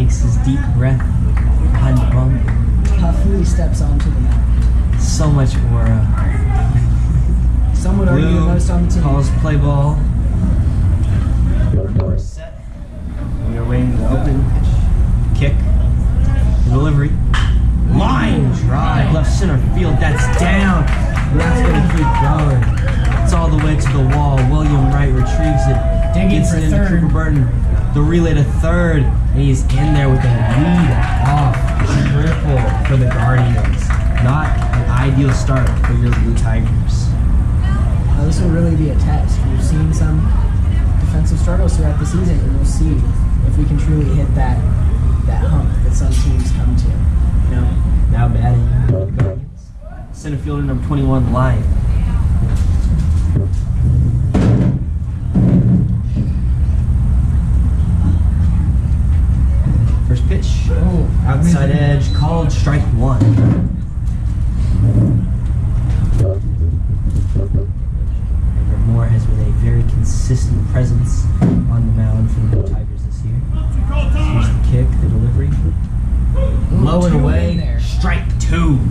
takes his deep breath behind the bump. Huffley steps onto the mound. So much aura. Some would argue the most on the team. Calls play ball. We're set. We are waiting the open pitch. Kick. Delivery. Line drive. Left center field. That's down. That's going to keep going. It's all the way to the wall. William Wright retrieves it. Digging Gets for it into third. Cooper Burton. The relay to third. And he's in there with a lead-off triple for the Guardians. Not an ideal start for your Blue Tigers. This will really be a test. We've seen some defensive struggles throughout the season, and we'll see if we can truly hit that hump that some teams come to. You know? Now batting for the Guardians. Center fielder number 21, Lyon. First pitch. Oh, Outside edge, called strike one. Everett Moore has been a very consistent presence on the mound for the Blue Tigers this year. Here's the kick, the delivery. Low and two away, in there. strike two. That's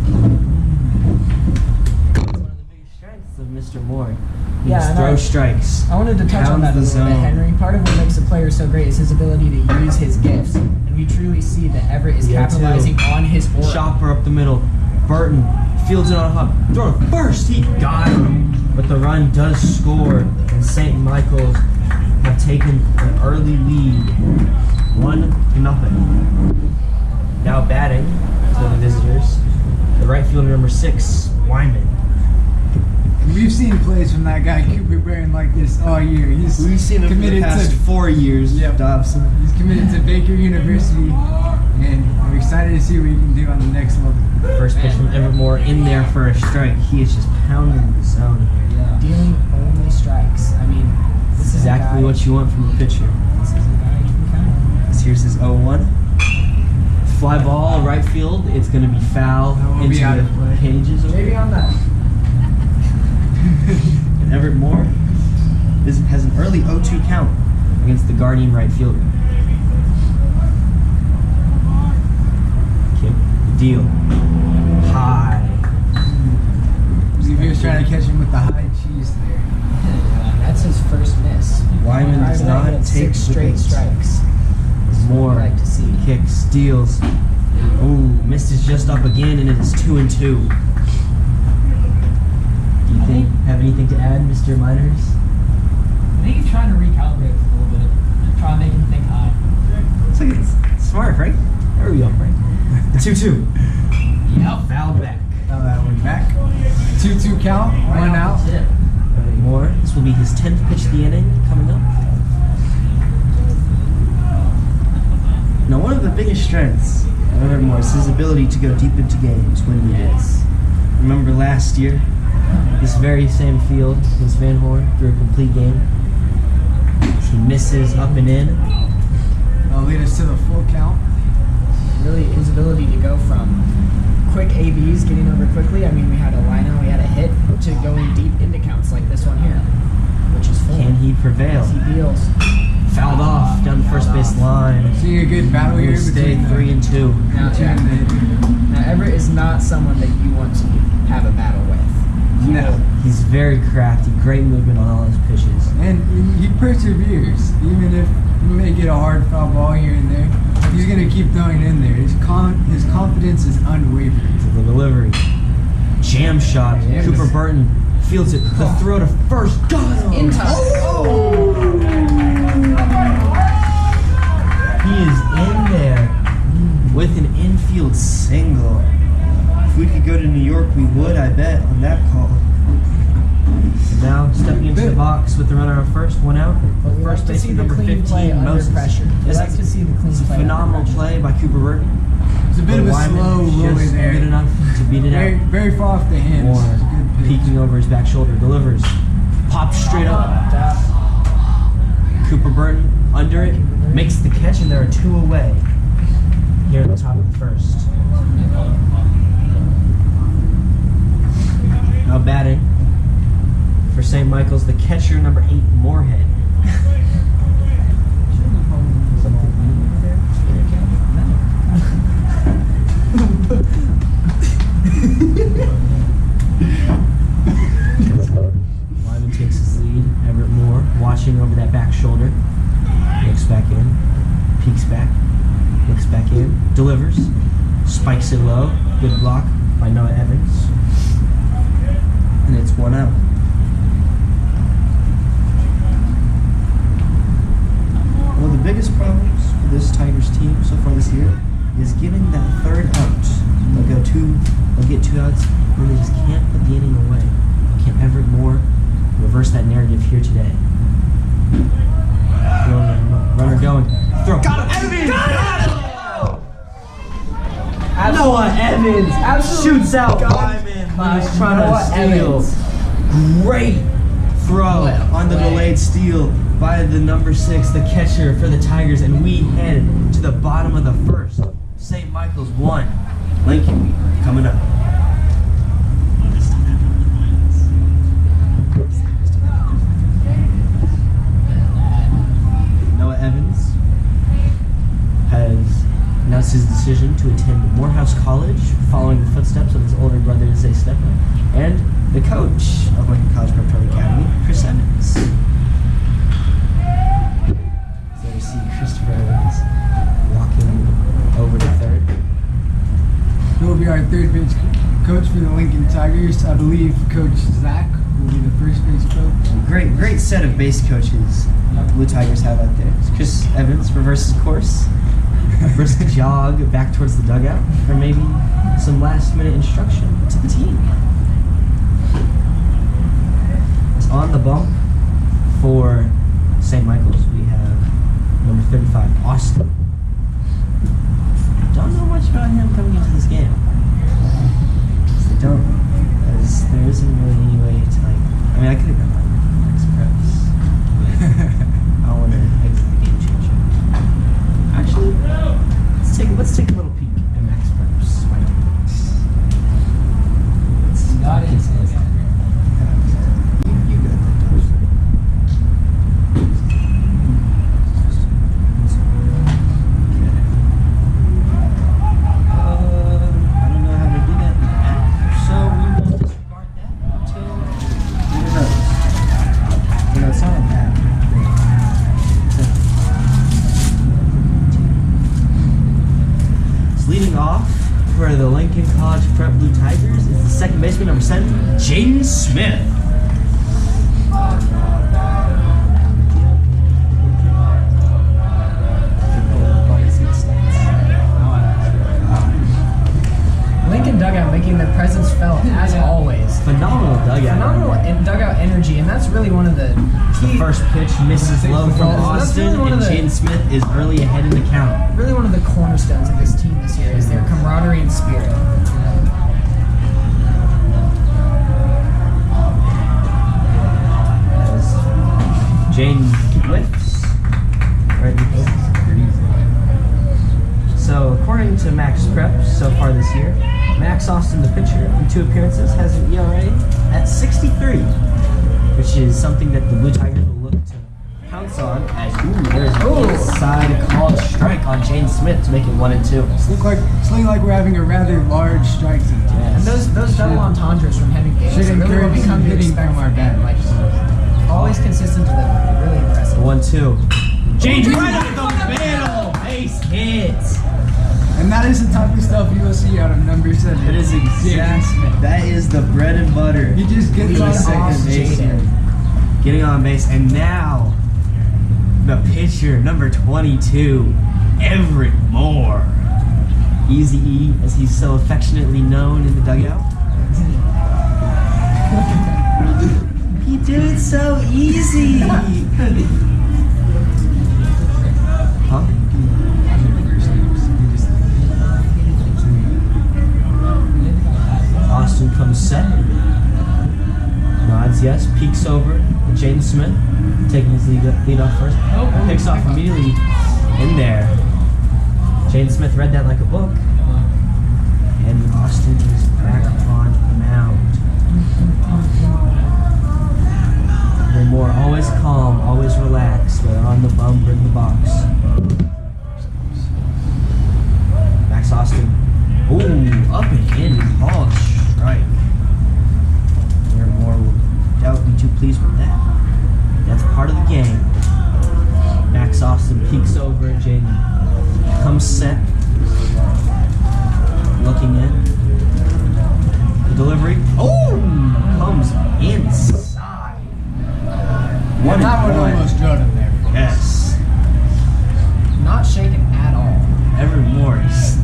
one of the biggest strengths of Mr. Moore. He Yeah, just and throws strikes. I wanted to touch on Pounds that a the little bit, zone. Henry. Part of what makes a player so great is his ability to use his gifts. And we truly see that Everett is Yeah, capitalizing on his aura. Chopper up the middle. Burton fields it on a hop. Throw it first. He got him. But the run does score. And St. Michael's have taken an early lead. 1-0. Now batting for the visitors. The right fielder number 6, Wyman. We've seen plays from that guy Cooper Burton like this all year. We've seen him for the committed past to 4 years, Yep. Dobson. He's committed to Baker University, and we're excited to see what he can do on the next level. First pitch from Evermore in there for a strike. He is just pounding the zone here. Yeah. Dealing only strikes. I mean, this is Exactly a guy, what you want from a pitcher. This is a guy you can count on. Here's his 0-1. Fly ball, right field. It's going to be foul That will into be out the of play. cages. over Maybe there. on that. And Everett Moore has an early 0-2 count against the Guardian right fielder. Kick, deal, high. He was trying to catch him with the high cheese there. That's his first miss. Wyman does Right, not he had take 6 the straight bait. strikes. Moore Like to see. kicks, steals. Ooh, missed is just up again, and it is 2-2. Do you have anything to add, Mr. Miners? I think he's trying to recalibrate us a little bit. Try to make him think high. It's like it's smart, right? There we go, right? 2-2. Yep. Fouled back. Now that one back. 2-2 count, one out. That's it. Moore. This will be his 10th pitch of the inning coming up. Now, one of the biggest strengths of Everett Moore is his ability to go deep into games when needed. Remember last year, this very same field, Miss Van Horn threw a complete game. He misses up and in. That'll lead us to the full count. Really, his ability to go from quick ABs, getting over quickly. I mean, we had a line-out, we had a hit, to going deep into counts like this one here, which is full. Can he prevail? He deals. Fouled off down the first base line. Seeing a good battle here We'll stay between 3-2. Now, the two and the hitter. now, Everett is not someone that you want to have a battle with. No. He's very crafty, great movement on all his pitches. And he perseveres, even if he may get a hard foul ball here and there. He's going to keep throwing it in there. His confidence is unwavering. To the delivery. Jam shot. Jam. Cooper Burton fields it. The throw to first. Got him. In time. He is in there with an infield single. If we could go to New York, we would, I bet, on that call. And now stepping into the box with the runner on first, one out. But we First like to see baseman the number clean 15, play under Moses. pressure. We This like is to see the clean it's a play under phenomenal pressure. play by Cooper Burton. It's a bit of a Wyman slow roll just in there. good enough to beat it Very, out. very far off the hands. Moore It's a good pitch. peeking over his back shoulder, delivers, pops straight up. Cooper Burton under it, makes the catch, and there are 2 away here at the top of the first. Now batting for St. Michael's, the catcher, number 8, Moorhead. Something new there? that back shoulder. Looks back in. Peeks back. Looks back in. Delivers. Spikes it low. Good block by Noah Evans. And it's 1 out. One of the biggest problems for this Tigers team so far this year is getting that third out. They'll get 2 outs, and they just can't put the inning away. Can Everett Moore reverse that narrative here today? Runner going. Throw. Got him! Evans! Got him! Noah Evans Absolutely. shoots out Lyman when he's trying to steal. Great throw on the delayed steal by the number 6, the catcher for the Tigers, and we head to the bottom of the first. St. Michael's 1, Lincoln coming up. Noah Evans has announced his decision to attend Morehouse College, following the footsteps of his older brother Zay Stephan, and the coach of Lincoln College Preparatory Academy, Chris Evans. So you see Christopher Evans walking over to third. Who will be our third base coach for the Lincoln Tigers? I believe Coach Zach will be the first base coach. Great set of base coaches Blue Tigers have out there. It's Chris Evans reverses course, a brisk jog back towards the dugout, or maybe some last-minute instruction to the team. It's on the bump for St. Michael's. We have number 35, Austin. Don't know much about him coming into this game. I don't, as there isn't really any way to like. I mean, I could have done like Max Preps. I don't want to exit the game changer. Actually, let's take a little peek at Max Preps. Why not? Not it. You got that done. I don't know how to do that in the app, so we will disregard that until who knows. It's not an app. It's leading off for the Lincoln College Prep Blue Tigers is the second baseman, number 7, Jaden Smith. Lincoln dugout making their presence felt as always. Phenomenal dugout. Phenomenal dugout energy, and that's really one of the The key, first pitch misses low from That's really Austin, one and of the- Jaden Smith is early ahead in the count. really one of the cornerstones of this team this year is their camaraderie and spirit. As Jaden whiffs. Right. So, according to Max Preps, so far this year, Max Austin, the pitcher, in 2 appearances, has an ERA at 63, which is something that the Blue Tigers will look to pounce on as, there's an inside called strike on Jaden Smith to make it 1-2. It's looking like we're having a rather large strike zone. And those double entendres from heavy games Should really what encourage we come to hitting expect from our from him. bat. Like always consistent delivery, really impressive. 1-2. Jaden right up the middle, base hit. And that is the type of stuff you will see out of number 7. That is that is the bread and butter. He just gets Being on a second off baseman. Getting on base, and now the pitcher, number 22, Everett Moore. Easy E, as he's so affectionately known in the dugout. He did it so easy. Huh? Austin comes set. Nods yes. Peeks over at Jaden Smith, taking his lead off first. Picks off immediately in there. Jaden Smith read that like a book. And Austin is back on the mound. Everett Moore, always calm, always relaxed, whether on the bump or in the box. Max Austin. Ooh, up and in, called strike. Everett Moore will doubt be too pleased with that. That's part of the game. over at Jaden. Comes set. Looking in. The delivery. Oh! Comes inside. One That and one one. almost drilled him there. Yes. Not shaken at all. Evermore.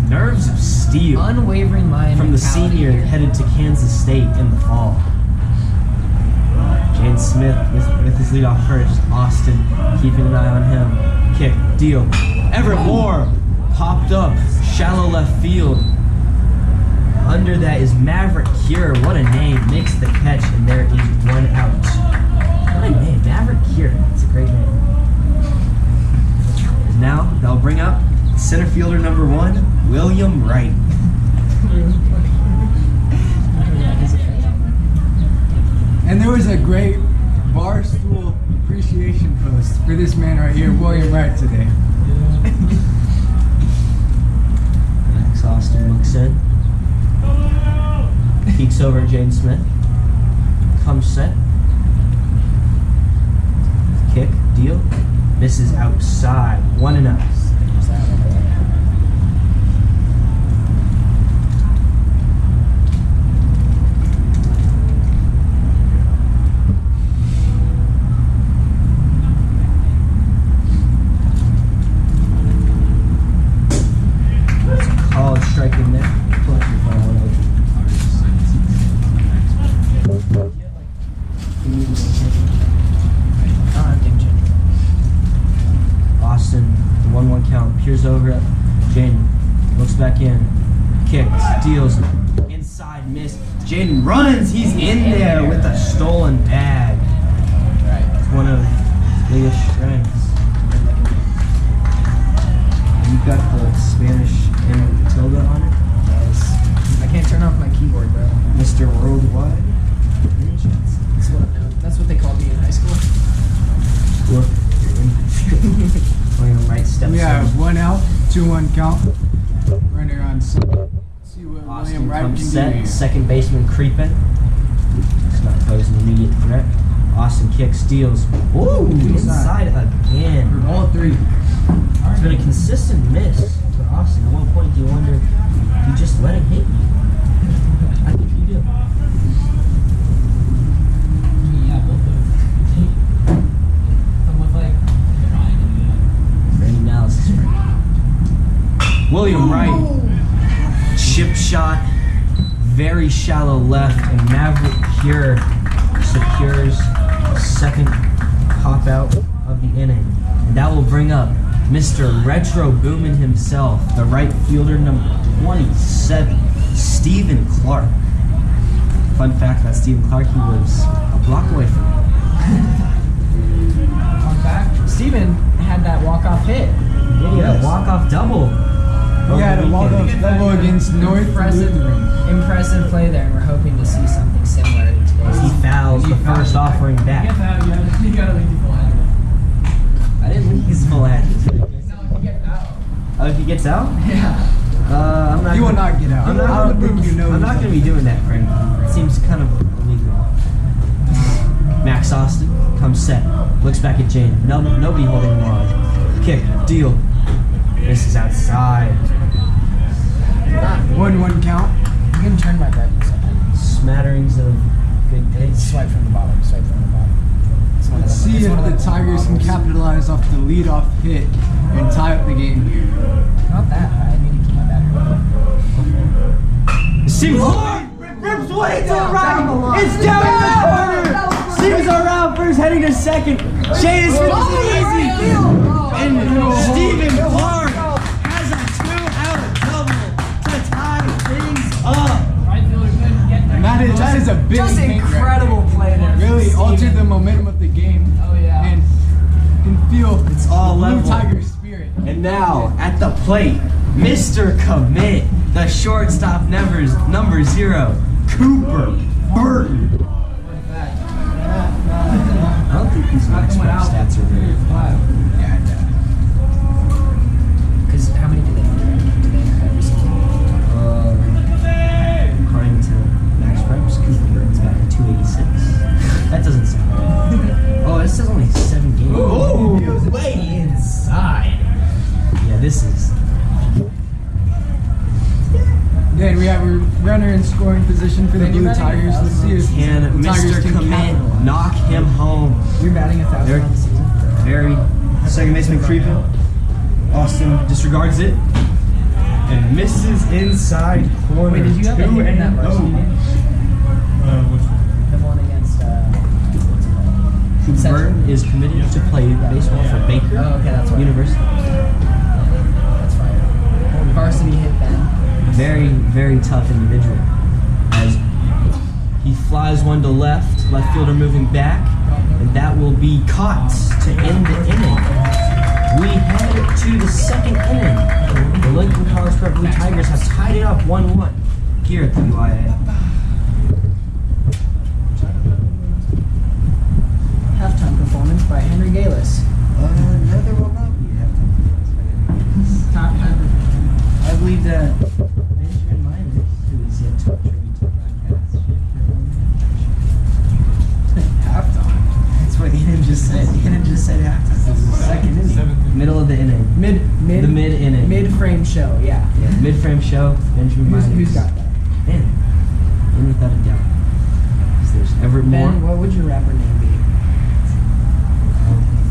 Nerves of steel. Unwavering mind. From the mentality senior here. headed to Kansas State in the fall. Jane Smith with his leadoff courage. Austin keeping an eye on him. Kick, deal. Evermore popped up, shallow left field. Under that is Maverick Cure. What a name. Makes the catch, and there is one out. What a name, Maverick Cure. It's a great name. And now they'll bring up center fielder number 1, William Wright. And there was a great Barstool appreciation post for this man right here, William Wright, today. Max Austin looks in. Peeks over at Jane Smith. Comes set. Kick, deal. Misses outside. 1-0. Call strike in there. Austin, the 1-1 count, peers over at Jaden, looks back in, kicks, deals, inside miss. Jaden runs, he's in there with a stolen bag. It's one of his biggest strengths. And you've got the Spanish and tilde on it. Yes. I can't turn off my keyboard, bro. Mr. Worldwide. Any chance? That's what I'm known. That's what they called me in high school. Look, you're in. William Wright steps We have in. 1 out, 2-1 count. Runner on second. See what Austin William Wright can comes do set, here. second baseman creeping. It's not posing an immediate threat. Austin kicks, steals. Ooh, inside again. For all 3. It's been a consistent miss for Austin. At one point, you wonder, you just let him hit you. I think you do. Yeah, both of them. But with like trying to do that. Great analysis, Frank. William Wright, chip shot, very shallow left, and Maverick Cure secures a second pop out of the inning. And that will bring up Mr. Retro Boomin himself, the right fielder number 27, Stephen Clark. Fun fact about Stephen Clark, he lives a block away from me. On back. Steven had that walk-off hit. Yeah, walk-off double. We had a walk-off double against North Impressive, Lutheran. impressive play there, and we're hoping to see something similar in today's. He fouls the first offering You back. get that, you gotta leave people out. I didn't leave his full edges. No, you get that. Oh, if he gets out? Yeah. I'm not. He will not get out. I'm not, I don't think you know I'm not going to be doing that, Frank. It seems kind of illegal. Max Austin comes set, looks back at Jane. No, nobody holding him on. Kick, deal. This is outside. 1-1 count. You can turn my brightness up. Smatterings of good days. Swipe from the bottom. Swipe from the bottom. It's one of Let's them- see it's if one of the them Tigers can models. capitalize off the leadoff hit and tie up the game here. Not that high. I need to keep my battery low. Seems rips way to the right. It's down in the corner. Seems around first, heading to second. Shane Smith is easy. And Stephen Clark has a 2-out double to tie things up. Right fielder couldn't get there. And that is a big Just hit right incredible there. play there. Really from altered Steven. the momentum of the game. Oh, yeah. And you can feel It's all the Blue level. Tiger spirit. And now at the plate, Mr. Commit, the shortstop number 0, Cooper Burton. I don't think these max Coming rep out. stats are very high. Yeah, Because how many do they have every single game? According to Max Preps, Cooper Burton's batting 286. That doesn't sound right. Oh, it says only 7 games. Oh, way inside. position for the Man, you're Blue batting Tigers. Let's see if Can the Tigers Mr. can Commit capitalize. knock him home? You're batting 1,000 There- on the season. Very second baseman creeping. Austin disregards it and misses inside corner. Wait, did you have a hit in that varsity game? Which one? The one against what's it called? Cooper Central. Burton is committed to play baseball for Baker Oh, okay, that's right. University. That's fire. Varsity hit then. Very, very tough individual. As he flies one to left fielder moving back, and that will be caught to end the inning. We head to the second inning. The Lincoln College Prep Blue Tigers have tied it up 1-1 here at the UIA. Halftime performance by Henry Galis. No, there will not be a Top time performance. I believe that Benjamin Minor, who is yet to contribute to the broadcast. Halftime. That's what Ian just said. Ian just said halftime. Second inning. Seventh. Middle of the inning. Mid The mid inning. Mid-frame show, yeah. Yeah, mid-frame show, Benjamin Minor. Who's got that? Ben. Ben without a doubt. 'Cause there's Everett Moore. Ben, what would your rapper name be?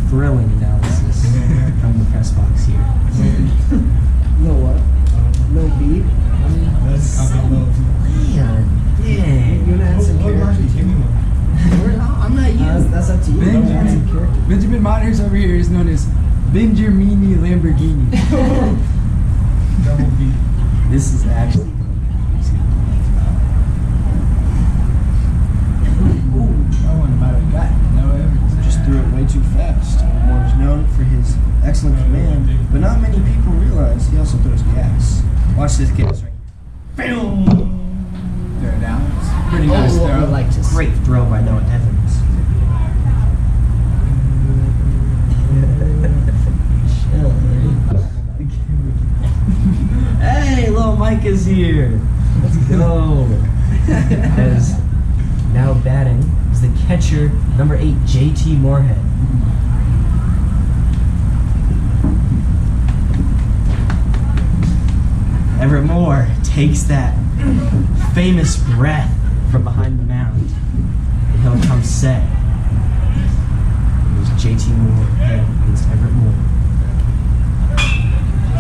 Thrilling analysis from the press box here. Lil what? Lil Beat? That's Man, dang. You wanna add some characters? I'm not you. That's up to you. Benjamin. You wanna add some characters? Benjamin Miners over here is known as Benjamini Lamborghini. double B. This is actually. That one about a gut. No evidence. Just threw it way too fast. Moore is known for his excellent command, but not many people realize he also throws gas. Watch this gas right here. Boom! Throw it down. It's pretty nice what throw. we like to see. Great throw by Noah Evans. Hey, little Mike is here. Let's go. As now batting is the catcher, number 8, JT Moorhead. Everett Moore takes that famous breath from behind the mound. And he'll come set. There's JT Moorhead against Everett Moore.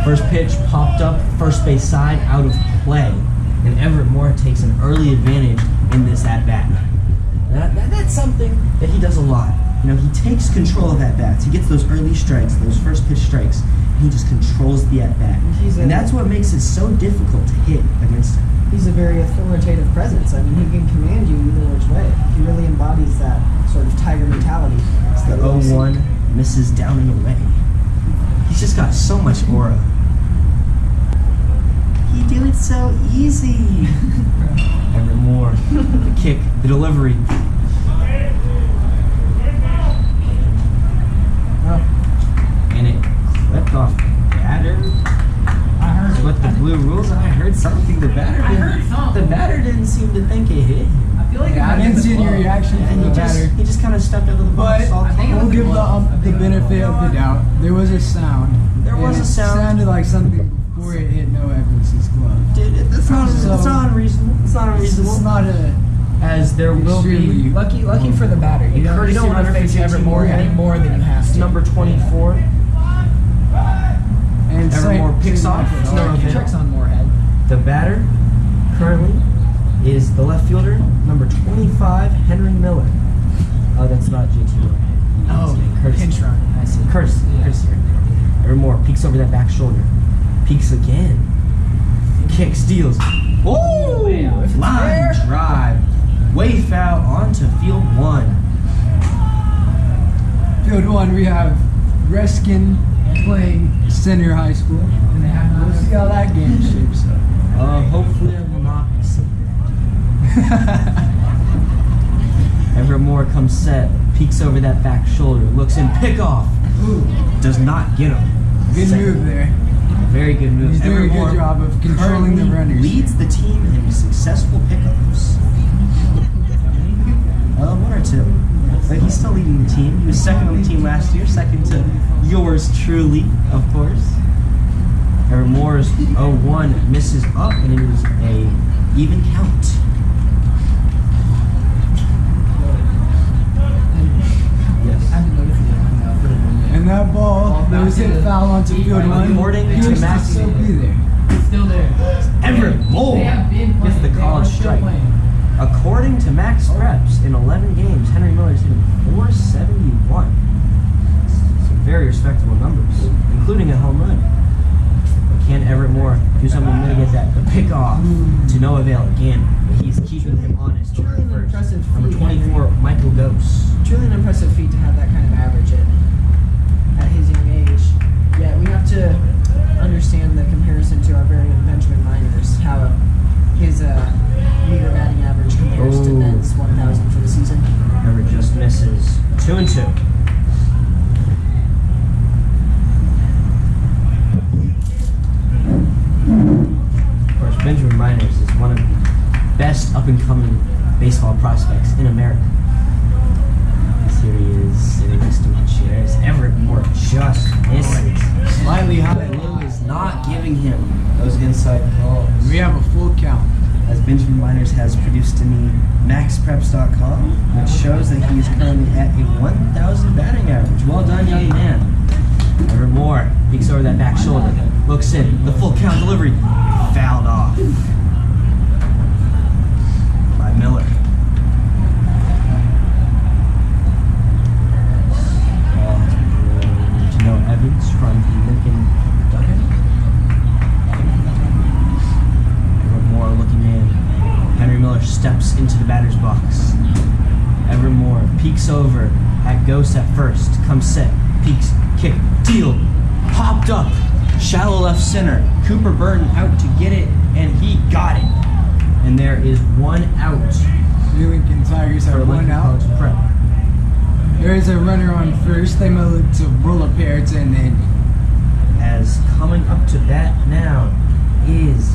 First pitch popped up, first base side, out of play. And Everett Moore takes an early advantage in this at-bat. That's something that he does a lot. You know, he takes control of at-bats. He gets those early strikes, those first pitch strikes, and he just controls the at-bat. And that's what makes it so difficult to hit against him. He's a very authoritative presence. I mean, he can command you either which way. He really embodies that sort of tiger mentality. It's The 0-1 misses down and away. He's just got so much aura. He do it so easy. Everett Moore, the kick, the delivery. Oh, And it clipped off the batter. I heard it. What the blue rules? I heard something. The batter I heard didn't. something. The batter didn't seem to think it hit him. I feel like Yeah, I didn't see any reaction And from the batter. he just kind of stepped out of the box. But all I think it we'll was give the glove. I the think it was the benefit of the doubt. There was a sound. There was And a sound. It sounded like something before it hit Noah Evans' glove. That's not. So- That's not unreasonable. It's not unreasonable. It's not a As there will extremely be lucky for the batter. You don't Courtesy want to runner for face JT Everett Moore Moorhead. any more than you have to. number 24. and Evermore picks same off. effort. No, okay. Tricks on Moorhead. The batter currently is the left fielder, number 25, Henry Miller. Oh, that's not JT Moorhead. Oh, Curtis. pinch run. I see. Curtis. Curtis here. Everett Moore peeks over that back shoulder. Peeks again. Kick, steals. Oh! If it's Line there. drive. Way foul onto field 1. Field 1, we have Reskin playing Center High School. And they have not. We'll see how that game shapes up. Hopefully I will not be seen. Everett Moore comes set, peeks over that back shoulder, looks in, pick off. Ooh, Does not get him. good Second. move there. Very good move. He's doing a Everett good Moore job of controlling the currently runners. leads the team in successful pickups. 1 or 2. But he's still leading the team. He was second on the team last year, second to yours truly, of course. Everett Moore's 0-1 misses up, and it is a even count. that ball that was hit foul onto field one, According he to used to Max- still be there. It's still there. Everett Moore They have been gets playing. the They college are still strike. playing. According to Max Preps, in 11 games, Henry Miller's hitting 471. Some very respectable numbers, including a home run. But can Everett Moore do something to mitigate that? The pickoff to no avail again. But he's keeping him honest. Truly an First. impressive Number feat, 24, Michael Gose. Truly an impressive feat to have that kind of average at his young age. Yet we have to understand the comparison to our very own Benjamin Miners, how his meager batting average compares to Oh. Ben's 1,000 for the season. Everett just misses. 2-2. Of course, Benjamin Miners is one of the best up-and-coming baseball prospects in America. Here he is sitting next to my chairs. Everett Moore just misses. Slightly high. Lou is not giving him those inside calls. We have a full count. As Benjamin Miners has produced to me MaxPreps.com, which shows that he is currently at a 1,000 batting average. Well done, young man. Everett Moore peeks over that back shoulder, looks in, the full count delivery, fouled off by Miller. To Noah Evans from the Lincoln dugout. Everett Moore looking in. Henry Miller steps into the batter's box. Everett Moore peeks over at Gose at first. Comes set. Peeks. Kick. Deal. Popped up. Shallow left center. Cooper Burton out to get it, and he got it. And there is one out The Lincoln Tigers for have one Lincoln out. College Prep. There is a runner on first. They might look to roll a pair to an end. As coming up to bat now is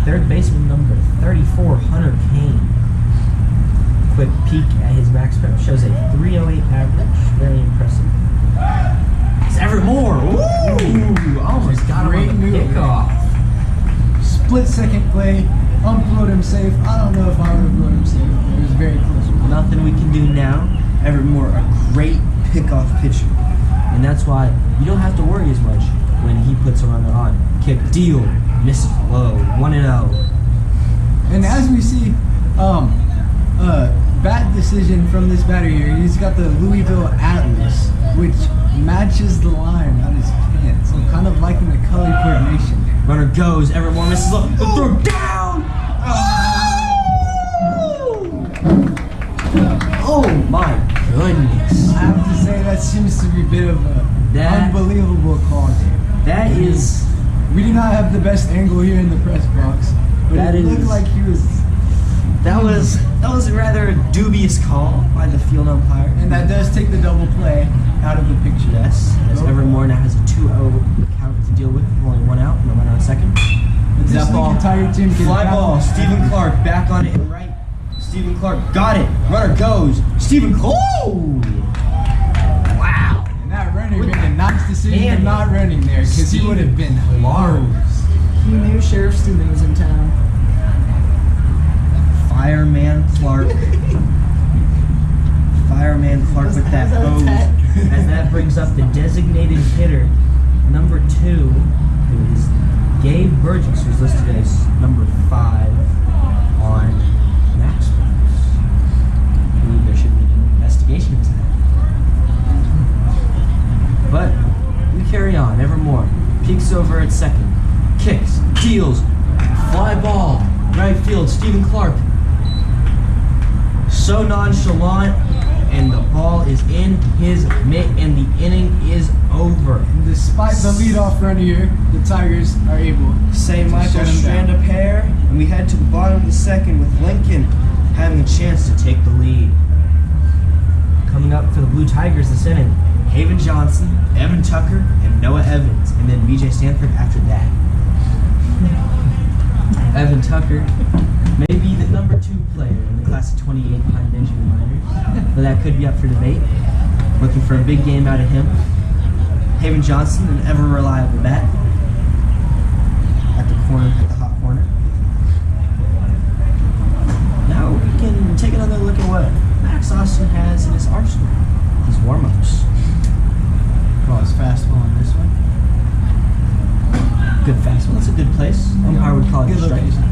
third baseman number 34, Hunter Kane. Quick peek at his max prep shows a 308 average. Very impressive. It's Everett Moore. Ooh, almost got him Great on the move. kickoff. Split second play. Unfloat him safe. I don't know if I would have float him safe. It was very close. Nothing we can do now. Everett Moore, a great pickoff pitcher. And that's why you don't have to worry as much when he puts a runner on. Kick, deal, misses low, 1-0. And as we see, bat decision from this batter here. He's got the Louisville Atlas, which matches the line on his pants. I'm kind of liking the color coordination there. Runner goes, Everett Moore misses low, the throw down! Oh my goodness. I have to say that seems to be a bit of a That- unbelievable call there. That is, We do not have the best angle here in the press box, but That it looked is- like he was, that was a rather dubious call by the field umpire. and that does take the double play out of the picture. Yes, as Everett Moore now has a 2-0 count to deal with, only one out, no runner on second. But this That ball, Lincoln Tiger team can fly have- ball, Stephen Clark back on it and right. Stephen Clark got it. Runner goes. Stephen Clark. Wow. And that runner made a nice decision Man. of not running there because he would have been Clark. He knew Sheriff Stephen was in town. Fireman Clark. Fireman Clark with that Was that a hose. pet? As that brings up the designated hitter, number 2, who is Gabe Burgess, who's listed as number 5 on Max Preps. I believe there should be an investigation into that. But we carry on. Everett Moore peeks over at second, kicks, deals, fly ball, right field. Stephen Clark, so nonchalant, and the ball is in his mitt, and the inning is over. And despite the leadoff runner here, the Tigers are able Say to Michael shut him Strand down. a pair, and we head to the bottom of the second with Lincoln having a chance to take the lead. Coming up for the Blue Tigers this inning, Haven Johnson, Evan Tucker, and Noah Evans, and then BJ Stanford after that. Evan Tucker may be the number 2 player in the class of 28 behind Benjamin Miners, but that could be up for debate. Looking for a big game out of him. Haven Johnson, an ever reliable bat at the hot corner. Now we can take another look at what Max Austin has in his arsenal. He's warm-ups. Oh, it's fastball on this one. Good fastball. That's a good place. Umpire would call it a Good strike. location.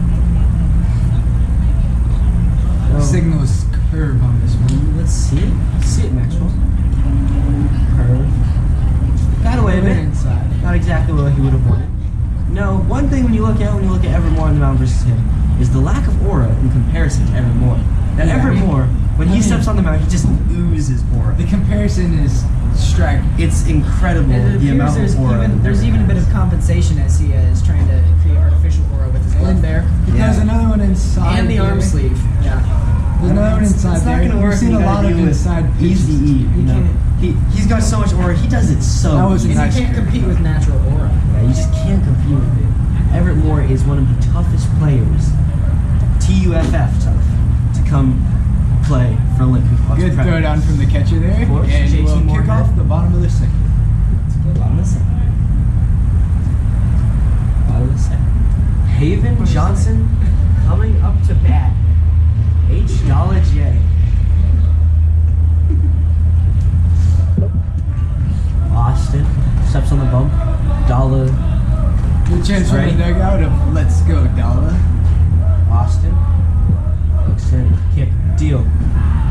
Oh. Signals curve on this one. Let's see it. Let's see it, Maxwell. Curve. Got away with it. Inside. Not exactly what he would have wanted. No, one thing when you look at Evermore on the mound versus him is the lack of aura in comparison to Evermore. Now Yeah. Evermore, when he steps on the mound, he just oozes aura. The comparison is striking. It's incredible And it the appears amount there's of aura. there's even a bit of compensation as he is trying to create artificial aura with his glove there. He Yeah. does another one inside. And the arm there. sleeve. Yeah. There's another one inside It's not there. going to work. We've seen when a you lot gotta of deal with inside pitches. Easy E. You know, he's got so much aura. He does it so. That was a easy. And nice he can't curve. compete with natural aura. Yeah, you just can't compete with it. Everett Moore is one of the toughest players, TUFF tough, to come play for Olympic Bucks Good Prep. throw down from the catcher there. Of course, And JT Will Moore kickoff. hits the bottom of the second. Bottom of the second. Bottom of the second. Haven Johnson coming up to bat. H. Dollar J. Austin steps on the bump. Dollar. Good chance from Ready? the dugout of let's go, Dalla. Austin looks in, kick, deal.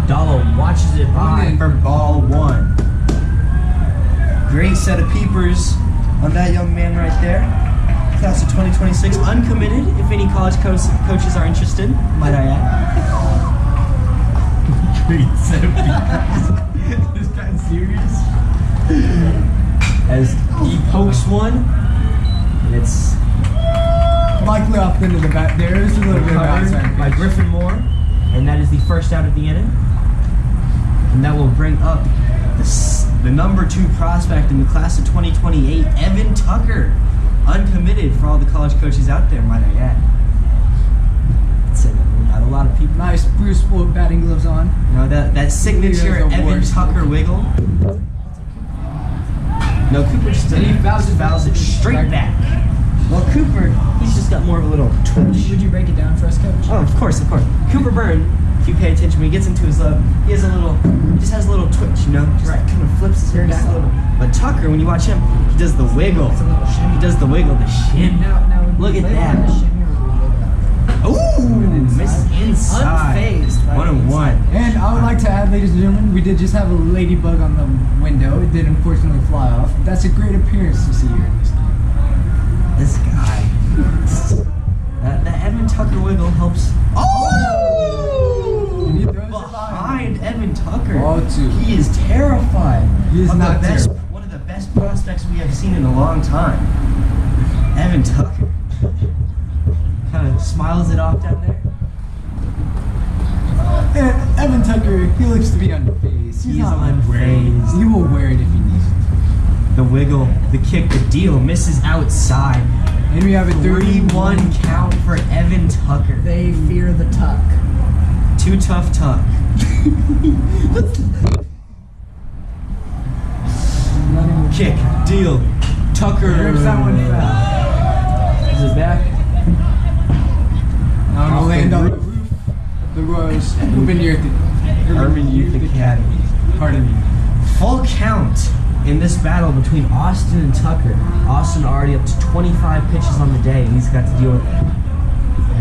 Dalla watches it by in. for ball one. Great set of peepers on that young man right there. Class of 2026, uncommitted. If any college coaches are interested, might I add. Great set of people. This guy's serious. As he pokes one, and it's Likely off into the back there. There's a little bit of outside covered by pitch. Griffin Moore, and that is the first out of the inning. And that will bring up the number 2 prospect in the class of 2028, Evan Tucker, uncommitted for all the college coaches out there, might I add. It's not a lot of people. Nice Bruce Wood batting gloves on. You know, that signature He is the Evan worst. Tucker wiggle. No, Cooper just And he fouls it straight back. Well, Cooper, he's just got more of a little twitch. Would you break it down for us, Coach? Oh, of course, of course. Cooper Byrne, if you pay attention, when he gets into his love, he just has a little twitch, you know? Just kind of flips his hair back a little. But Tucker, when you watch him, he does the wiggle. It's a little shimmy. He does the wiggle, the shin. Now would Look we at label that. a shimmy or would we label that? Ooh, misses inside. Unfazed by 1-1. And I would like to add, ladies and gentlemen, we did just have a ladybug on the window. It did unfortunately fly off. That's a great appearance to see here in this game. This guy. That Evan Tucker wiggle helps. Oh! And he throws it Behind Evan Tucker. Ball 2. He is terrified. He is Of not the best, terrified. one of the best prospects we have seen in a long time. Evan Tucker. Kind of smiles it off down there. And Evan Tucker, he looks to be unfazed. He's He's not wearing it. unfazed. He will wear it if he needs it. The wiggle, the kick, the deal misses outside. And we have a 3-1 count for Evan Tucker. They fear the tuck. Too tough tuck. Kick, deal. Tucker. Rips that one foul. Is it back? Now I'm gonna land on the roof. The Royals, Urban Youth Academy. Pardon me. Full count in this battle between Austin and Tucker. Austin already up to 25 pitches on the day. He's got to deal with that.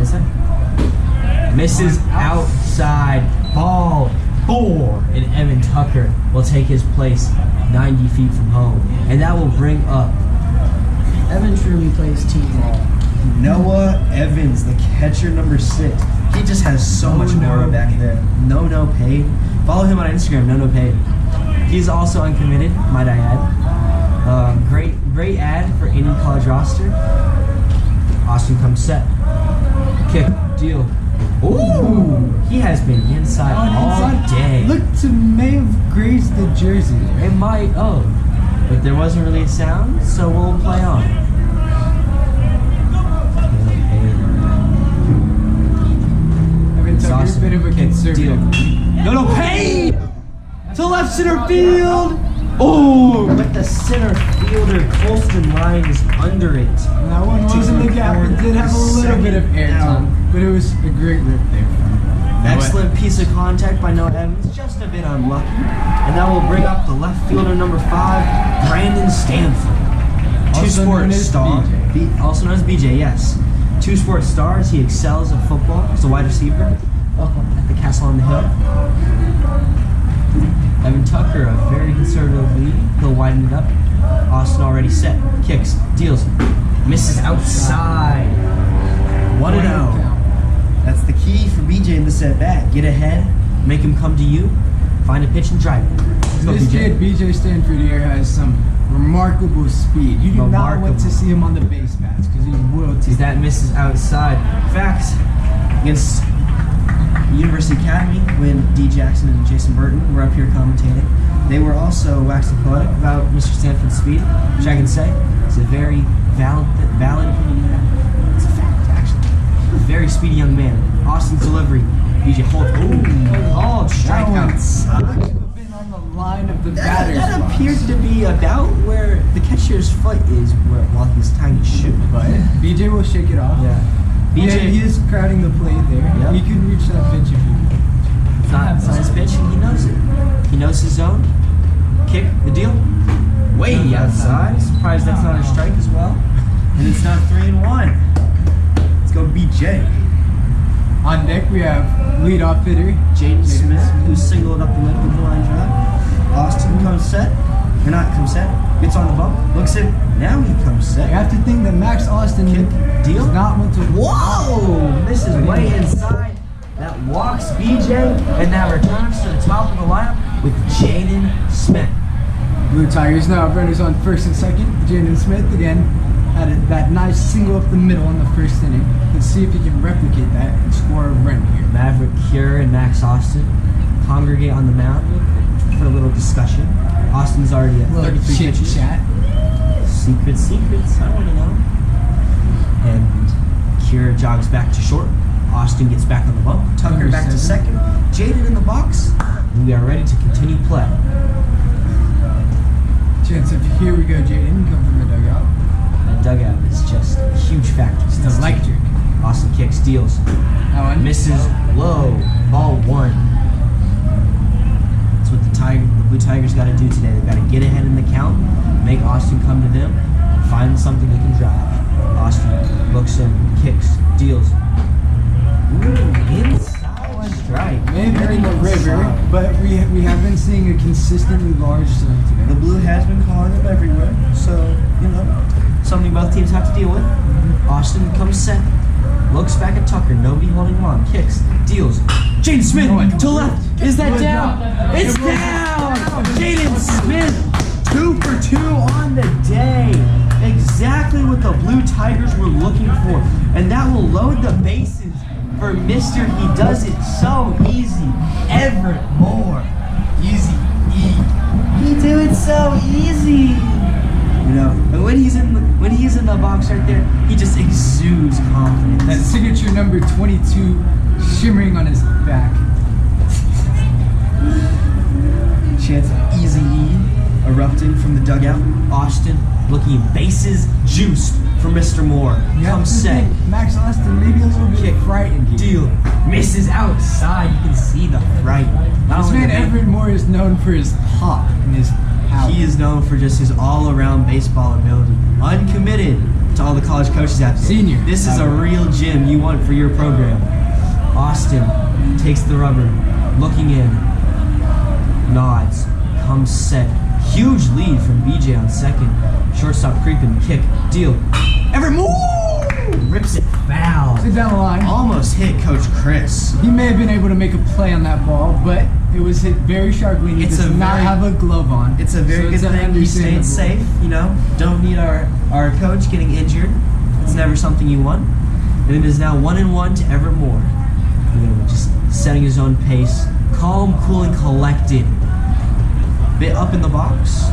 Is it? Misses outside. Ball 4. And Evan Tucker will take his place 90 feet from home. And that will bring up Evan truly plays team ball. Noah Evans, the catcher number 6. He just has so much aura back there. No paid. Follow him on Instagram, no paid. He's also uncommitted, might I add. Great ad for any college roster. Austin comes set. Kick, deal. Ooh, he has been inside all day. Look to may have grazed the jersey there. It might, but there wasn't really a sound, so we'll play on. Evan Tucker, Awesome. a bit of a Kick, conservative. deal. No paid! To left center field! Oh, but the center fielder, Colston Line, is under it. And that one was in the gap. It did have a little bit of air time, but it was a great rip there from him. Excellent piece of contact by Noah Evans, just a bit unlucky. And that will bring up the left fielder number 5, Brandon Stanford. Also known Two-sport as star. BJ. Also known as BJ, yes. Two-sport stars. He excels at football. He's a wide receiver at the Castle on the Hill. Evan Tucker, a very conservative lead. He'll widen it up. Austin already set. Kicks, deals, misses outside. 1-0. That's the key for BJ in this at bat. Get ahead, make him come to you, find a pitch and drive it. Let's go, This kid, BJ Stanford here, has some remarkable speed. You do not want to see him on the base paths because he's royalty. That misses outside. In fact, against University Academy, when D. Jackson and Jason Burton were up here commentating, they were also waxing poetic about Mr. Stanford's speed, which I can say is a very valid opinion. It's a fact, actually. A very speedy young man. Austin's delivery. BJ holds. Oh, strikeouts. Have been on the line of the batters. That box. appeared to be about where the catcher's foot is while he's tying his shoe. But BJ will shake it off. Yeah. BJ, he is crowding the plate there. Yep. He could reach that pitch if he. It's not his pitch, and he knows it. He knows his zone. Kick, the deal. Way outside. Surprised that's not a strike as well. And it's not 3-1. Let's go BJ. On deck, we have leadoff hitter Jaden Smith, who singled up the middle with the line drive. Austin comes set. Or not comes set. Gets on the bump. Looks in. Now he comes You set. have to think that Max Austin Kick, deal. does not want to. Whoa! Misses way inside. That walks BJ, and that returns to the top of the lineup with Jaden Smith. Blue Tigers now have runners on first and second. Jaden Smith again had that nice single up the middle in the first inning. Let's see if he can replicate that and score a run here. Maverick Cure and Max Austin congregate on the mound for a little discussion. Austin's already at 33 chit pitches. chat. Secrets, I want to know. And Cure jogs back to short. Austin gets back on the bump. Tucker Number back to 7. second. Jaden in the box. And we are ready to continue play. Chance of here we go, Jaden. Come from the dugout. That dugout is just a huge factor. It's electric. Austin kicks, deals, That one. misses low. Ball 1. That's what the Blue Tigers got to do today. They've got to get ahead in the count, make Austin come to them, and find something they can drive. Austin looks in, kicks, deals. Ooh, inside strike. May have been Very in the river, inside. but we have been seeing a consistently large zone The today. blue has been calling them everywhere, so, something both teams have to deal with. Austin comes set, looks back at Tucker, nobody holding him on, kicks, deals. Jaden Smith to left. Is that Good down? job. It's down! Jaden Smith, 2 for 2 on the day. Exactly what the Blue Tigers were looking for. And that will load the bases for Mr. He Does It So Easy, Everett Moore. Easy E. He do it so easy. And when he's in the box right there, he just exudes confidence. That signature number 22 shimmering on his back. Chance of Easy E erupting from the dugout. Austin looking bases juiced for Mr. Moore. You have Comes to set. think Max Austin maybe a little bit Kick. frightened here. Deal. Misses outside. You can see the fright. Not This only man the man- Everett Moore is known for his pop and his power. He is known for just his all-around baseball ability. Uncommitted to all the college coaches out there. Senior. This is a real gym you want for your program. Austin takes the rubber, looking in, nods, comes set. Huge lead from BJ on second. Shortstop creeping, kick, deal. Everett Moore rips it foul. Sit down the line. Almost hit Coach Chris. He may have been able to make a play on that ball, but it was hit very sharply. He It's does a not very- have a glove on. It's a very so good it's thing he stayed understandable. safe, Don't need our coach getting injured. It's never something you want. And it is now 1-1 to Everett Moore. Just setting his own pace. Calm, cool, and collected. Bit up in the box.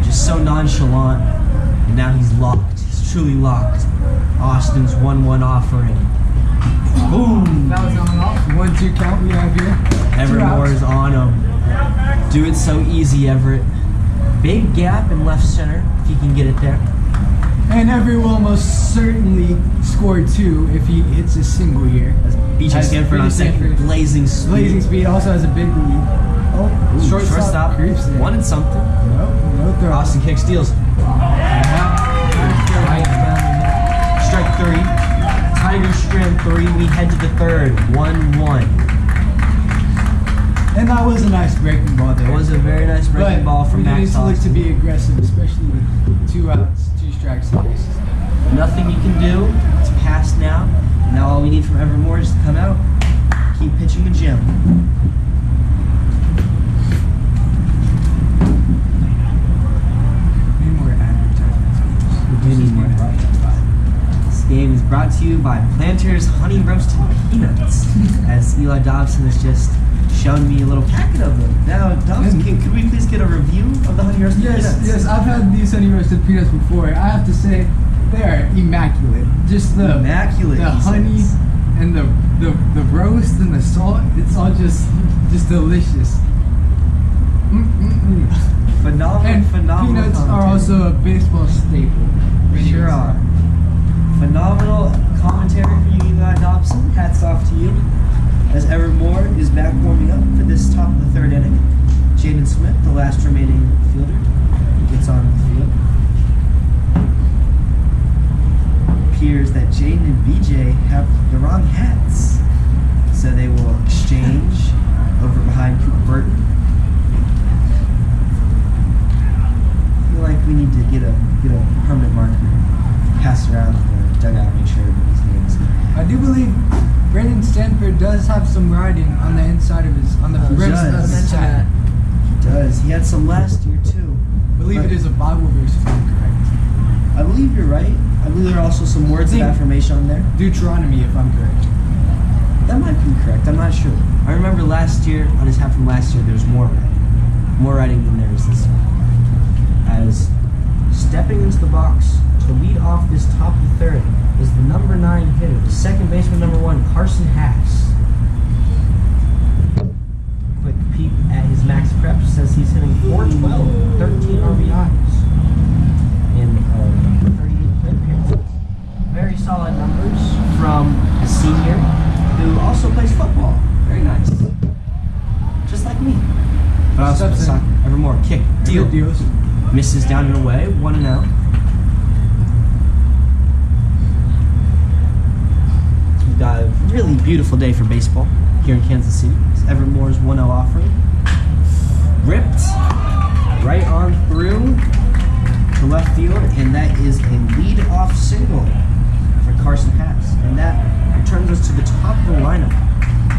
Just so nonchalant. And now he's locked. He's truly locked. Austin's 1-1 offering. Boom! That was on off. 1-2 count we have here. Everett Two outs. Moore is on him. Do it so easy, Everett. Big gap in left center, if he can get it there. And Everett will almost certainly score 2 if he hits a single here. As BJ Has Stanford on BJ second, Stanford. blazing speed. Blazing speed also has a big lead. Oh, Ooh, shortstop creeps there. Wanted something. No throw. Austin kick steals. Right down the middle. Strike three. Tiger Strand 3. We head to the third. 1-1. And that was a nice breaking ball there. It was a very nice breaking But ball from we Max need to look to Austin. be aggressive, especially with 2 outs, 2 strikes and bases. Nothing you can do. It's past now. Now all we need from Evermore is to come out, keep pitching a gem. Need more advertisements. We do need more advertisements. This game is brought to you by Planters Honey Roasted Peanuts, as Eli Dobson has just shown me a little packet of them. Now, Dobson, could we please get a review of the Honey Roasted Peanuts? Yes, I've had these honey roasted peanuts before. I have to say, they are immaculate. Just the Immaculate, the he honey says. and the roast and the salt. It's all just delicious. Phenomenal, And phenomenal. peanuts are commentary. also a baseball staple. Sure are. Phenomenal commentary for you, Eli Dobson. Hats off to you. As Evermore is back warming up for this top of the third inning. Jaden Smith, the last remaining fielder, gets on the field. Appears that Jaden and BJ have the wrong hats, so they will exchange over behind Cooper Burton. I feel like we need to get a permanent marker, pass around the dugout, make sure everybody's names. I do believe Brandon Stanford does have some writing on the inside of his on the He breast of does. his Mention hat. that. He does. He had some last year too. I believe it is a Bible verse, if I'm correct. I believe you're right. I believe there are also some words of think- affirmation on there. Deuteronomy, if I'm correct. That might be correct. I'm not sure. I remember last year, on his hat from last year, there was more writing. More writing than there is this year. As stepping into the box to lead off this top of the third is the number 9 hitter, the second baseman number 1, Carson Hass. Quick peek at his max prep says he's hitting 412, 13 RBIs in 38 plate appearances. Very solid numbers from a senior who also plays football. Very nice. Just like me. But also Steps in. soccer. Evermore. Kick. Deal. Deals. Misses down and away. 1-0. We've got a really beautiful day for baseball here in Kansas City. It's Evermore's 1-0 offering. Ripped right on through to left field, and that is a lead-off single for Carson Hass. And that returns us to the top of the lineup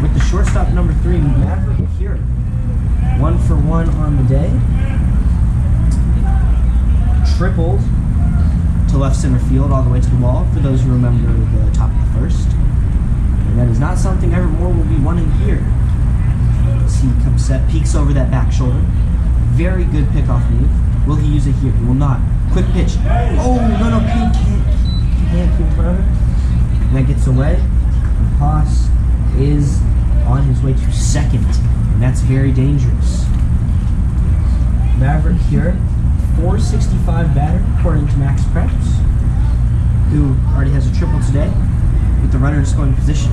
with the shortstop number 3, Maverick Cure. 1 for 1 on the day. Tripled to left center field all the way to the wall, for those who remember the top of the first. And that is not something Evermore will be wanting here. As he comes set, peeks over that back shoulder. Very good pickoff move. Will he use it here? He will not. Quick pitch. Oh, no, can't keep in front of it. And that gets away. Haas is on his way to second, and that's very dangerous. Maverick here, 465 batter, according to Max Preps, who already has a triple today, with the runner in scoring position.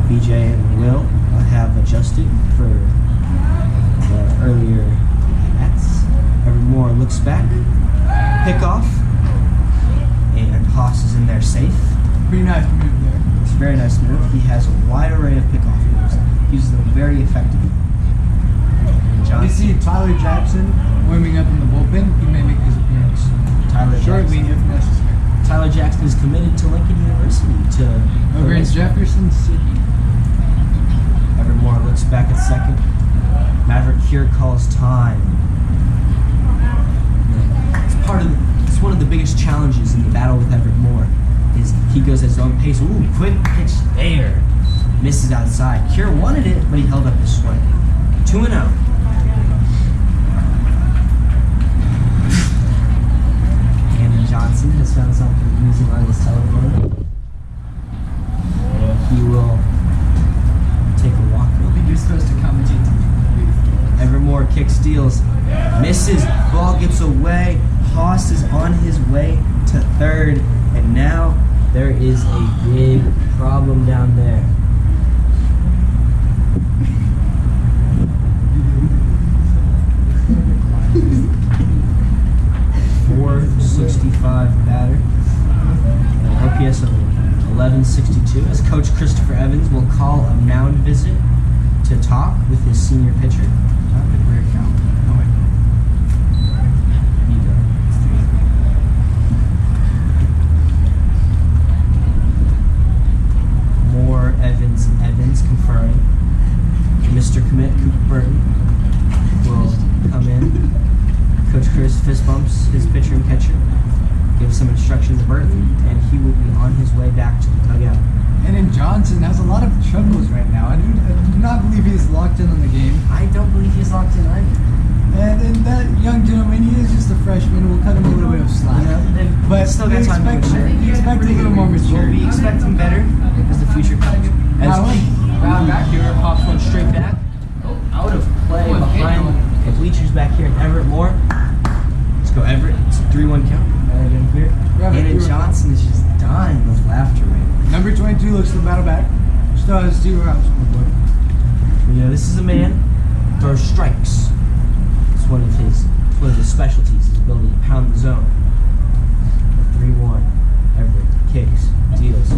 BJ and Will have adjusted for the earlier bats. Evermore looks back, pick off, and Haas is in there safe. Pretty nice move there. It's a very nice move. He has a wide array of pickoff moves. He uses them very effectively. And You Johnson, see Tyler Jackson warming up in the bullpen. He may make his appearance Tyler shortly Jackson. if necessary. Tyler Jackson is committed to Lincoln University to Over in Jefferson City. Evermore looks back at second. Maverick Cure calls time. It's one of the biggest challenges in the battle with Evermore. Is he goes at his own pace. Ooh, quick pitch there. Misses outside. Cure wanted it, but he held up his swing. 2-0. Brandon Johnson has found something amusing on his telephone. And he will take a walk. I don't think you're supposed to commentate tonight. Evermore kick steals. Misses. Ball gets away. Haas is on his way to third. And now there is a big problem down there. 62, as Coach Christopher Evans will call a mound visit to talk with his senior pitcher. Rare count. Oh, wait. You go. More Evans conferring. Mr. Commit, Cooper Burton, will come in. Coach Chris fist bumps his pitcher and catcher, gives some instructions to Burton, and he will be on his way back to the dugout. And then Johnson has a lot of troubles right now. I do not believe he's locked in on the game. I don't believe he's locked in either. And then that young gentleman, he is just a freshman. We'll cut him a little bit of slack. But Still got we time to expect, mature. we expect a little more Well, maturity. we expect him better as the future comes. As Now, Brown back here pops one straight back. Oh, out of play behind the bleachers back here in Everett Moore. Let's go Everett. It's a 3-1 count. Again here. Anna Johnson is just dying with laughter right now. Number 22 looks to battle back. Still has 0 outs on the board. You know, this is a man who throws strikes. It's one of his specialties, his ability to pound the zone. 3-1. Everett kicks, deals.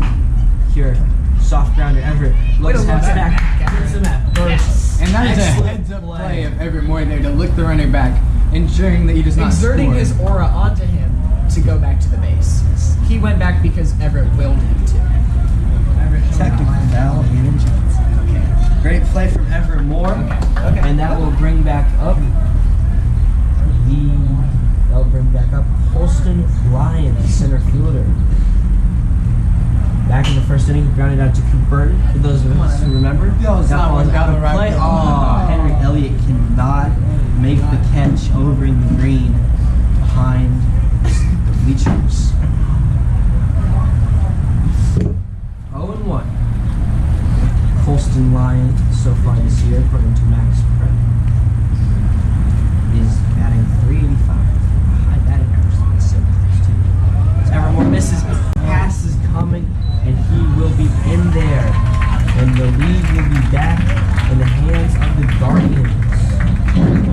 Here, soft grounder. Everett looks half back. Gets him at first. And that is a Excellent heads-up play of Everett Moore there to lick the running back, ensuring that he does not Exerting score. his aura onto him to go back to the base. He went back because Everett willed him to. Technical foul, Anna Johnson. Okay. Great play from Everett Moore. Okay. And that will bring back up Holston Lyons, center fielder. Back in the first inning, he grounded out to Cooper Burton. For those of us who remember, That was that one was out down of the right play. field. Oh, Henry Elliott cannot make the catch over in the green behind the bleachers. 0-1. Holston Lyons so far this year, according to Max Prep, is batting .385. High batting average in the Silvers, too. As Evermore misses, his pass is coming, and he will be in there. And the lead will be back in the hands of the Guardians.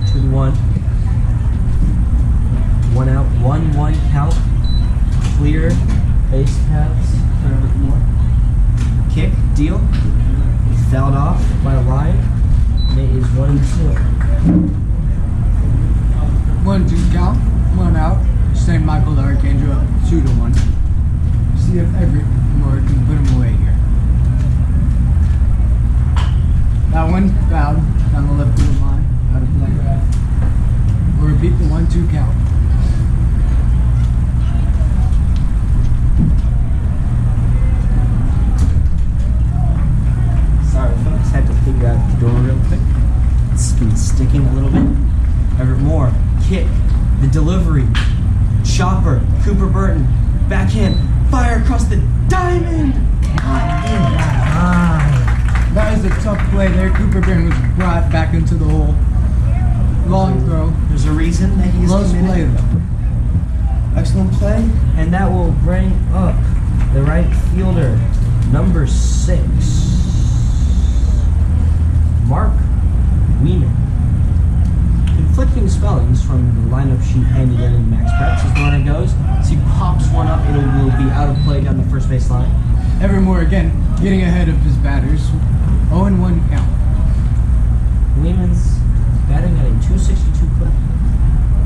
2-1. 1 out, 1-1 count. Clear base paths. Turn over more. Kick, deal. Fouled off by Lyon. And it is 1-2. 1-2 count, 1 out. St. Michael the Archangel up 2-1. See if Everett Moore can put him away here. That one fouled down the left field line, out of play. We'll repeat the 1-2 count. Sorry, folks, had to figure out the door real quick. It's been sticking a little bit. Everett Moore, kick, the delivery, chopper, Cooper Burton, backhand, fire across the diamond! Not in time. That was a tough play there. Cooper Burton was brought back into the hole. Long throw. There's a reason that he's Close play committed. though. Excellent play. And that will bring up the right fielder, number 6, Mark Weeman. Conflicting spellings from the lineup sheet handed in Max Preps as the runner goes. So he pops one up, it will be out of play down the first base line. Everett Moore again getting ahead of his batters. 0-1 count. Weeman's batting at a .262 clip.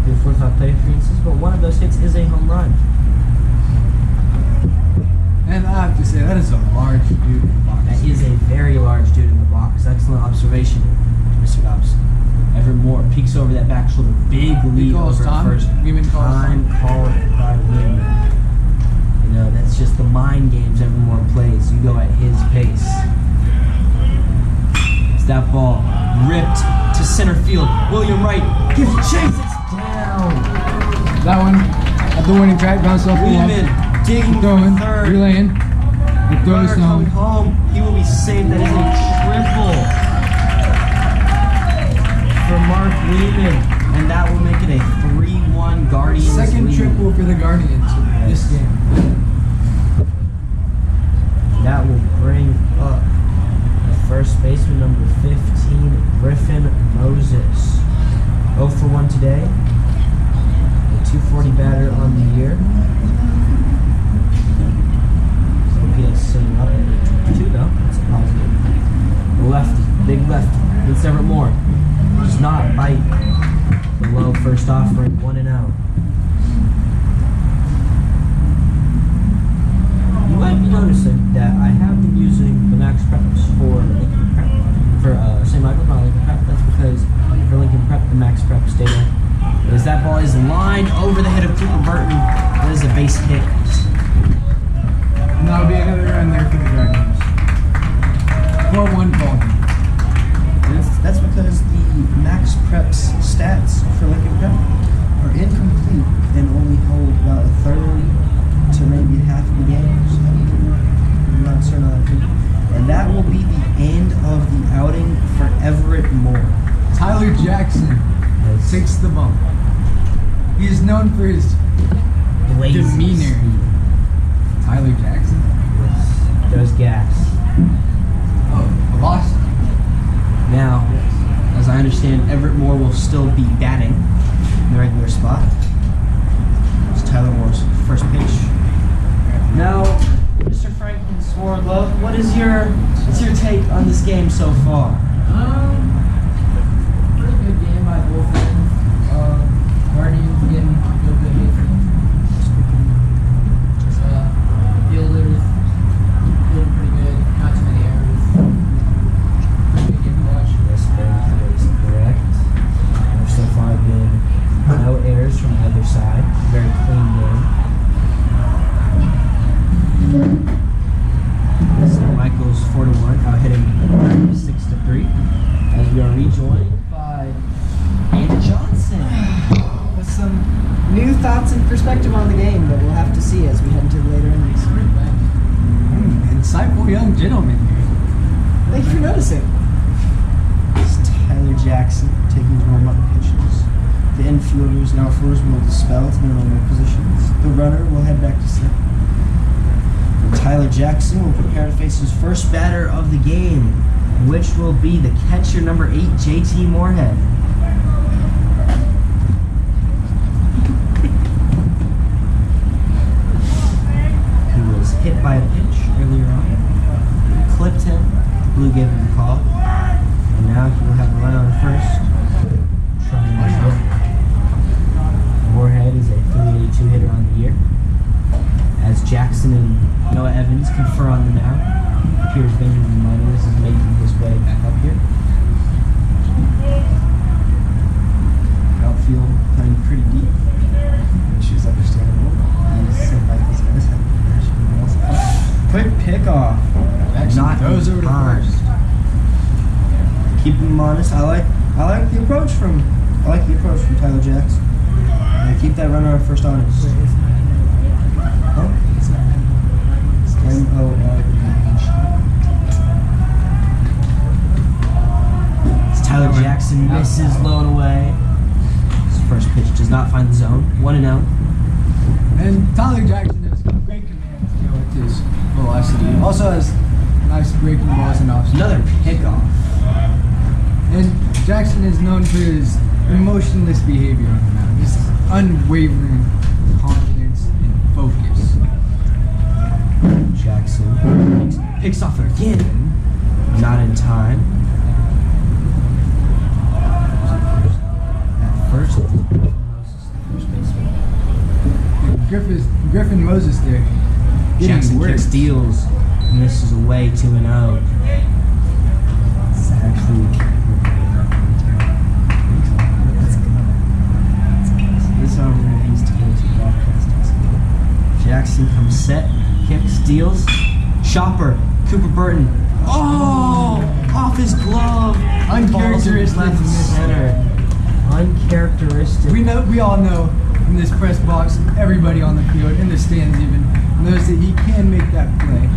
Did 45 plate appearances, but one of those hits is a home run. And I have to say, that is a large dude in the box. That is a very large dude in the box. Excellent observation, Mr. Dobson. Everett Moore peeks over that back shoulder. Big lead calls over Tom. first. Weeman calls Time called by Weeman. You know, that's just the mind games Everett Moore plays. You go at his pace. It's that ball ripped to center field. William Wright gives chase. It's down. That one at the warning track, bounced off the wall. Weeman digging for Throwing, third. relaying. The throw Runner is coming home. home. He will be saved. That is a triple for Mark Weeman. And that will make it a 3-1 Guardians Second lead. triple for the Guardians in this Yes. game. That will bring up the first baseman, number 15, Griffin Moses. 0 for 1 today. A 240 batter on the year. OPS sitting up at 2 though. That's a positive. The lefty, big lefty, Vince Everett Moore. Does not bite the low first offering, 1 and out. You might be noticing that I have been using the Max Preps for Lincoln Prep, for St. Michael's, not Lincoln Prep. That's because for Lincoln Prep, the Max Preps data is that ball is lined over the head of Cooper Burton. That is a base hit. And that'll be another run there for the Guardians. 4-1 ball game. That's because the Max Preps stats for Lincoln Prep are incomplete and only hold about a third to maybe half of the games. I'm not certain on that. And that will be the end of the outing for Everett Moore. Tyler Jackson takes the bump. He is known for his Blazes. demeanor. Tyler Jackson. There's gas. Oh, velocity. Now, as I understand, Everett Moore will still be batting in the regular spot. It's Tyler Moore's first pitch. Now, Mr. Franklin Swordlove, what's your take on this game so far? Pretty good game by both ends. Guardians getting a good hit from fielders doing pretty good. Not too many errors. Pretty good game to watch. Yes, that is correct. There's so far been no errors from either side. Very clean game. St. Michael's 4-1, out hitting 6-3. As we are rejoined by Andy Johnson. With some new thoughts and perspective on the game, but we'll have to see as we head into the later innings. Insightful young gentleman here. Thank you for noticing. It's Tyler Jackson taking his warm-up pitches. The infielders and outfielders will dispel to their normal positions. The runner will head back to center. And Tyler Jackson will prepare to face his first batter of the game, which will be the catcher number 8, JT Moorhead. Who was hit by a pitch earlier on. Clipped him. Blue gave him a call. And now he will have a run on first. Trying to hit. Moorhead is a 382 hitter on the year. As Jackson and Noah Evans confer on the mound, Piers Benjamin Miners is making his way back up here. Outfield playing pretty deep, which is understandable. St. Michael's guys have quick pickoff. Not throws over to time. first. Keep him honest. I like the approach from Tyler Jackson. Keep that runner on first honest. Huh? As Tyler Jackson misses low and away. His first pitch does not find the zone. 1-0. And Tyler Jackson has great command with his velocity. Also has nice breaking balls and off. Another pickoff. And Jackson is known for his emotionless behavior on the mound. His unwavering confidence and focus. Jackson picks off again. Not in time. At first baseman. Griffin Moses there. Jackson kicks, deals, misses away 2-0. It's actually this over needs to go to broadcasting school. Jackson comes set, kicks, deals. Chopper, Cooper Burton. Oh, off his glove. Uncharacteristic Left miss. center. Uncharacteristic. We all know in this press box, everybody on the field, in the stands even, knows that he can make that play.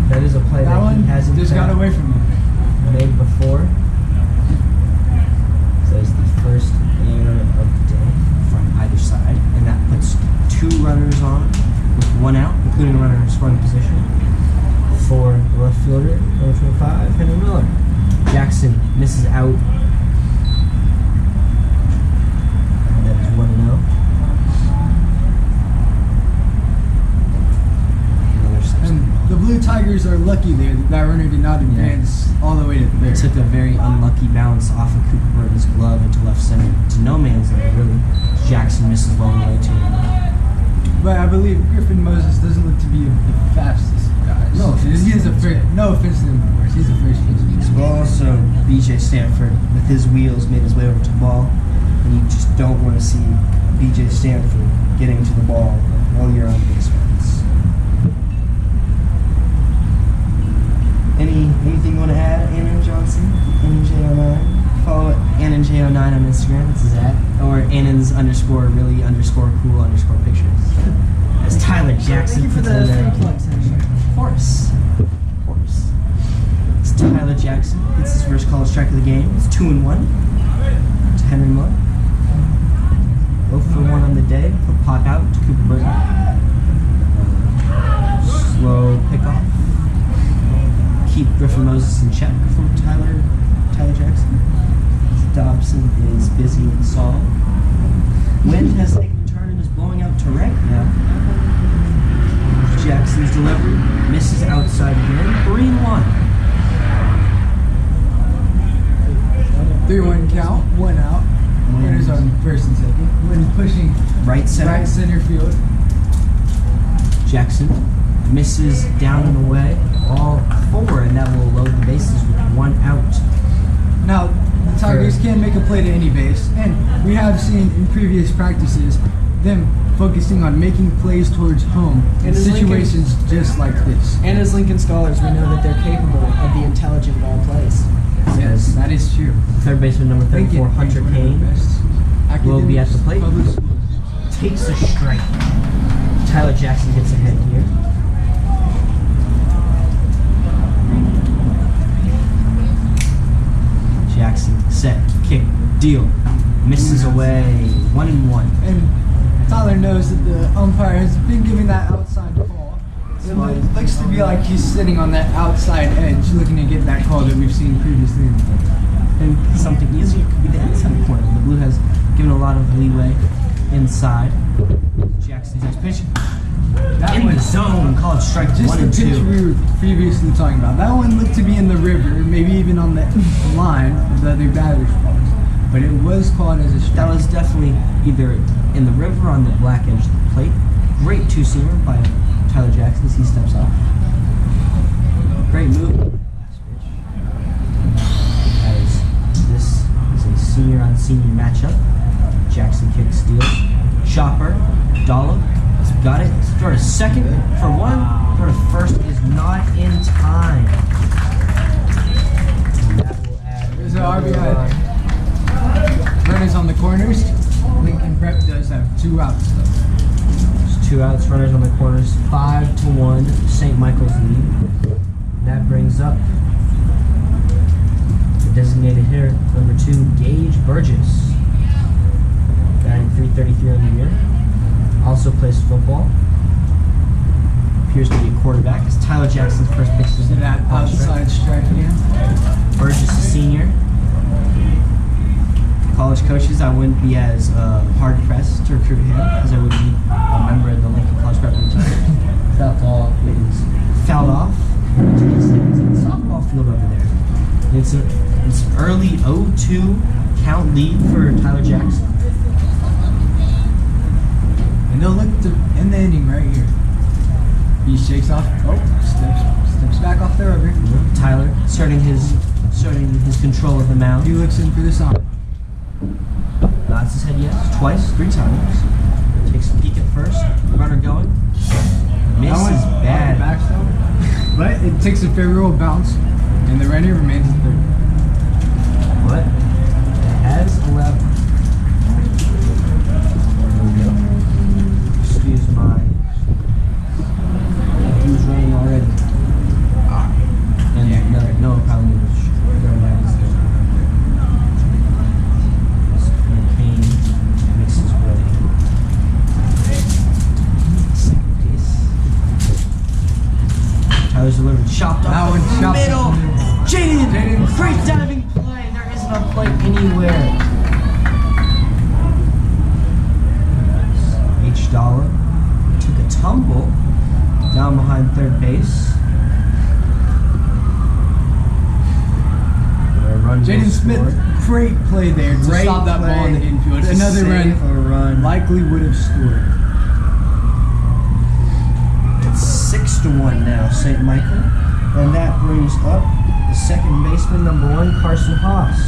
That is a play That that one he hasn't just got away from him. made before. So it's the first error of the day from either side, and that puts 2 runners on with 1 out, including a runner in scoring position for the left fielder, number 25, Henry Miller. Jackson misses out. Tigers are lucky there that that runner did not advance all the way to third. Took a very unlucky bounce off of Cooper Burton's glove into left center to no man's land, really. Jackson misses well on the way to him. But I believe Griffin Moses doesn't look to be the fastest guy. No offense he is to a him. first. No offense to him, of course. He's a first base. Well, also, BJ Stanford, with his wheels, made his way over to the ball, and you just don't want to see BJ Stanford getting to the ball while you're on base runs. Anything you want to add, Annan Johnson? AnnanJ09? Follow AnnanJ09 on Instagram, that's his ad. Or Annan's _ cool _ pictures. As Tyler Jackson Thank you for puts the in there. free plugs, Henry. Of course. It's Tyler Jackson. It's his first college strike of the game. It's 2-1 to Henry Mudd. 0 for 1 on the day. He'll pop out to Cooper Burton. Slow pickoff. Keep Griffin Moses in check from Tyler Jackson. Dobson is busy and solid. Wind has taken a turn and is blowing out to right now. Jackson's delivery misses outside again. 3-1. 3-1 count, 1 out. Runners on first and second. When pushing Right center. right center field. Jackson misses down and away. All 4, and that will load the bases with 1 out. Now, the Tigers can make a play to any base, and we have seen in previous practices them focusing on making plays towards home in And as situations just like this. And as Lincoln Scholars, we know that they're capable of the intelligent ball plays. Yes, that is true. Third baseman number 34, Hunter is one of the Kane, best will be at the plate. public schools. takes a strike. Tyler Jackson gets ahead here. Jackson, set, kick, deal. Misses away. 1-1. And Tyler knows that the umpire has been giving that outside call. It looks to be like he's sitting on that outside edge looking to get that call that we've seen previously. And something easier could be the inside corner. The blue has given a lot of leeway inside. Jackson's next pitch. That In one, the zone. Called strike just 1 the and pitch 2. we were previously talking about. That one looked to be in the river, maybe even on the line of the other batter's balls. But it was called as a strike. That was definitely either in the river or on the black edge of the plate. Great two-seamer by Tyler Jackson as he steps off. Great move. As this is a senior-on-senior matchup. Jackson kicks, steals. Chopper, Dollar, has got it. Throw to second for 1. Throw to first is not in time. And that will add There's an RBI. Runners on the corners. Lincoln Prep does have 2 outs though. There's 2 outs, runners on the corners, 5-1, St. Michael's lead. And that brings up the designated hitter, number 2, Gage Burgess. Batting .333 on the year. Also plays football. Appears to be a quarterback. It's Tyler Jackson's first pitch is To that outside strike again. Burgess, a senior. College coaches, I wouldn't be as hard pressed to recruit him as I would be a member of the Lincoln College Prep team. That ball is fouled off into the softball field over there. And it's an early 0-2 count lead for Tyler Jackson. And they'll look to end the inning right here. He shakes off. Oh, steps back off the rubber. Tyler starting his control of the mound. He looks in for the sign. Nods his head yes, twice, 3 times. Takes a peek at first. Runner going. Misses bad. Backstop. But it takes a favorable bounce, and the runner remains at third. But it has 11. There we go. Excuse my. Who's running already? And yeah, no, probably Kane makes his way. Second base. Tyler's delivered. Chopped That up one the chopped middle. up the middle. Jaden, great diving play. There isn't a play anywhere. H. Dollar took a tumble down behind third base. Jaden Smith, scored. great play there to Great stop that ball in the play infield. to Another save a run. likely would have scored. It's 6-1 now, St. Michael. And that brings up the second baseman, number 1, Carson Haas.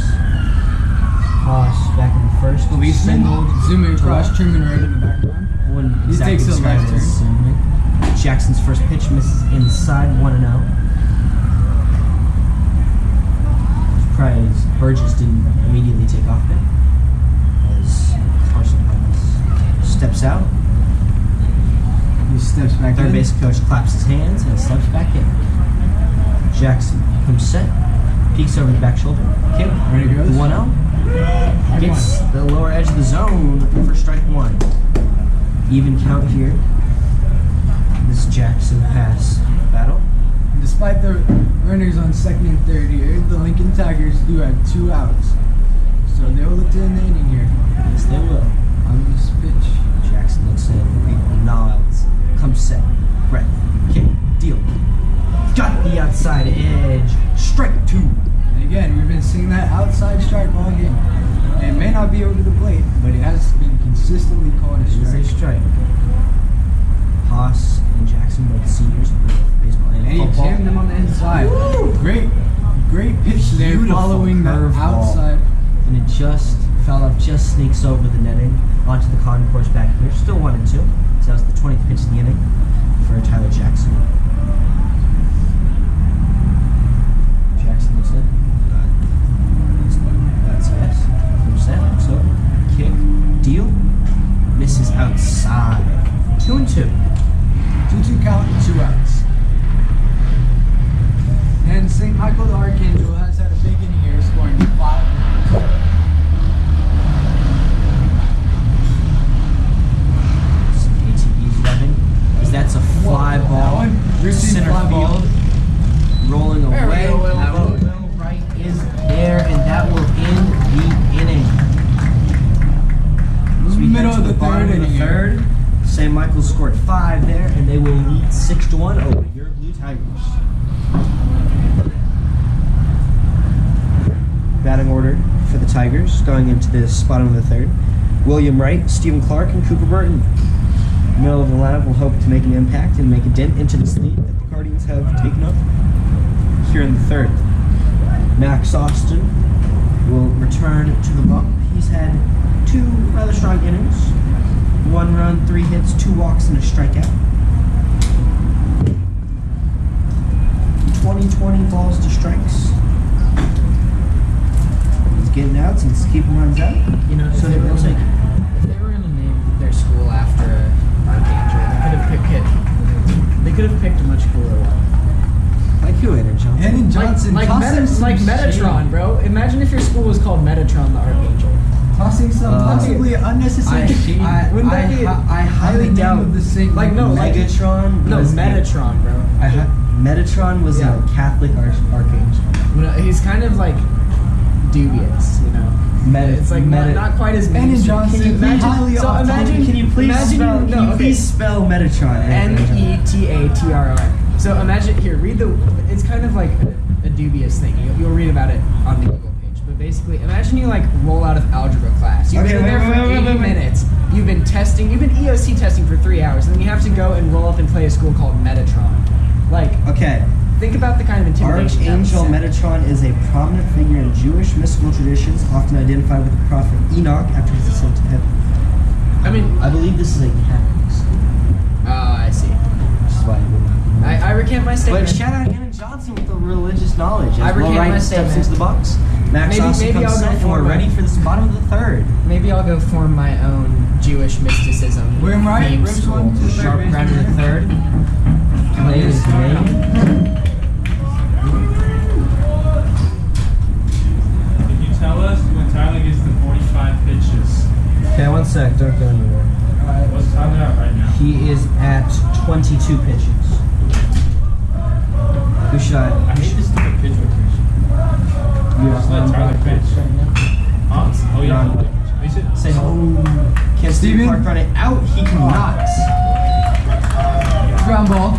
Haas back in the first. Policeman singled zooming to across, left. trimming right in the background. Wouldn't He exactly takes a describe left it as turn. zooming. Jackson's first pitch misses inside, 1-0. Surprised Burgess didn't immediately take off there, as Carson Haas steps out. He steps back Third in. base coach claps his hands and steps back in. Jackson comes set, peeks over the back shoulder, kick, Ready goes. 1-0. Gets the lower edge of the zone for strike 1. Even count here. This Jackson pass battle. Despite the runners on second and third here, the Lincoln Tigers do have 2 outs. So they'll look to end the inning here Yes, they will. on this pitch. Jackson looks in, nods, comes set, breath, kick, deal. Got the outside edge. Strike 2. And again, we've been seeing that outside strike all game. It may not be over the plate, but it has been consistently called a It is a strike. strike. Haas and Jackson, both seniors in both baseball and And he football. jammed them on the inside. Great pitch there, Beautiful following the curveball. outside. And it just fell up, just sneaks over the netting onto the concourse back here. Still 1-2. So that was the 20th pitch of the inning for Tyler Jackson. Jackson looks in. That's a yes. From set, looks over. Kick, deal. Misses outside. 2-2. 2-2 count, 2 outs. And St. Michael the Archangel has had a big inning here, scoring 5 runs. ATE's running. As that's a fly That ball. one, drifting Center fly ball. field. Rolling away. There we go, Will. Will Wright is there, and that will end the inning. As we Middle head to of the bottom third of the inning here. third. St. Michael scored 5 there, and they will lead 6-1 over your Blue Tigers. Batting order for the Tigers going into this bottom of the third. William Wright, Stephen Clark, and Cooper Burton. Middle of the lineup will hope to make an impact and make a dent into this lead that the Guardians have taken up here in the third. Max Austin will return to the bump. He's had 2 rather strong innings. 1 run, 3 hits, 2 walks, and a strikeout. 20 balls to strikes. He's getting outs and he's keeping runs out. You know, So they will take it. if they were gonna name their school after Archangel, they could have picked a much cooler one. Like who, Aaron Johnson? Henning Johnson tossing some Metatron, shade. bro. Imagine if your school was called Metatron the Archangel. Tossing some possibly unnecessary shade. Wouldn't that be- I highly doubt- doubt of the St. Like, no, like- Megatron. No, was Metatron, bro. Metatron was Yeah. a Catholic archangel. You know, he's kind of like dubious, you know. It's like not quite as Henning mainstream. Johnson, Can you imagine? highly So off imagine. topic. Can you please imagine, spell? no, Can you okay. please spell Metatron? Metatron. So imagine here. Read the. It's kind of like a dubious thing. You'll read about it on the Google page. But basically, imagine you like roll out of algebra class. You've been there for 80 minutes. You've been testing. You've been EOC testing for 3 hours, and then you have to go and roll up and play a school called Metatron. Like, Okay. think about the kind of intimidation. that would Archangel set. Metatron is a prominent figure in Jewish mystical traditions, often identified with the prophet Enoch after his ascent to heaven. I mean, I believe this is a Catholic school, I see. which is why I would not. I recant my statement. But shout out Henning Johnson with the religious knowledge. I As recant Will Wright my steps statement. into the box. Max Maybe- Austin maybe comes I'll go set, and we're forward. ready for this bottom of the third. Maybe I'll go form my own Jewish mysticism. William Wright, meme rips school. one to third Sharp base. ground to the third. Play is made. Can you tell us when Tyler gets to 45 pitches? Okay, 1 sec. Don't go anywhere. What's Tyler at right now? He is at 22 pitches. Who should I hate this stupid pitch rotation. Just let Tyler pitch. Huh? Oh yeah. He said, Say no. Can Stephen Steven? Clark run it out? He cannot. Ground ball.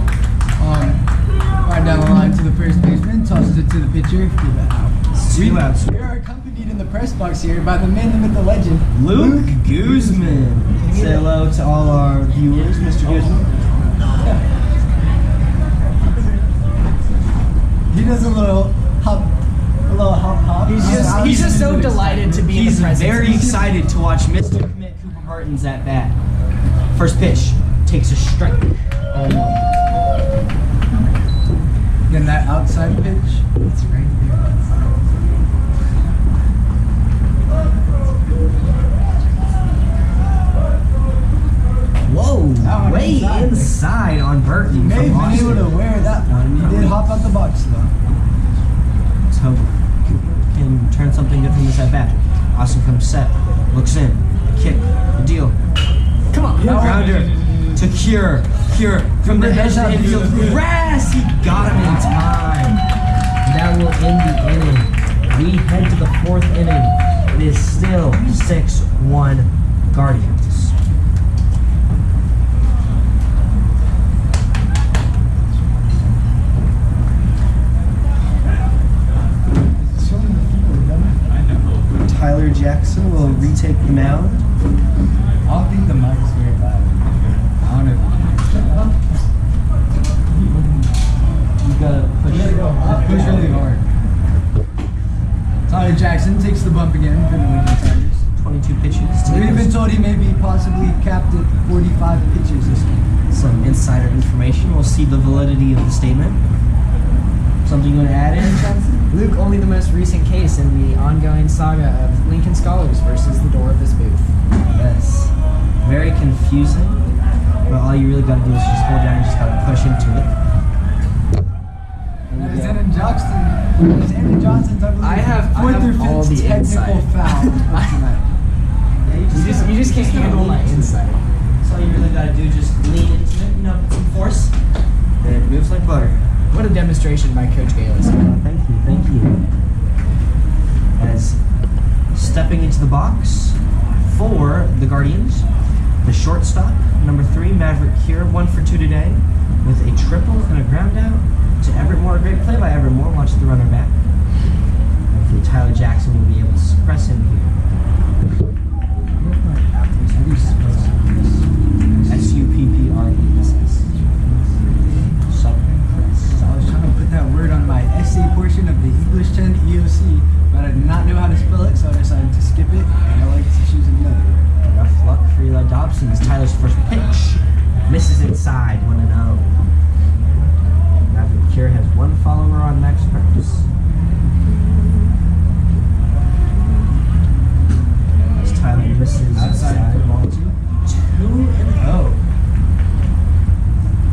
Right down the line to the first baseman. Tosses it to the pitcher for the out. It's Two outs. We are accompanied in the press box here by the man, the myth, the legend, Luke Guzman. Say hello to all our viewers, Mr. Guzman. He does a little hop. He's just so delighted to be in He's the presence. very excited to watch Mr. Commit Cooper Barton's at bat. First pitch takes a strike. Then that outside pitch. It's right there. Whoa, That one way inside on Burton. May from have been able to Austin. wear that one. He did hop out the box though. Let's hope Cooper can turn something good from this at bat. Austin comes set, looks in, the kick, the deal. Come on. Grounder to Cure from the edge of the infield. Grass, he got him in time. That will end the inning. We head to the fourth inning. It is still 6-1 Guardians. Tyler Jackson will retake the mound. I don't think the mic's very loud. I don't know. You gotta push. Push really hard. Tyler Jackson takes the bump again for the Lincoln Tigers. 22 pitches. to We've get been those- told he may be possibly capped at 45 pitches this game. Some insider information. We'll see the validity of the statement. Something you want to add in, Johnson? Luke, only the most recent case in the ongoing saga of Lincoln Scholars versus the door of this booth. Yes. Very confusing. But all you really gotta do is just hold down and just gotta push into it. That is Evan Johnston. That is Evan Johnson's, I believe, I have fourth or fifth all the technical insight. foul of tonight. You just can't handle my insight. That's all you really gotta do. Just lean into it, put some force. And it moves like butter. What a demonstration by Coach Galis. Thank you. As stepping into the box for the Guardians, the shortstop, number 3, Maverick Cure, 1 for 2 today, with a triple and a ground out to Everett Moore. Great play by Everett Moore. Watch the runner back. Hopefully Tyler Jackson will be able to suppress him here. SUPPRESS. Suppress. I was trying to put that word on my essay portion of the English 10 EOC, but I did not know how to spell it, so I decided to skip it, and I like to choose another. Rough luck for Eli Dobson as Tyler's first pitch misses inside 1-0. Maverick Cure has 1 follower on Max Purpose. As Tyler misses Outside inside ball 2. 2-0.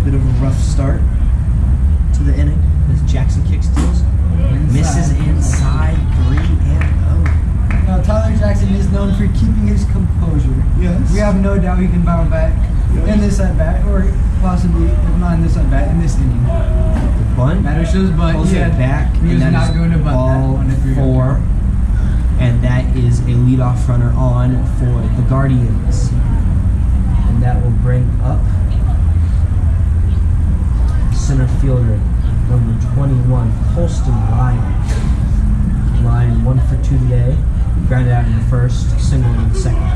Bit of a rough start to the inning as Jackson kicks steals. Misses inside 3-0. Now, Tyler Jackson is known for keeping his composure. Yes. We have no doubt he can bounce back in this at bat, or possibly, if not in this at bat, in this inning. The bunt. Matter shows bunt. Pulls He it had- back, He was and that not is going to bunt that ball on a 3-0 4, and that is a leadoff runner on for the Guardians, and that will bring up center fielder number 21, Holston Lyon. Lyon 1 for 2 today, grounded out in the first, single in the second.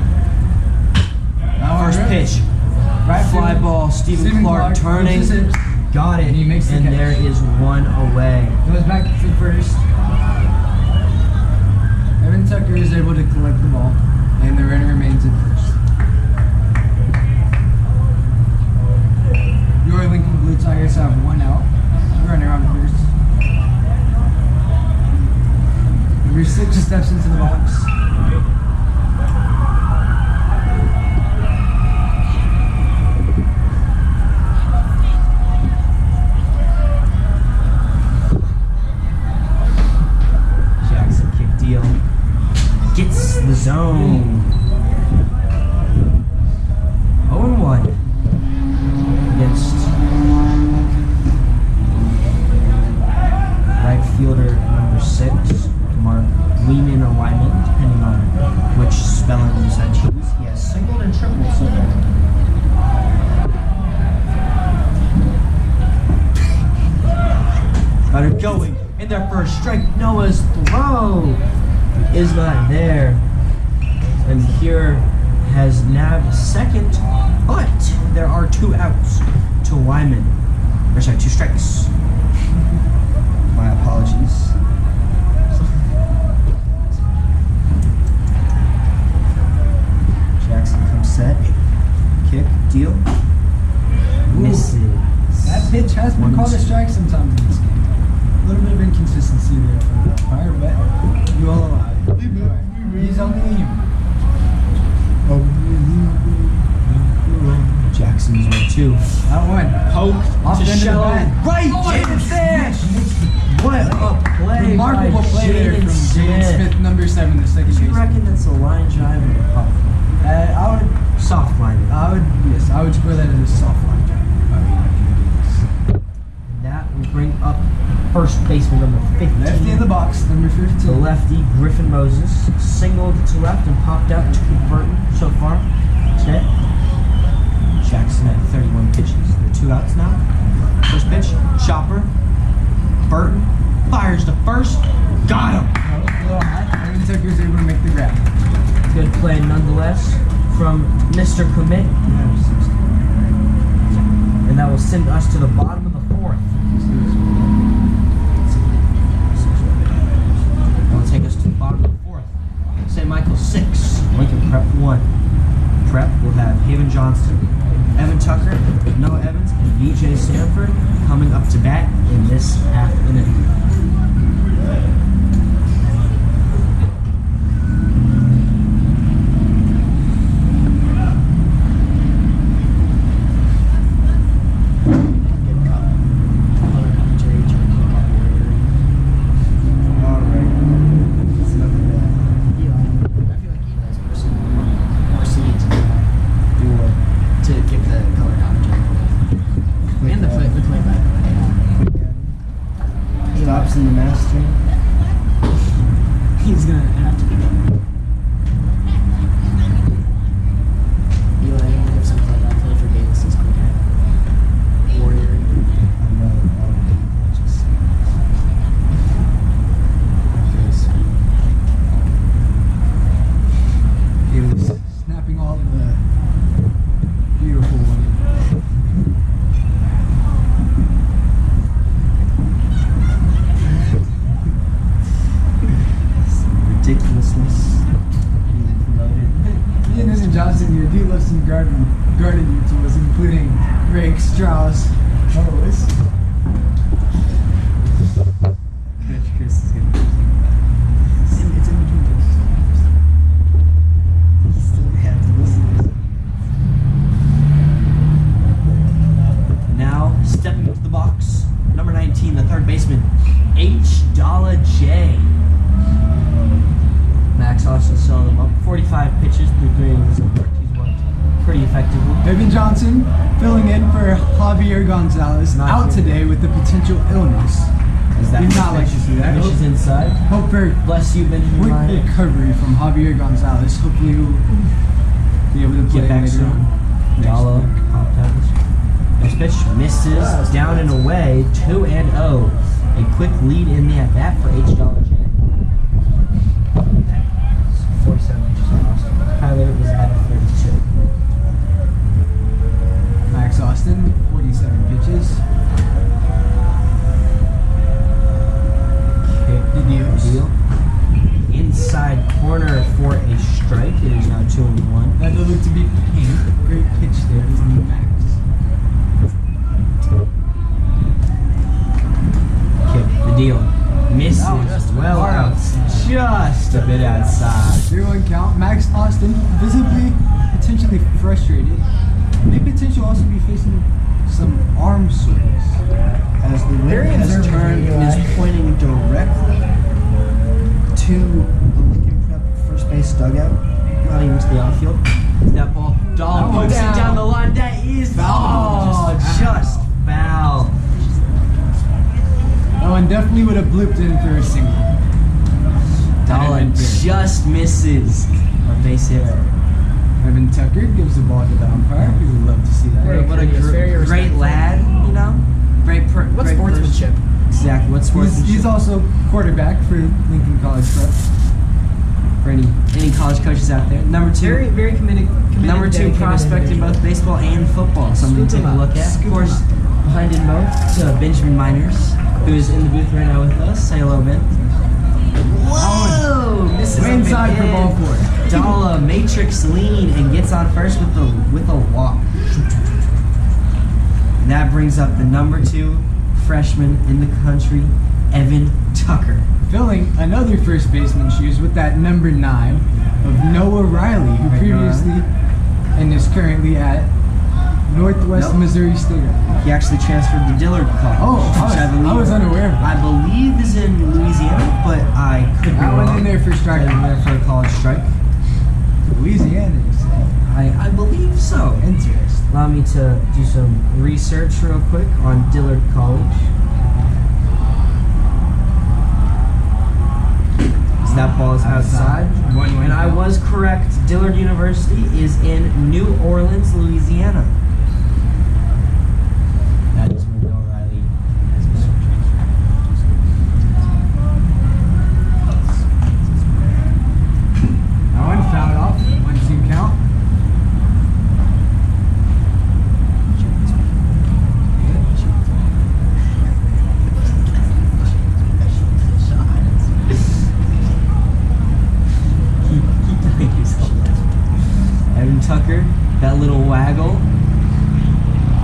First pitch, Right fly field. ball. Stephen Clark turning, moves his hips, got it, And he makes the and catch. there is 1 away. Goes back to first. Evan Tucker is able to collect the ball, and the runner remains at first. Your Lincoln Blue Tigers have 1 out. Runner on first. Number 6 just steps into the box. Jackson kick deal. Gets the zone. 0-1 against right fielder number 6, Mark Weeman or Wyman, depending on which spelling you decide to use. He has singled and tripled so far. Got it going. And their first strike, Noah's throw is not there. And here has nabbed second, but there are 2 outs to Wyman. Or sorry, 2 strikes. My apologies. Jackson comes set. Kick, deal. Misses. That pitch has been called a strike sometimes in this game. A little bit of inconsistency there from the umpire, but you all allow it. He's only a human. Jackson's 1-2. That one. Poked Off to the end of the shallow bat. right. Oh, Jaden it's Smith. What a play! Remarkable by play there Jaden from Jaden Smith, number 7, the second Do you baseman. reckon that's a line drive or a pop? I would, Soft line. yes, I would score that as a soft line drive. That will bring up first baseman number 15. Lefty in the box, number 15. The lefty, Griffin Moses, singled to left and popped out to Burton so far today. Jackson at 31 pitches. There are 2 outs now. First pitch, chopper. Burton fires to first. Got him! A little high. Aaron Tucker is able to make the grab. Good play nonetheless from Mr. Commit. And that will send us to the bottom of the 4th. That will take us to the bottom of the 4th. St. Michael 6, Lincoln Prep 1. Prep will have Haven Johnston, Evan Tucker, Noah Evans, and BJ Sanford coming up to bat in this half inning. Stops in the master. He's gonna have to be done. Eli, you want to give some play-by-play for Gaines' quick hat? Warrior. He was snapping all the beautiful one. Ridiculousness being promoted. Ian and Johnson, your D lists and garden utils, including Greg Strauss. Chris Chris is gonna be It's in between those. still have to listen to this. Now stepping into the box, number 19, the third baseman, H. Dalla J. Max Austin selling him up. 45 pitches through 3 innings of work. He's worked pretty effectively. Evan Johnson filling in for Javier Gonzalez, Not out here. today with the potential illness. Is that You'd not like to see that. Pitches inside. Hope for Bless you, Benjamin quick Ryan. recovery from Javier Gonzalez. Hopefully he'll be able to play Get back later soon. on. Dalla popped out. Next pitch misses down and away. 2-0. A quick lead in the at bat for H. Dalla J. 47 pitches lost. Tyler was at 32. Max Austin, 47 pitches. Kick The deal. Inside corner for a strike. It is now 2-1. That will look to be Payne. Great pitch there from Max. Kick the deal. Misses That was just well far out. Just a bit outside. 3-1 count. Max Austin visibly, potentially frustrated. May potentially also be facing some arm soreness. As the Very wind has observant, turned and Eli. is pointing directly to the Lincoln Prep first base dugout, not even to the outfield. That ball, Dahl Oh, pokes it down. down the line. That is Foul. just foul. That one definitely would have blooped in for a single. Dahl just misses a base hit. Evan Tucker gives the ball to the umpire. We would love to see that. Very What a courteous, very great respectful. lad, you know. Great, What great sportsmanship? person. Exactly. What sportsmanship? He's also quarterback for Lincoln College Prep. For any college coaches out there. Number two. Very, very committed. Number two dedicated prospect in individual. both baseball and football. Something to Scoop take a him up. look at. Scoop Of course, him behind in both, Benjamin Miners, who is in the booth right now with us. Say hello, Ben. Whoa! Misses Way up inside for and ball in. four. Dalla Matrix lean and gets on first with a walk. And that brings up the number 2 freshman in the country, Evan Tucker. Filling another first baseman shoes with that number 9 of Noah Riley, who Right, previously and is currently at Northwest Nope. Missouri State. He actually transferred to Dillard College. Oh, I was unaware of that. I believe is in Louisiana, but I could be That wrong. went in there for strike. In there for a college strike. Louisiana, you say? I believe so. Interesting. Allow me to do some research real quick on Dillard College. So that ball is outside. And I was correct. Dillard University is in New Orleans, Louisiana. That is where Noah Riley has been transferred. That one fouled off. 1-2 count. Evan Tucker, that little waggle.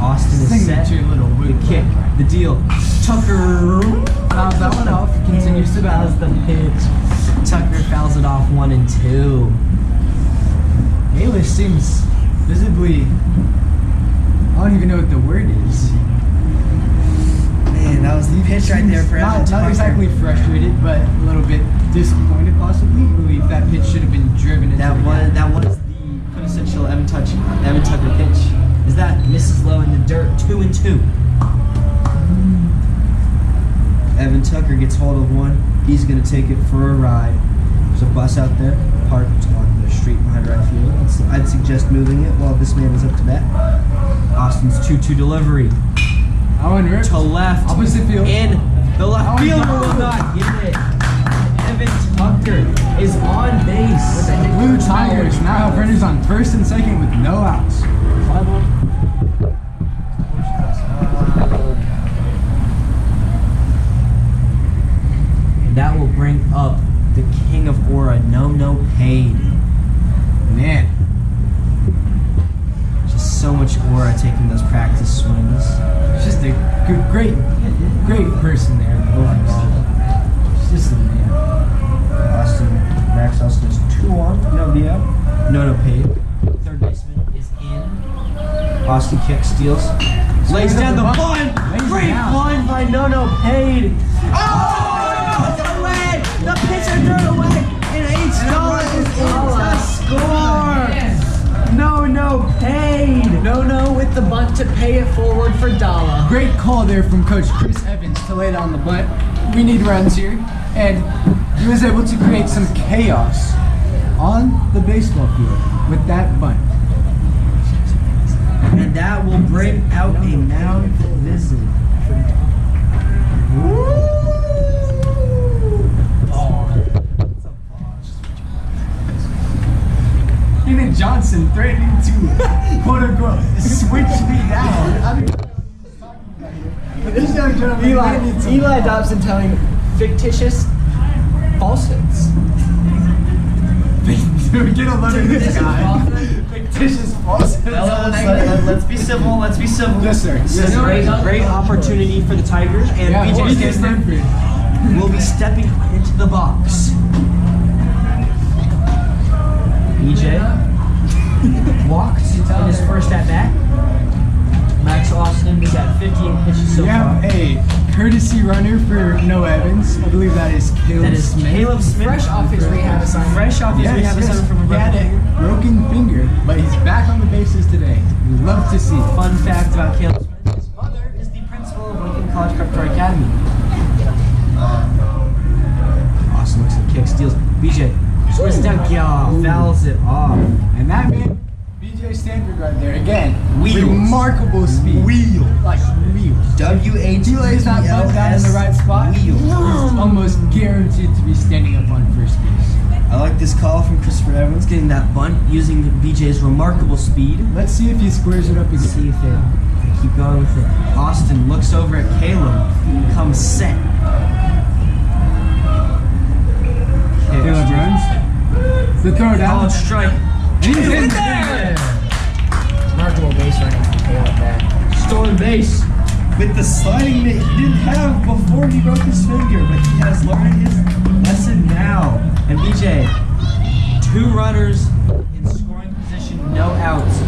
Austin is set. Signature little The wiggle. kick, the deal. Tucker Fouls that one off. Continues to fouls bounce. the pitch. Tucker fouls it off 1 and 2. Aylish seems visibly, I don't even know what the word is. Man, that was the pitch right there for Evan Not Tucker. exactly frustrated, but a little bit disappointed possibly. I believe that pitch should have been driven into That the was gap. the quintessential Evan Tucker pitch. Is that misses low in the dirt? 2 and 2. Evan Tucker gets hold of one. He's gonna take it for a ride. There's a bus out there parked on the street behind right field. I'd suggest moving it while this man is up to bat. Austin's 2-2 delivery That one ripped. to left. Opposite field. In the left Oh, fielder no. will not get it. Evan Tucker is on base. Blue Tigers now have runners on first and second with no outs. That will bring up the king of Aura, No Paid. Man, Just so much aura taking those practice swings. just a good, great person there overall. Just a man. Max Austin is 2 on. No Paid. Third baseman is in. Austin kicks, steals. Lays down the blind. Lays it Great down. blind by No Paid. Oh! It's away! The pitcher threw it away. And H. Dalla is in to score. No Paid. No, with the bunt to pay it forward for Dalla. Great call there from Coach Chris Evans to lay down the bunt. We need runs here, and he was able to create some chaos on the baseball field with that bunt. And that will bring out a mound visit. Even Johnson threatening to quote unquote switch me down. But this young gentleman needed some Eli help. Dobson telling fictitious falsehoods. Dude, get a load of this guy. Fictitious falsehoods. Let's be civil. Let's be civil. Yes, sir. This Yes, is a sir. great opportunity for the Tigers, and Yeah, BJ BJ Stanford Stanford. will be stepping into the box. BJ walked in his first at bat. Max Austin is at 58 pitches so We have far. a courtesy runner for Noah Evans. I believe that is Caleb That is Smith. Caleb Smith. Fresh off his rehab assignment. Fresh off his rehab assignment from a He had broken a broken finger, but he's back on the bases today. We love to see it. Fun fact about Caleb Smith: his mother is the principal of Lincoln College Preparatory Academy. Austin looks at the kick, steals. BJ squares it down, fouls it off. And that man, BJ BJ Stanford right there again. Wheels. Remarkable speed. Wheel. Like wheels. W-H-E-L-S. He lays that butt down in the right spot. Wheels. He's almost guaranteed to be standing up on first base. I like this call from Christopher Evans, getting that bunt using BJ's remarkable speed. Let's see if he squares it up again. See if it. Keep going with it. Austin looks over at Caleb. Comes set. Caleb runs. The throw down. College strike. And he's in there. Remarkable base running from Caleb there. Stolen base with the sliding that he didn't have before he broke his finger, but he has learned his lesson now. And BJ, 2 runners in scoring position, no outs.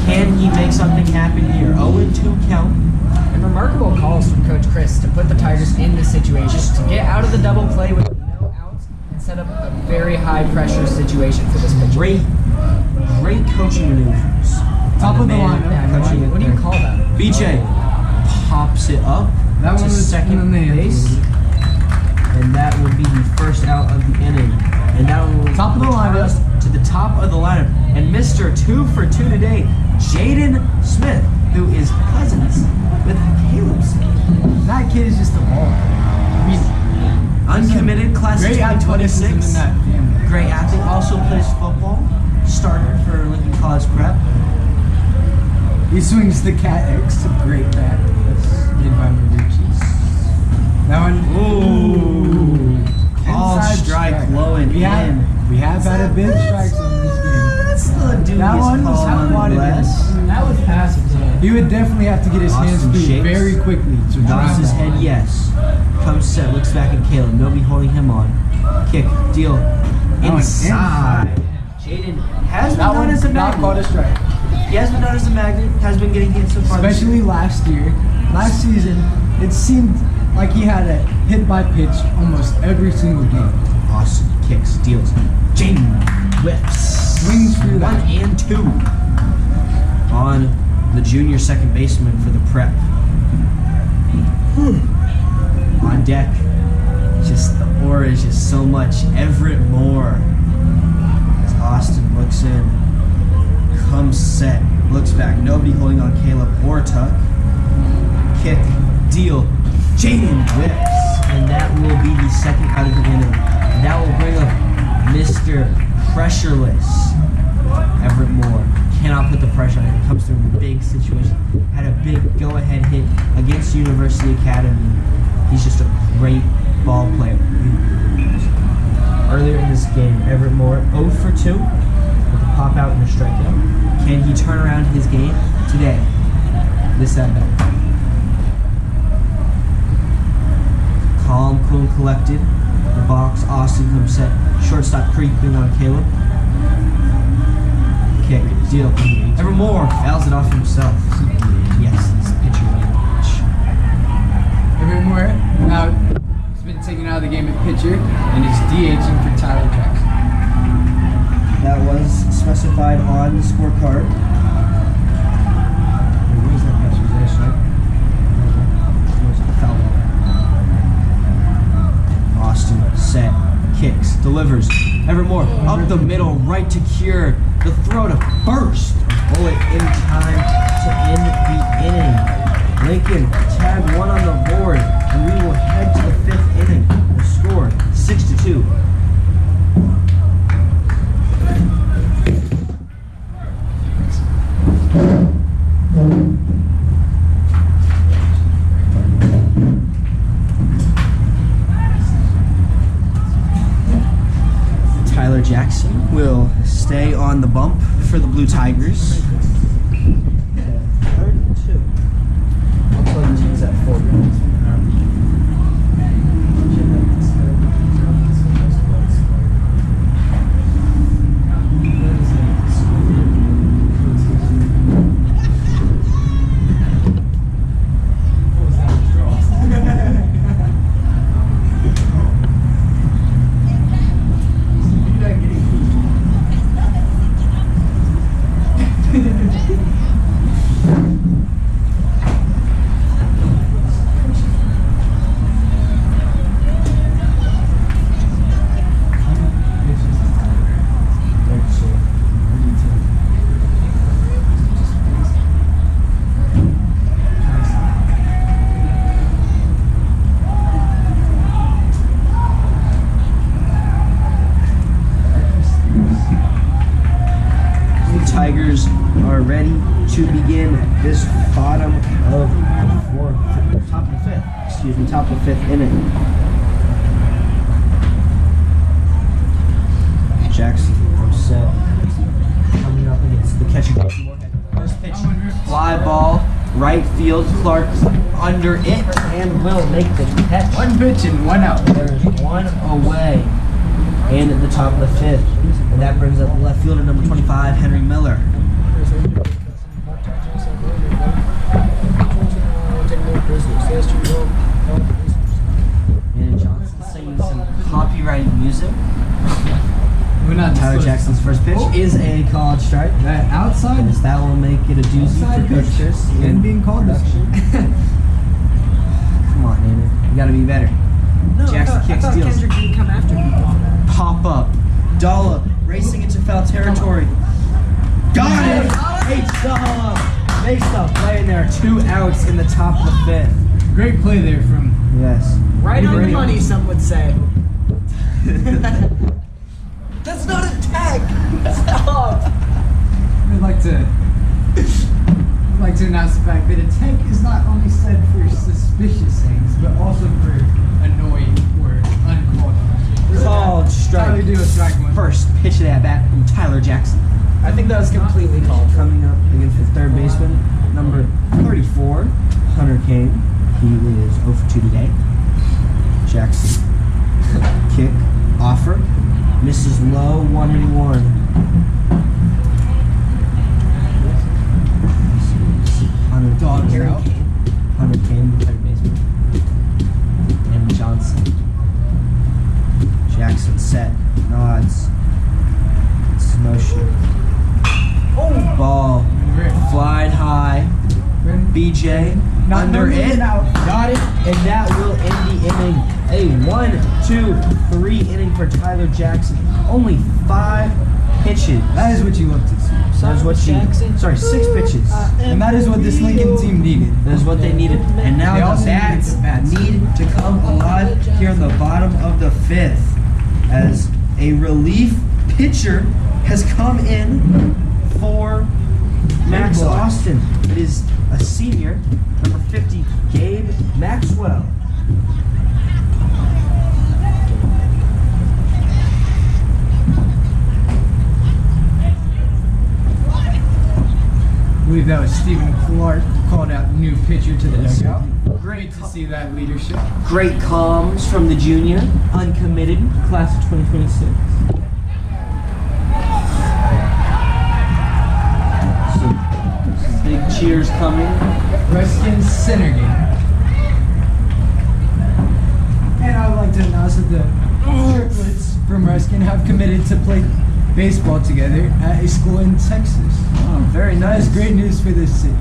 Can he make something happen here? 0-2 count. And remarkable calls from Coach Chris to put the Tigers in this situation, to get out of the double play with no outs and set up a very high pressure situation for this pitcher. Great coaching maneuvers. Top of the Man, lineup. Yeah, what do you call that? BJ pops it up That to one was second in the hands. base, and that will be the first out of the inning. And that will Top of the lineup. us to the top of the lineup. And Mr. 2 for 2 today, Jaden Smith, who is cousins with Caleb Smith. That kid is just a ball. I mean, Uncommitted, class of great athleticism in 2026. that family. Great athlete, also plays football. Starter for Lincoln College Prep. He swings the Cat X, a great bat. That's made by Marucci. That one. Ooh. Called Inside strike, blowing we in. we have had a big strikes in this game. That's still a dubious That one was call nonetheless. That was passive, yeah. He would definitely have to get his hands Austin free shakes. very quickly to Nods drive his that. head yes. Comes set, looks back at Caleb. Nobody holding him on. Kick, deal. Inside. Jaden has been That known one as a not caught a magnet. strike. He has been known as a magnet. Has been getting hit so far. this Especially year. last year. Last season, it seemed like he had a hit by pitch almost every single game. Austin kicks, deals. Jaden whips. Swings through 1 that. and 2 on the junior second baseman for the Prep. On deck, just the aura is just so much. Everett Moore, as Austin looks in, comes set, looks back. Nobody holding on Caleb or Tuck. Kick, deal. Jaden whips, and that will be the second out of the inning. And that will bring up Mr. Pressureless Everett Moore. Cannot put the pressure on him. Comes through in a big situation. Had a big go-ahead hit against University Academy. He's just a great ball player. Earlier in this game, Everett Moore 0 for 2 with a pop out and a strikeout. Can he turn around his game today? This at bat. Calm, cool, and collected. The box, Austin comes set. Shortstop creeping on Caleb. Kick, deal. Everett Moore fouls it off himself. Yes, it's pitcher advantage. Everett Moore now has been taken out of the game at pitcher and is DHing for Tyler Jackson. That was specified on the scorecard. Where's that pitcher? Is that a strike? Foul ball. Austin set, kicks, delivers. Everett Moore up the middle, right to Cure. The throw to first. A bullet in time to end the inning. Lincoln tag 1 on the board, and we will head to the 5th inning. The score 6-2. Tyler Jackson will stay on the bump for the Blue Tigers. 3rd and 2. I'll plug the teams at 4. to begin this bottom of the fourth, top of the fifth. Excuse me, top of the fifth inning. Jackson from set. Coming up against the catcher. First pitch, fly ball, right field. Clark under it and will make the catch. One pitch and one out. There is one away. And at the top of the fifth. And that brings up left fielder number 25, Henry Miller. And Johnson singing some copyrighted music. We're not Tyler disclosing. Jackson's first pitch is a called strike. That outside As that will make it a doozy outside for Coach pitch Chris. and being called this. Come on, Nana. You gotta be better. No, Jackson I kicks, thought steals. Kendrick would come after me. Pop up. Dollop. Racing into foul territory. Got it! H-Dollop makes the play, and there are 2 outs in the top of the fifth. Great play there from. Yes. Right on the Great. money, some would say. That's not a tag. Stop. We'd like to announce the fact that a tank is not only said for suspicious things, but also for annoying or uncalled. Called strike. Tyler do a strike one. First pitch of that bat from Tyler Jackson. I think that was completely called. Coming up against the third baseman, number 34, Hunter Kane. He is 0 for 2 today. Jackson. Kick. Offer. Misses low, 1-1. Hunter Dogs Kane. out. Hunter Kane, the third baseman. And Johnson. Jackson set. Nods. It's motion. Oh! Ball. Flying high. BJ Not under moving it. out. Got it. And that will end the inning. A 1, 2, 3 inning for Tyler Jackson. Only 5 pitches. That is what you love to see. That is what she. Jackson. Sorry, 6 pitches. And that is what this Lincoln team needed. That is what they needed. And now They the also needed bats the bats. need to come alive here in the bottom of the fifth. As a relief pitcher has come in for Max boy. Austin. It is a senior, number 50, Gabe Maxwell. I believe that was Stephen Clark called out new pitcher to the dugout. Great to see that leadership. Great comms from the junior, uncommitted, class of 2026. Some big cheers coming. Redskins center game. And I would like to announce that the triplets from Redskins have committed to play baseball together at a school in Texas. Oh, very That nice. is great news for this city.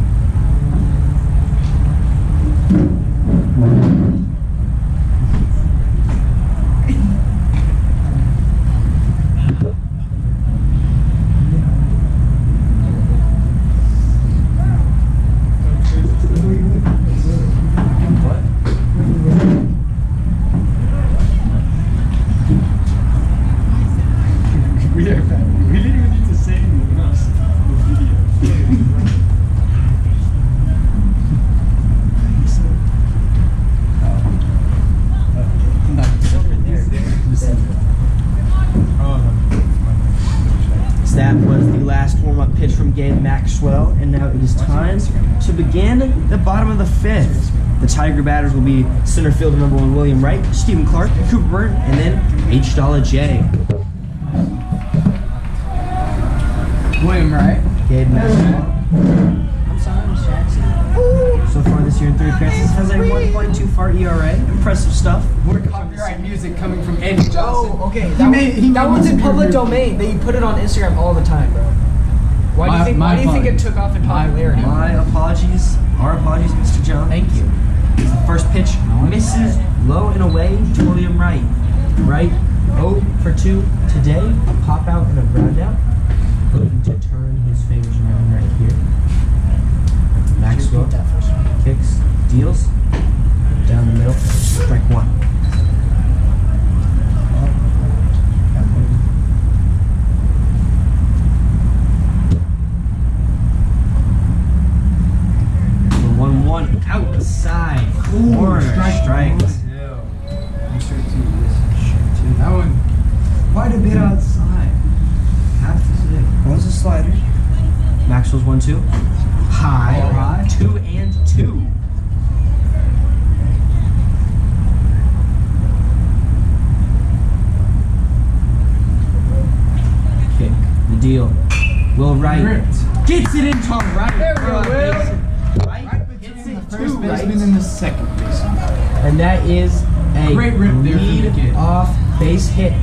We are back. We didn't even need to say anything else. That was the last warm-up pitch from Gabe Maxwell, and now it is time to begin the bottom of the fifth. The Tiger batters will be center fielder number 1 William Wright, Stephen Clark, Cooper Burton, and then H. J. William Wright. Gabe Maxwell. I'm sorry, Miss Jackson. So far this year in 3 appearances, has a 1.24 ERA. Impressive stuff. More copyright music coming from Andy Johnson. Oh, okay. He That, made- he that made one's in music public review. domain. They put it on Instagram all the time, bro. Why do you think? Why do you think it took off in popularity? My apologies. Our apologies, Mr. John. Thank you. The first pitch misses low and away to William Wright. Wright 0 for 2 today. A pop out and a ground out. Looking to turn his favors around right here. Maxwell kicks, deals, down the middle, strike 1. bit outside. Have to say. Was a slider. Maxwell's 1-2. High. High. 2 and 2. Kick. The deal. Will Wright Ripped. gets it into right. There we go, Will. Right hits Between it the to first right. baseman and the second baseman. And that is a Great rip there from the lead kid. off base hit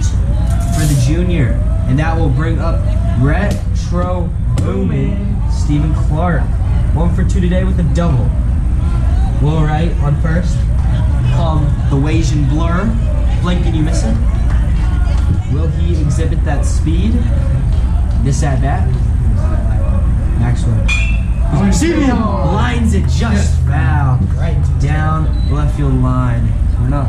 for the junior. And that will bring up retro booming Stephen Clark. 1 for 2 today with a double. Will Wright on first. The Wasian blur. Blink and you miss it. Will he exhibit that speed? This at bat. Maxwell. Steven lines it just foul. Right into the Down left field line. We're not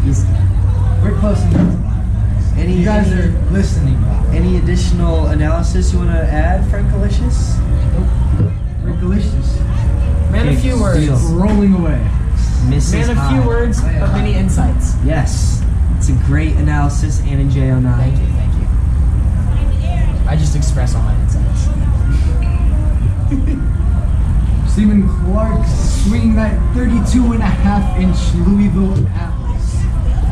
He's- We're close enough. Any You guys are listening. any additional analysis you want to add, Frankalicious? We're delicious. Man, a few words. Steal. Rolling away. Misses Man, a high. few words, but many insights. Yes, it's a great analysis. Anna J09. Thank you, thank you. I just express all my insights. Stephen Clark swinging that 32.5-inch Louisville Atlas.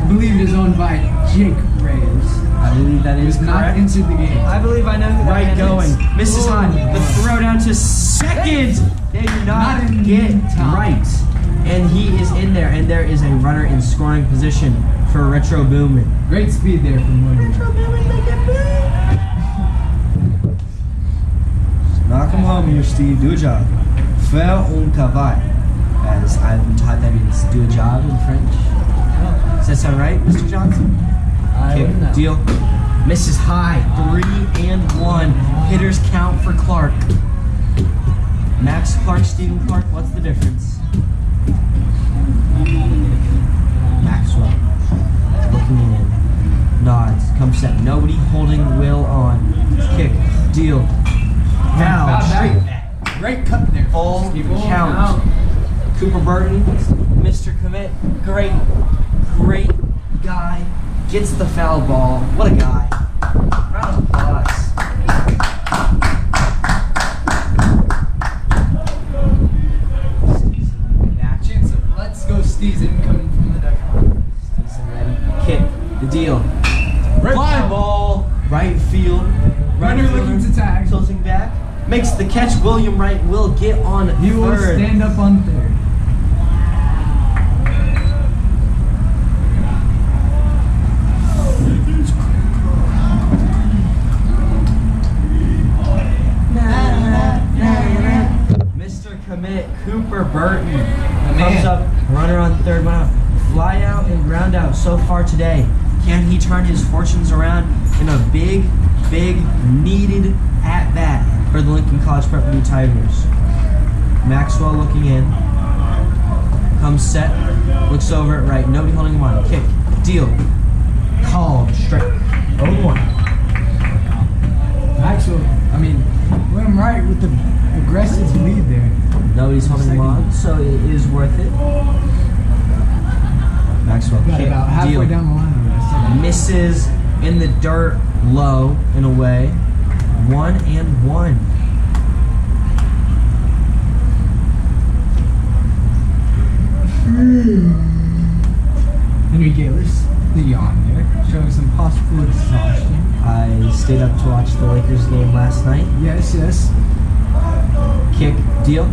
I believe it is owned by Jake Reyes. I believe that is Who's not correct. entered the game. I believe I know who that Right man going. is. Misses Ooh. high. The throw down to second. They do not Not in get time. right. And he is in there. And there is a runner in scoring position for Retro Boomin. Great speed there from Williams. Knock him home here, Steve. Do a job. Faire un travail. As I've been taught that means do a job in French. Does that sound right, Mr. Johnson? I Kick, wouldn't know. deal. Misses high. 3 and 1. Hitters count for Clark. Max Clark, Stephen Clark. What's the difference? Maxwell looking in. Nods. Comes set. Nobody holding Will on. Kick. Deal. Foul. Straight back. Great cut there. Full Stephen. count. Cooper Burton, Mr. Commit, great guy, gets the foul ball. What a guy. Round of applause. That chance of let's go Steez incoming from the deck. Stevenson ready. Kick. The deal. Right Fly ball. Right field. Runner looking to tag. Tilting back. Makes the catch. William Wright will get on He will third. stand up on third. Mr. Commit, Cooper Burton man. comes up, runner on third, one out. Fly out and ground out so far today. Can he turn his fortunes around in a big needed at bat for the Lincoln College Prep Blue Tigers? Maxwell looking in, comes set, looks over at right, nobody holding him on. Kick, deal, called, strike, 0-1. Maxwell, William Wright with the aggressive lead there. Nobody's holding him Second. on, so it is worth it. Maxwell, Got kick, about halfway deal. down the line already. Misses in the dirt, low and away. 1-1. Henry Gaylor's the yawn there, showing some possible exhaustion. I stayed up to watch the Lakers game last night. Yes. Kick, deal.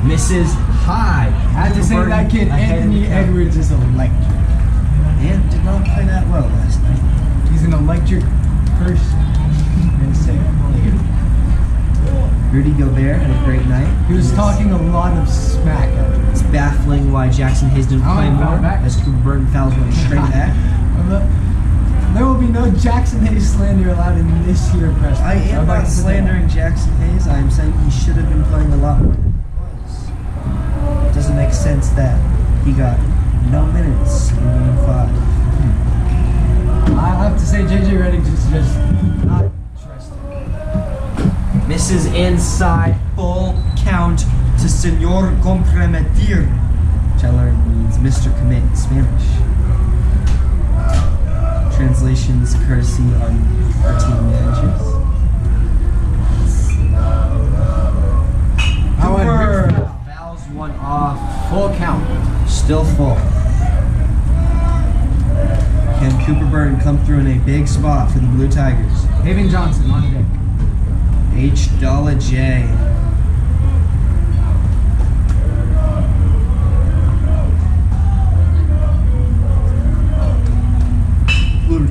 Misses high. I have to say Burton that kid, ahead in the Anthony count. Edwards, is electric. And did not play that well last night. He's an electric person. I'm gonna say it. Rudy Gobert had a great night. He was talking a lot of smack at him. It's baffling why Jackson Hayes didn't Oh, play he more, fouled back. as Cooper Burton fouls went straight back. There will be no Jackson Hayes slander allowed in this year press. I am not slandering Jackson Hayes. I am saying he should have been playing a lot more than he was. It doesn't make sense that he got no minutes in Game 5. I have to say JJ Redick just not trusted. Misses inside, full count to Senor Comprometir. which I learned means Mr. Commit in Spanish. Translations courtesy on our team managers. Cooper fouls one off. Full count. Still full. Can Cooper Burton come through in a big spot for the Blue Tigers? Haven Johnson on deck. H. Dollar J.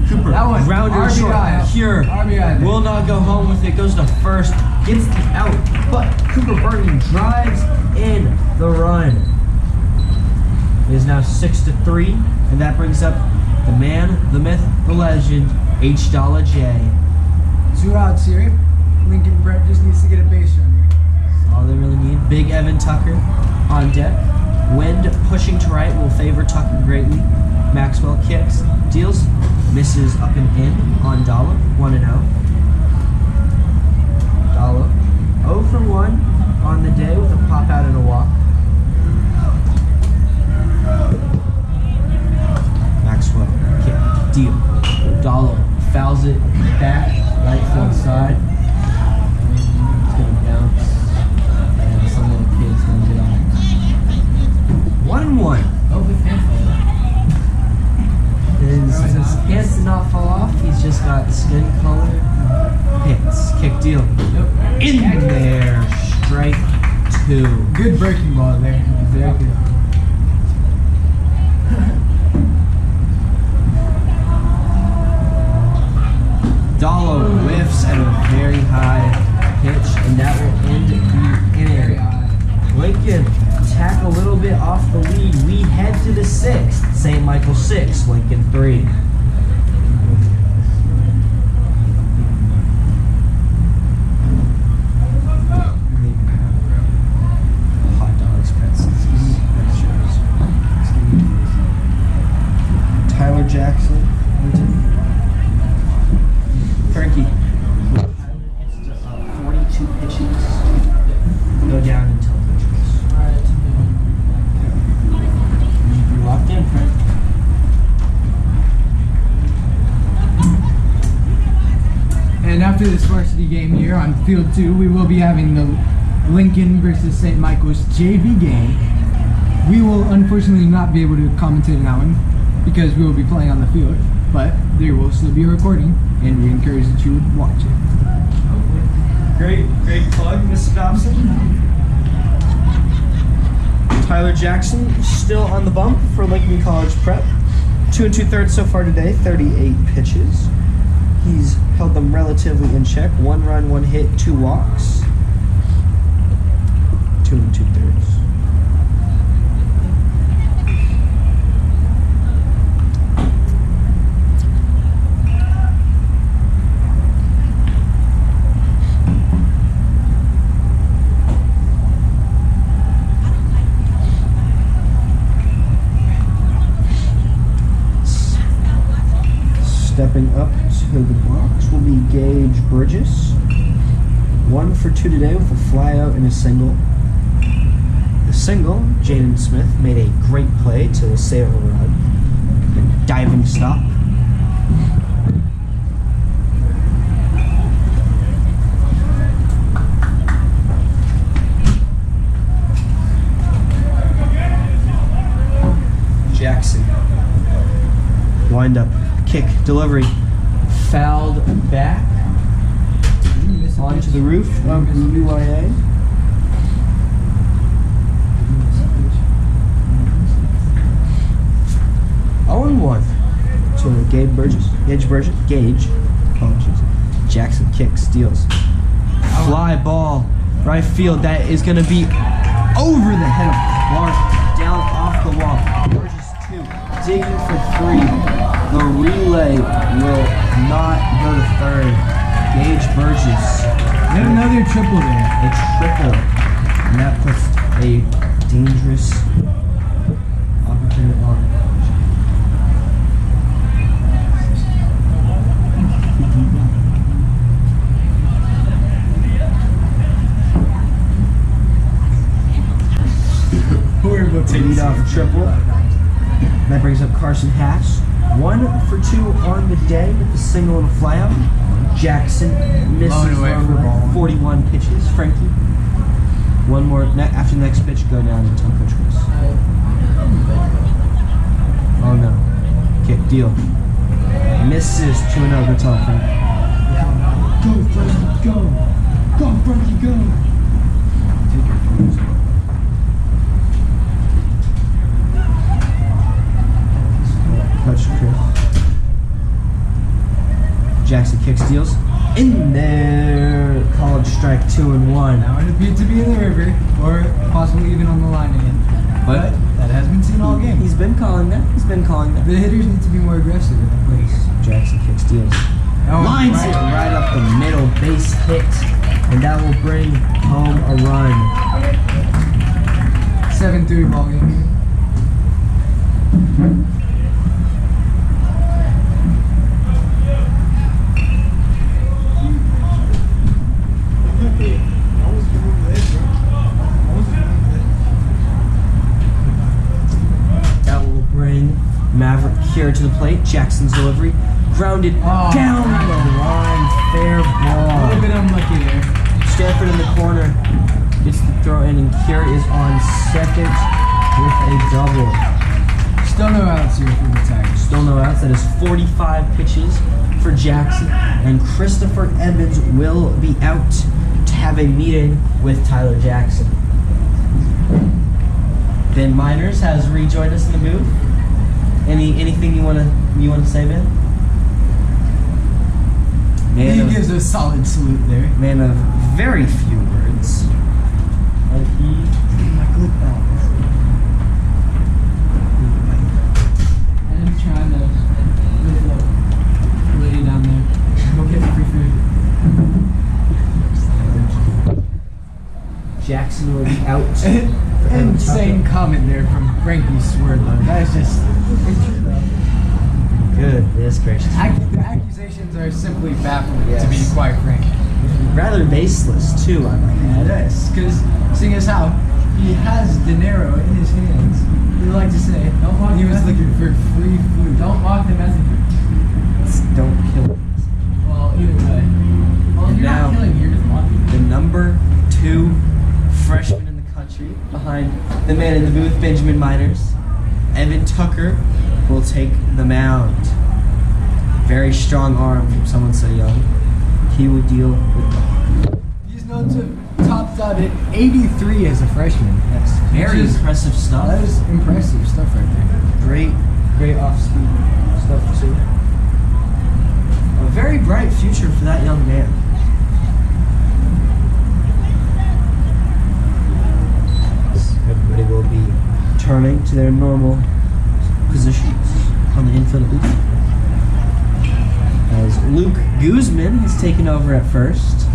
Cooper, That one, rounder RBI. short, Cure, RBI. will not go home with it, goes to first, gets the out, but Cooper Burton drives in the run. It is now 6-3, and that brings up the man, the myth, the legend, H. Dollar J. 2 outs here. Lincoln Prep just needs to get a base runner. That's all they really need. Big Evan Tucker on deck. Wind pushing to right will favor Tucker greatly. Maxwell kicks, deals, misses up and in on Dollar, 1-0. Dollar 0 for 1 on the day with a pop out and a walk. Maxwell kick, deal. Dollar fouls it back, right field side. It's gonna bounce, and some little kid's gonna get on. 1-1. Oh, big fan His pants did not fall off. He's just got skin color. Hits. Kick deal. In there. Strike 2. Good breaking ball there. Very good. Dollar whiffs at a very high pitch, and that will end the inning. Lincoln tack a little bit off the lead. We head to the 6th. St. Michael 6, Lincoln 3. Hot dogs, pretzels. Tyler Jackson. Frankie. 42 pitches. Go down until pitches. You locked in, Frank. And after this varsity game here on field 2, we will be having the Lincoln versus St. Michael's JV game. We will unfortunately not be able to commentate on that one because we will be playing on the field, but there will still be a recording, and we encourage that you would watch it. Great plug, Mr. Dobson. Tyler Jackson still on the bump for Lincoln College Prep. 2 2/3 so far today, 38 pitches. He's held them relatively in check. 1 run, 1 hit, 2 walks. 2 2/3. Stepping up to the box will be Gage Burgess. 1 for 2 today with a fly out and a single. The single, Jaden Smith made a great play to save a run. A diving stop. Jackson. Wind up. Kick, delivery, fouled back onto the roof of the UIA. Oh, and 1 to Gage. Apologies. Jackson kicks, steals. Fly ball, right field. That is going to be over the head of Clark, down off the wall. Burgess 2, digging for 3. The relay will not go to 3rd. Gage Burgess. And another triple there. A triple. And that puts a dangerous opportunity on. Who are able to Lead off triple. That brings up Carson Hatch. 1 for 2 on the day with a single and a flyout. Jackson misses Blown away on for the ball. 41 pitches. Frankie. One more after the next pitch, go down and tell Coach Chris. Oh no. Okay, deal. Misses 2-0. Good talk, Frank. Go, Frankie, go! Go, Frankie, go! Take your phones. Coach Chris. Jackson kicks, deals. In there. College strike 2-1. Now it appeared to be in the river, or possibly even on the line again. But that has been seen all game. He's been calling that. He's been calling that. The hitters need to be more aggressive in that place. Jackson kicks, deals. Lines it right up the middle, base hit, and that will bring home a run. 7-3 ball game. That will bring Maverick Cure to the plate. Jackson's delivery. Grounded Oh. down the line. Fair A little ball. bit unlucky there. Stanford in the corner gets the throw in, and Cure is on second with a double. Still no outs here for the Tigers. Still no outs. That is 45 pitches for Jackson, and Christopher Evans will be out to have a meeting with Tyler Jackson. Ben Miners has rejoined us in the booth. Anything you wanna say, Ben? He gives a solid salute there. Man of very few words. And he. My clip out. I'm trying to lift up the lady down there. Go get me free food. Jackson will be out. Insane comment there from Frankie Swerdlow. That is just Goodness gracious. the accusations are simply baffling, Yes. to be quite frank. Rather baseless, too, I might add. Yes, because seeing as how he has dinero in his hands, we like to say Don't mock he the was looking for messenger. free food. Don't mock the messenger. Don't kill him. Well, either way. Well, And you're now- not killing me, you're just mocking me. The number 2 freshman in the country, behind the man in the booth, Benjamin Miners, Evan Tucker, will take the mound. Very strong arm from someone so young. He will deal with He's known to have topped out at 83 as a freshman. That's very Which is- impressive stuff. That is impressive stuff right there. Great off-speed stuff too. A very bright future for that young man. Everybody will be turning to their normal positions on the infield booth. As Luke Guzman has taken over at first.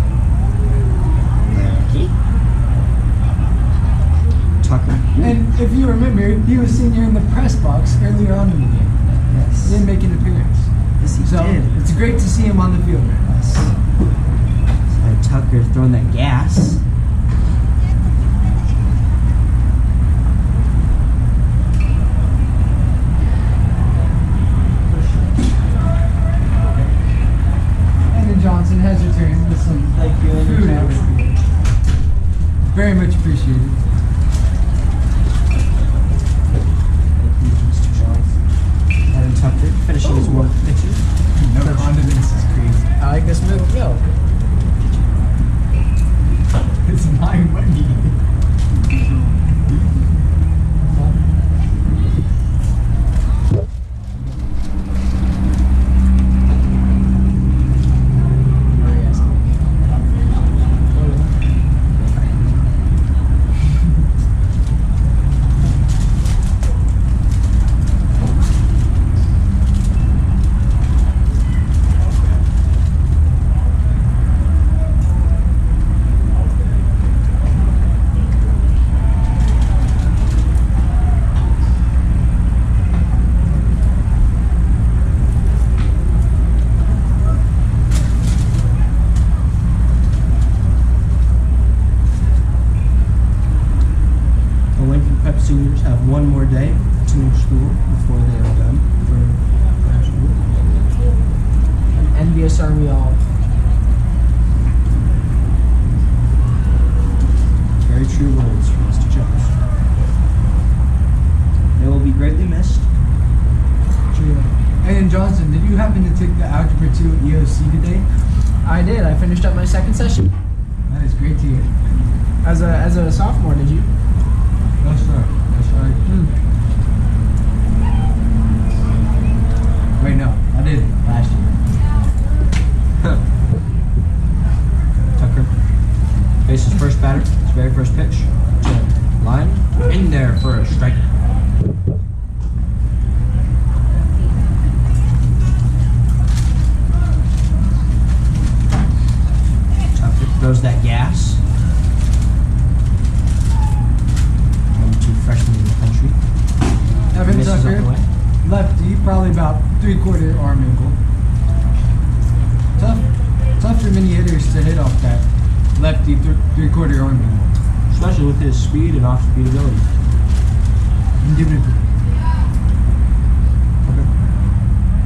Tucker. And if you remember, he was senior in the press box earlier on in the game. Yes. He didn't make an appearance. Yes, he So did. it's great to see him on the field right now. Yes. Tucker throwing that gas. Andrew Johnson has returned with some Thank you, Andrew food. Johnson. Very much appreciated. Aaron Tucker finishing his work pitches. No condiments is crazy. I like this move. Yo. more day to school before they are done for school. Envious are we all. Very true words from Mr. Jones. They will be greatly missed. And Johnson, did you happen to take the Algebra 2 EOC today? I did. I finished up my second session. That is great to hear. As a sophomore, did you? That's right. That's right. Wait, no, I did last year. Tucker faces first batter. His very first pitch. To line. In there for a strike. Tucker throws that gas. Number 2 freshman in the country. Evan Misses Tucker, up the way. lefty, probably about 3/4 arm angle. Tough for many hitters to hit off that lefty 3/4 arm angle. Especially with his speed and off-speed ability. Indubitably.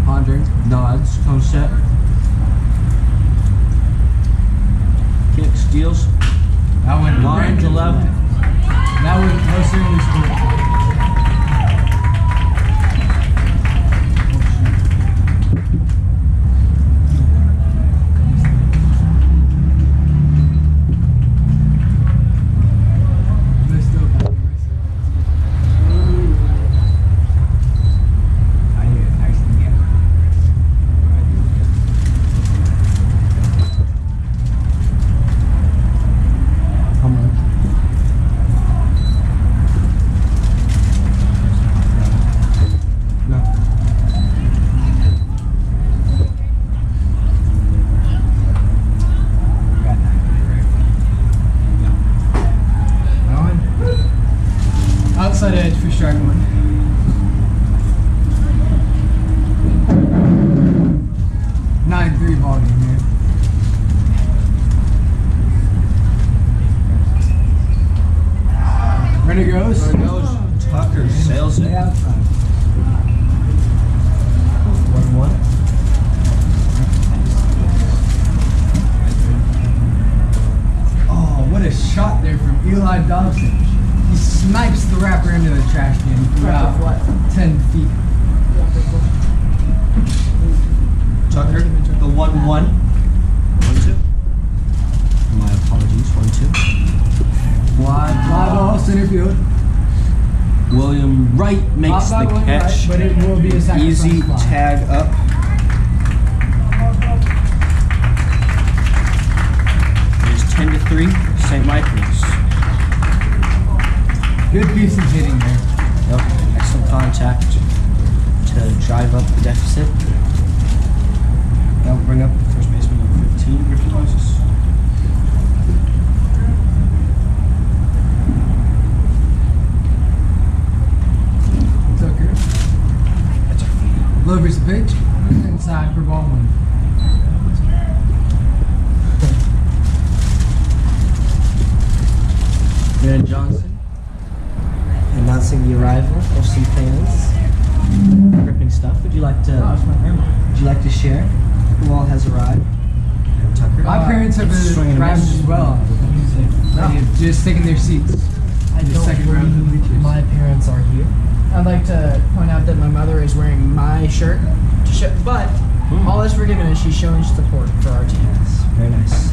Pondering, nods, comes set. Kicks, steals, That went line to left. That would most certainly score. Home run. No. Outside edge for strike one. Nine three ball game here. Ready goes. There goes Tucker, sails it. 1-1. Oh, what a shot there from Eli Dobson. He snipes the wrapper into the trash can from about What? 10 feet. Tucker, the 1-1. 1-2. My apologies, 1-2. Fly ball, center field. William Wright makes Not the going catch. right, but it will be a sacrifice Easy fly. tag up. It is 10-3, St. Michael's. Good piece of hitting there. Yep, excellent contact to drive up the deficit. That'll bring up first baseman number 15, Griffin Moses. Tucker. Delivers the pitch. Inside for ball one. Aaron Johnson announcing the arrival of some fans. Gripping stuff. Would you like to? Would you like to share who all has arrived? Tucker. My parents have Swinging a arrived miss. as well. They have just taken their seats. I in the don't second row of the believe bleachers. my parents are here. I'd like to point out that my mother is wearing my shirt, to show, but all is forgiven as she's showing support for our team. Very nice.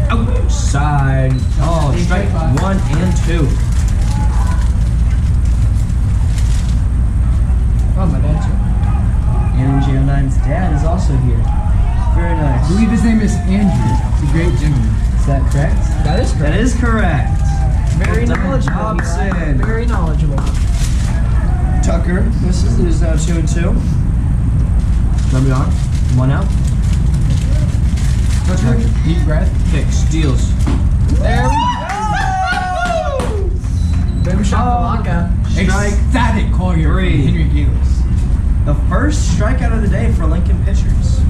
Outside. Oh, strike 1 and 2. Oh, my dad's here. And J09's dad is also here. Very I nice. believe his name is Andrew. He's a great gentleman. Is that correct? That is correct. That is correct. Very Well done, knowledgeable. Dobson. Very knowledgeable. Tucker, this is now 2 and 2. Rub it on. 1 out. Tucker, deep breath. Kick, steals. There we go. Boom shakalaka. Strike Ecstatic call here from 3. Henry Galis. The first strikeout of the day for Lincoln pitchers.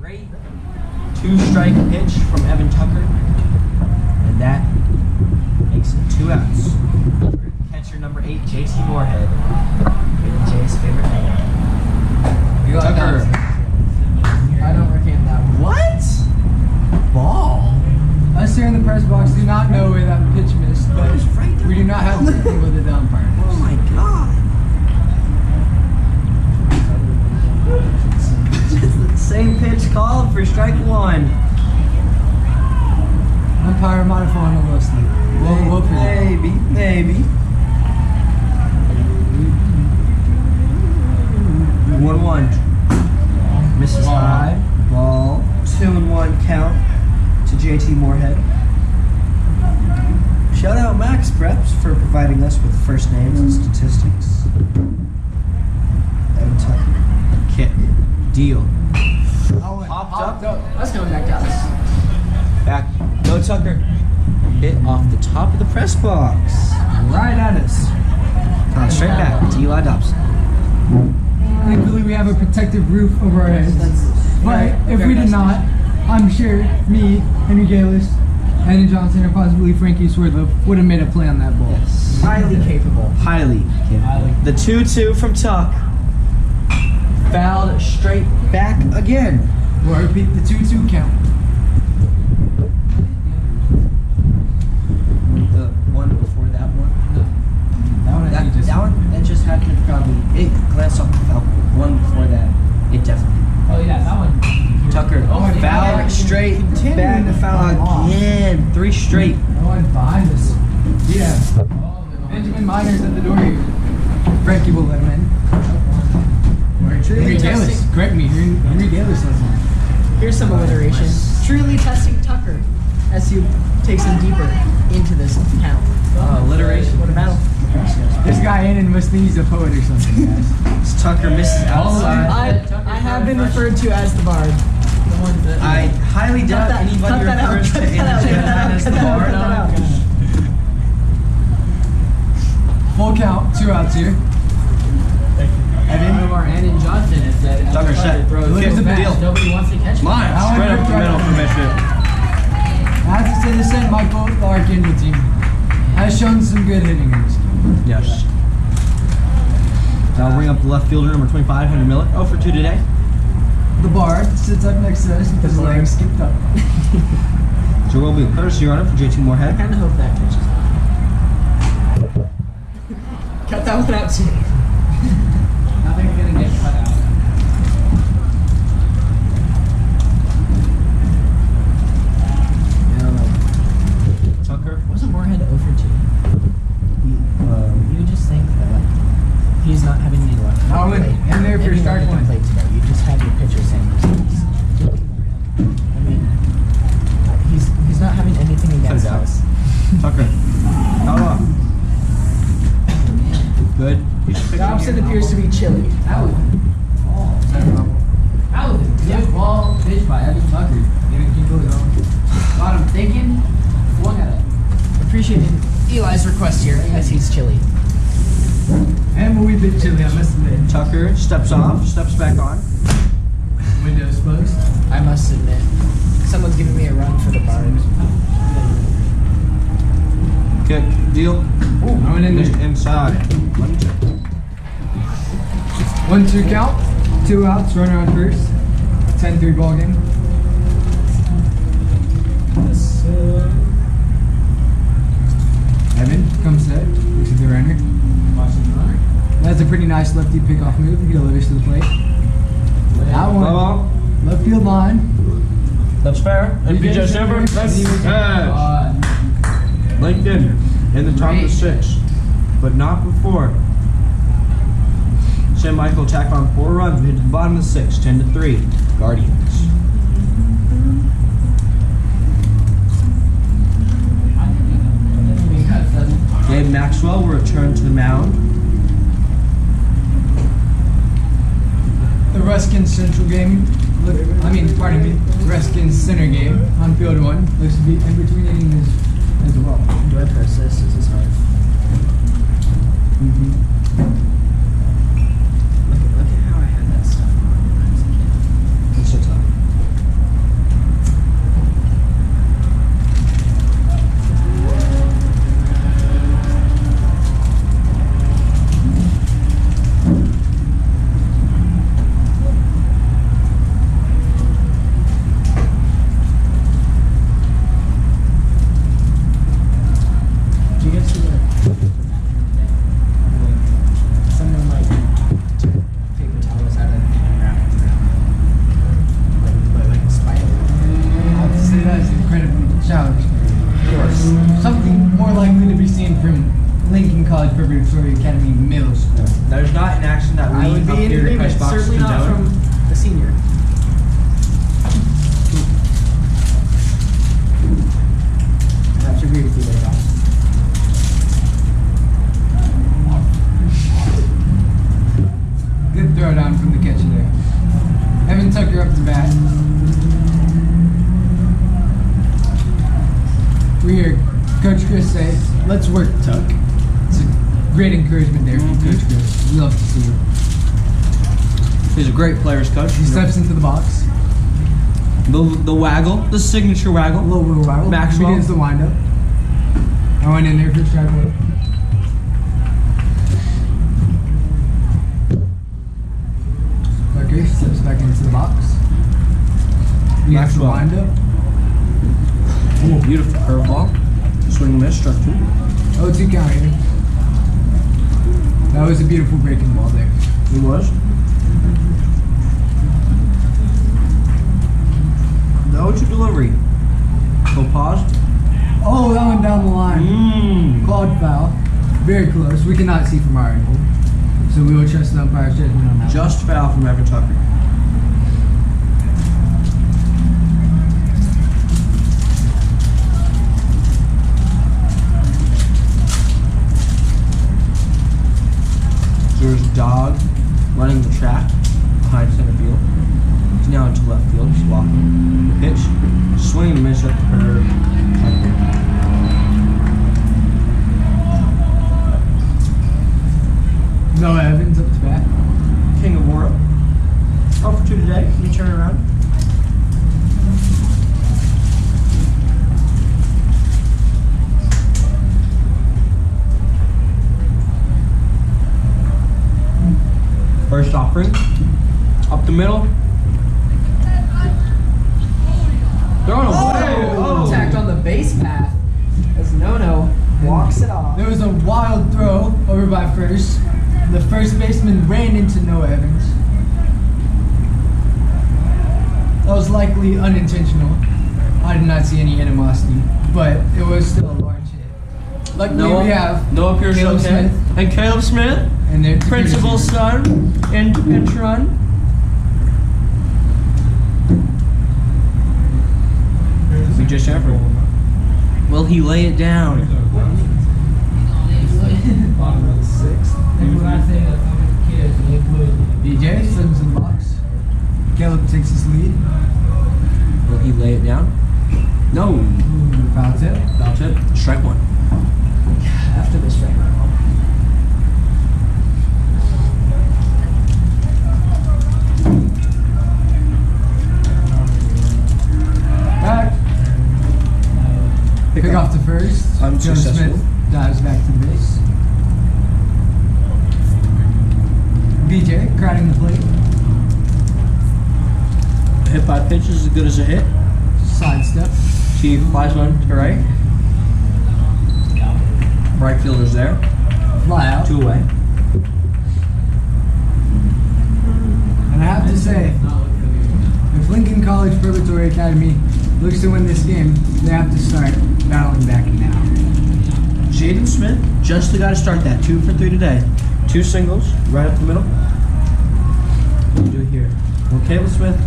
Great 2-strike pitch from Evan Tucker. And that makes it 2 outs. Catcher number 8, JT Moorhead. Jay's favorite name. Tucker. I don't recant that one. What? Ball. Us here in the press box do not know where that pitch missed, but we do not have anything with the umpire. Oh my god. Same pitch called for strike 1. Umpire might have fallen a little asleep. We'll predict. Maybe. 1-1. Misses high. Ball. 2-1 count to JT Moorhead. Shout out Max Preps for providing us with first names and statistics. And Tucker. Kick. Deal. Popped up. That's coming back to us. Back. Go Tucker. Hit off the top of the press box. Right at us. Coming straight back to Eli Dobson. Thankfully, we have a protective roof over our heads. But if we did not, I'm sure me, Henry Galis, Andy Johnson, or possibly Frankie Swerdlow would have made a play on that ball. Yes. Highly capable. Highly capable. The 2-2 from Tuck. Fouled straight back again. We'll repeat the 2-2 count. The one before that one. That one, that just happened probably. It glanced off the foul. One before that, it definitely. Oh yeah, that one. Tucker, foul straight back, foul again. 3 straight. No one behind us. Yeah. Benjamin Miner's at the door here. Frankie will let him in. Henry Galis. Correct me. Henry Galis does it. Here's some alliteration. Truly testing Tucker as he takes him deeper into this count. Alliteration. What a battle. This guy in must think he's a poet or something, guys. It's Tucker misses outside. I have been referred to as the bard. I highly doubt anybody refers to Indiana as the bard. Full count, 2 outs here. One of our Andy Johnson has said, Tucker set. Here's the deal. Nobody wants to catch Mine. Straight up the middle for Bishop. I have to say the St. Michael, the Archangel team, has shown some good hitting in this game. Yes. I'll bring up the left fielder, number 25, Henry Miller. 0 for 2 today. The Bard sits up next to us because his legs skipped up. So will be a courtesy runner for JT I Moorhead. kind of hope that catches. Cut that one out too. Nothing's gonna get cut out. Tucker. Wasn't Moorhead 0 for 2? You would just think that like, he's not having any luck. I went in there for start one. Play today. You just have your pitcher saying those things. I mean, he's not having anything against Cut it out. us. Tucker. Foul off. Good. Dobson appears to be chilly. That was a good ball pitch by Evan Tucker. Got him thinking, swung at it. Appreciating Eli's request here as he's chilly. And a wee bit chilly, I must admit. Tucker steps off, steps back on. Windows closed. I must admit, someone's giving me a run for the Bard. Kick. Deal. I went in there. Inside. 1-2. 1-2 count. 2 outs, runner on first. 10-3 ball game. Evan comes set. Looks at the runner. That's a pretty nice lefty pickoff move. He'll to the plate. That one. Ball. Left field line. That's fair. And PJ Silver. That's LinkedIn in the top of 6, but not before. St. Michael tack on 4 runs. We hit to the bottom of the 6, 10-3. Guardians. Gabe Maxwell will return to the mound. The Ruskin Central game. Pardon me. Ruskin Center game on field 1 looks to be in between innings as well. Do I press this? This is hard. Look at how I had that stuff on when I was a kid. It's so tough. Preparatory Academy Middle School. That is not an action that we I would up be in here at agreement. Icebox Certainly not condone. from the senior. I have to agree with you there, Ross. Good throw down from the catcher there. Evan Tucker up to bat. We hear Coach Chris say, "Let's work, Tuck." It's a great encouragement there from Coach Chris. We love to see it. He's a great players coach. He steps into the box. The waggle, the signature A waggle. little bit of waggle. Maxwell. Begins the windup. I went in there for strike one. Tucker steps back into the box. Begins the Maxwell. windup. Oh, beautiful curveball. Swing and miss, struck 2. 0-2 count here. That was a beautiful breaking ball there. He was. The 0-2 delivery. Go pause. Oh, that went down the line. Clawed foul. Very close. We cannot see from our angle. So we will trust the umpire's judgment on that. Just foul from Evan Tucker. There's Dog running the track behind center field. He's now into left field. He's walking. The pitch. Swing and miss at the curve. Noah Evans up to bat. King of Oro. 0 for 2 today. Can you turn around? First offering. Up the middle. Thrown away. Contact on the base path as Nono walks it off. There was a wild throw over by first. The first baseman ran into Noah Evans. That was likely unintentional. I did not see any animosity, but it was still a large hit. Luckily we have Noah Pierce Caleb okay. Smith And Caleb Smith, and their principal's son, into pinch run. We just effort. Will he lay it down? Bottom of the 6th. That's what I say that some of the kids, they put DJ slips in the box. Caleb takes his lead. Will he lay it down? No. Foul tip. That's it. Strike 1. After this strike round. Back. Pick off to first. Joe Unsuccessful. Smith dives back to the base. BJ crowding the plate. A hit by pitch is as good as a hit. Sidestep. He flies one to right. Right fielder's there. Fly out. 2 away. And I have to say, not look for the if Lincoln College Preparatory Academy looks to win this game, they have to start battling back now. Jaden Smith just got to start that. 2 for 3 today. 2 singles right up the middle. What do we do here? Will Caleb Smith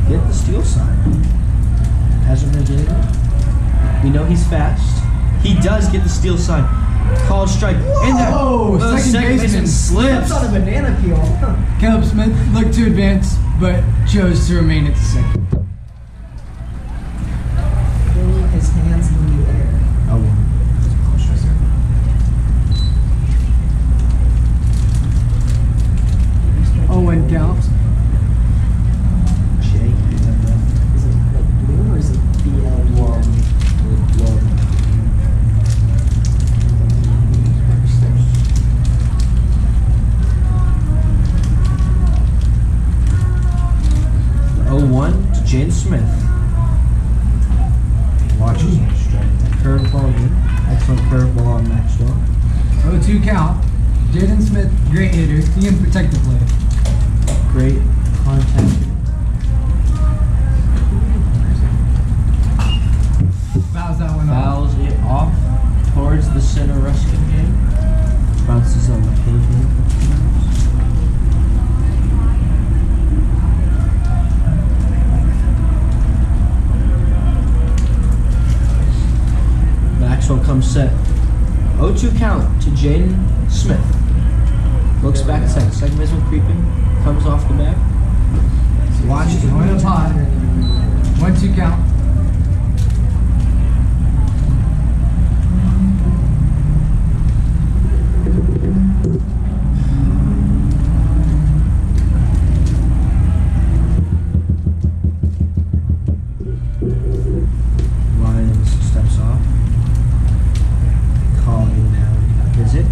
get the steal sign? Hasn't been getting it. We know he's fast. He does get the steal sign. Called strike. In there. Whoa! The Second baseman slips. That's on a banana peel. Caleb Smith looked to advance, but chose to remain at the second. Putting his hands in the air. Oh, well. 0-1 count. Is it like blue or is it BL1? The 0-1 to Jaden Smith. Watches that curveball again. Excellent curveball on Maxwell. 0-2 count. Jaden Smith, great hitter. He can protect the play. Great contact. Fouls that one off. Fouls it off towards the center Ruskin game. Just bounces on the pavement. Maxwell comes set. 0-2 count to Jaden Smith. Looks back at second. Second baseman creeping. Comes off the back. Watches it. Going up high. 1-2 count. Lyons steps off. Calling down a visit.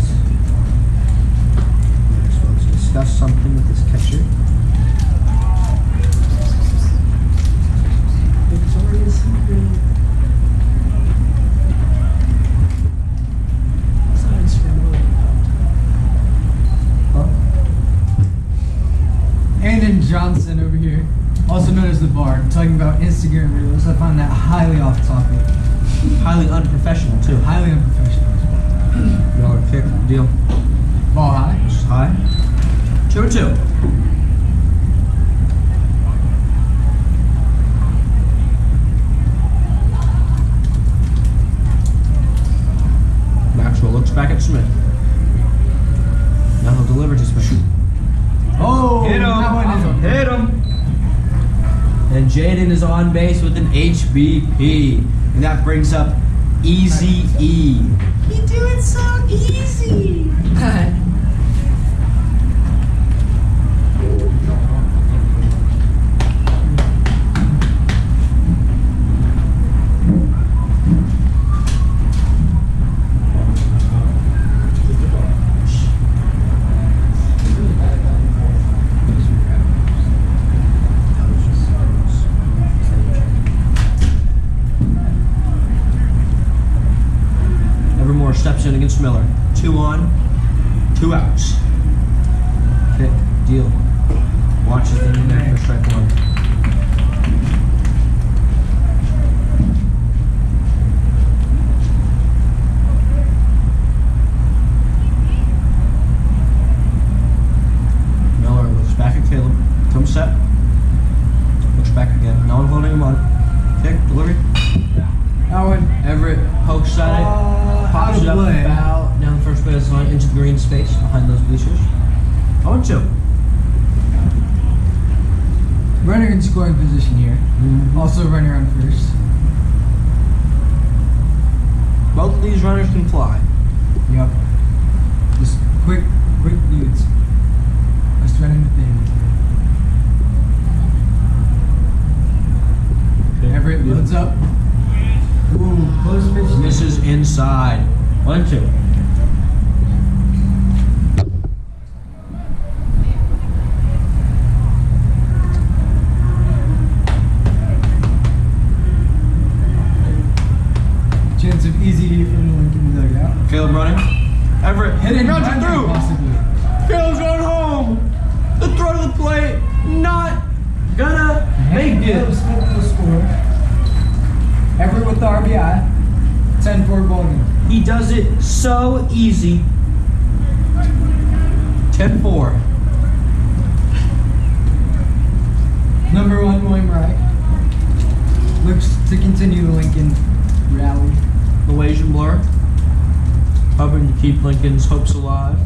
Maxwell to discuss something with his catcher. Victoria's Secret. Signs for Huh? Andon Johnson over here, also known as the Bard, talking about Instagram reels. I find that highly off topic, Highly unprofessional too. highly unprofessional. Miller kick deal. Ball high. This is high. 2-2. Maxwell looks back at Smith. Now he'll deliver to Smith. Oh, Hit him! that one is Hit him! And Jaden is on base with an HBP. And that brings up Easy E. You do it so easy! Evermore steps in against Miller. 2 on, 2 outs. Pick, deal. Watches them in there for strike 1. Miller looks back at Caleb. Comes set. Looks back again. No one holding him on. Pick, delivery. that one. Everett pokes at it. Out Pops of it up play. and foul down the first base line into the green space behind those bleachers. 0-2. Runner in scoring position here. Also runner on first. Both of these runners can fly. Yep. Just quick leads. Let's run in the thing. Everett loads up. Ooh, close pitch. Misses inside. 1-2. Chance of easy E from the Lincoln dugout. Caleb running. Everett Hit it. runs it through. Possibly. Caleb's going home. The throw to the plate. Not gonna make it. Smith will score. Everett with the RBI. 10-4 ball game. He does it so easy. 10-4. Number 1, William Wright. Looks to continue the Lincoln rally. Malaysian blur. Hoping to keep Lincoln's hopes alive.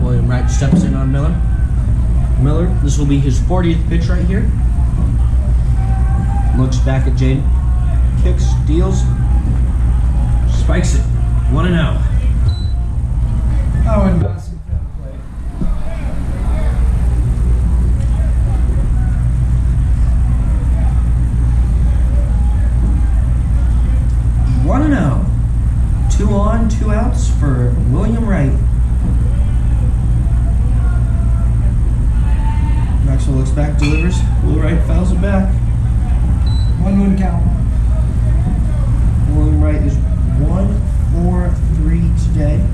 William Wright steps in on Miller. Miller, this will be his 40th pitch right here. Looks back at Jaden. Kicks, deals, spikes it. 1-0. Oh, and bouncing from the plate. One and 0. 2 on, 2 outs for William Wright. Maxwell looks back, delivers. Will Wright fouls it back. 1-1 count. William Wright is 1 for 3 today.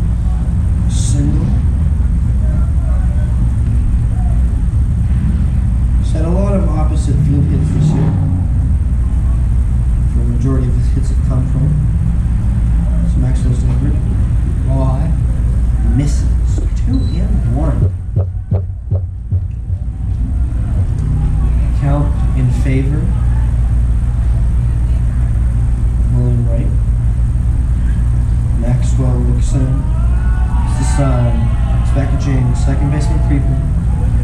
Single.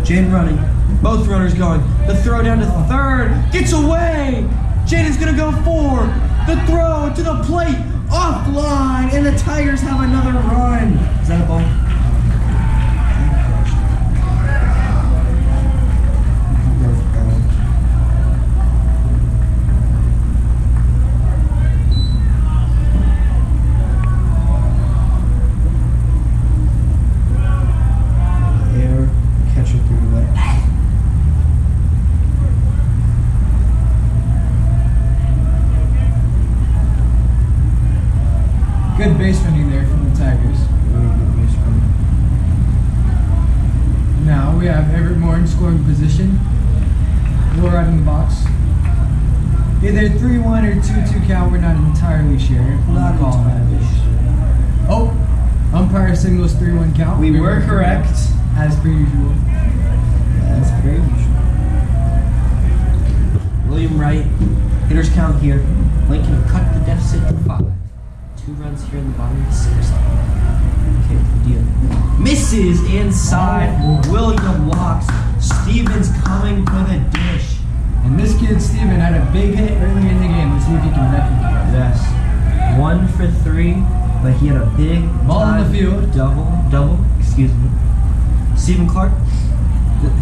Jaden running. Both runners going. The throw down to third. Gets away. Jaden's gonna go for the throw to the plate. Offline. And the Tigers have another run. Is that a ball? Good base running there from the Tigers. Now we have Everett Moore in scoring position. Will right in the box. Either 3-1 or 2-2 count, we're not entirely sure. Not entirely sure. Oh, umpire signals 3-1 count. We were correct. As per usual. As per usual. William Wright, hitters count here. Lincoln cut the deficit to 5. 2 runs here in the bottom of the 6th. Okay, good deal. Misses inside. William walks. Stevens coming for the dish. And this kid, Steven, had a big hit early in the game. Let's see if he can replicate. Yes. 1 for 3, but he had a big Ball in the time field. Double, excuse me. Stephen Clark,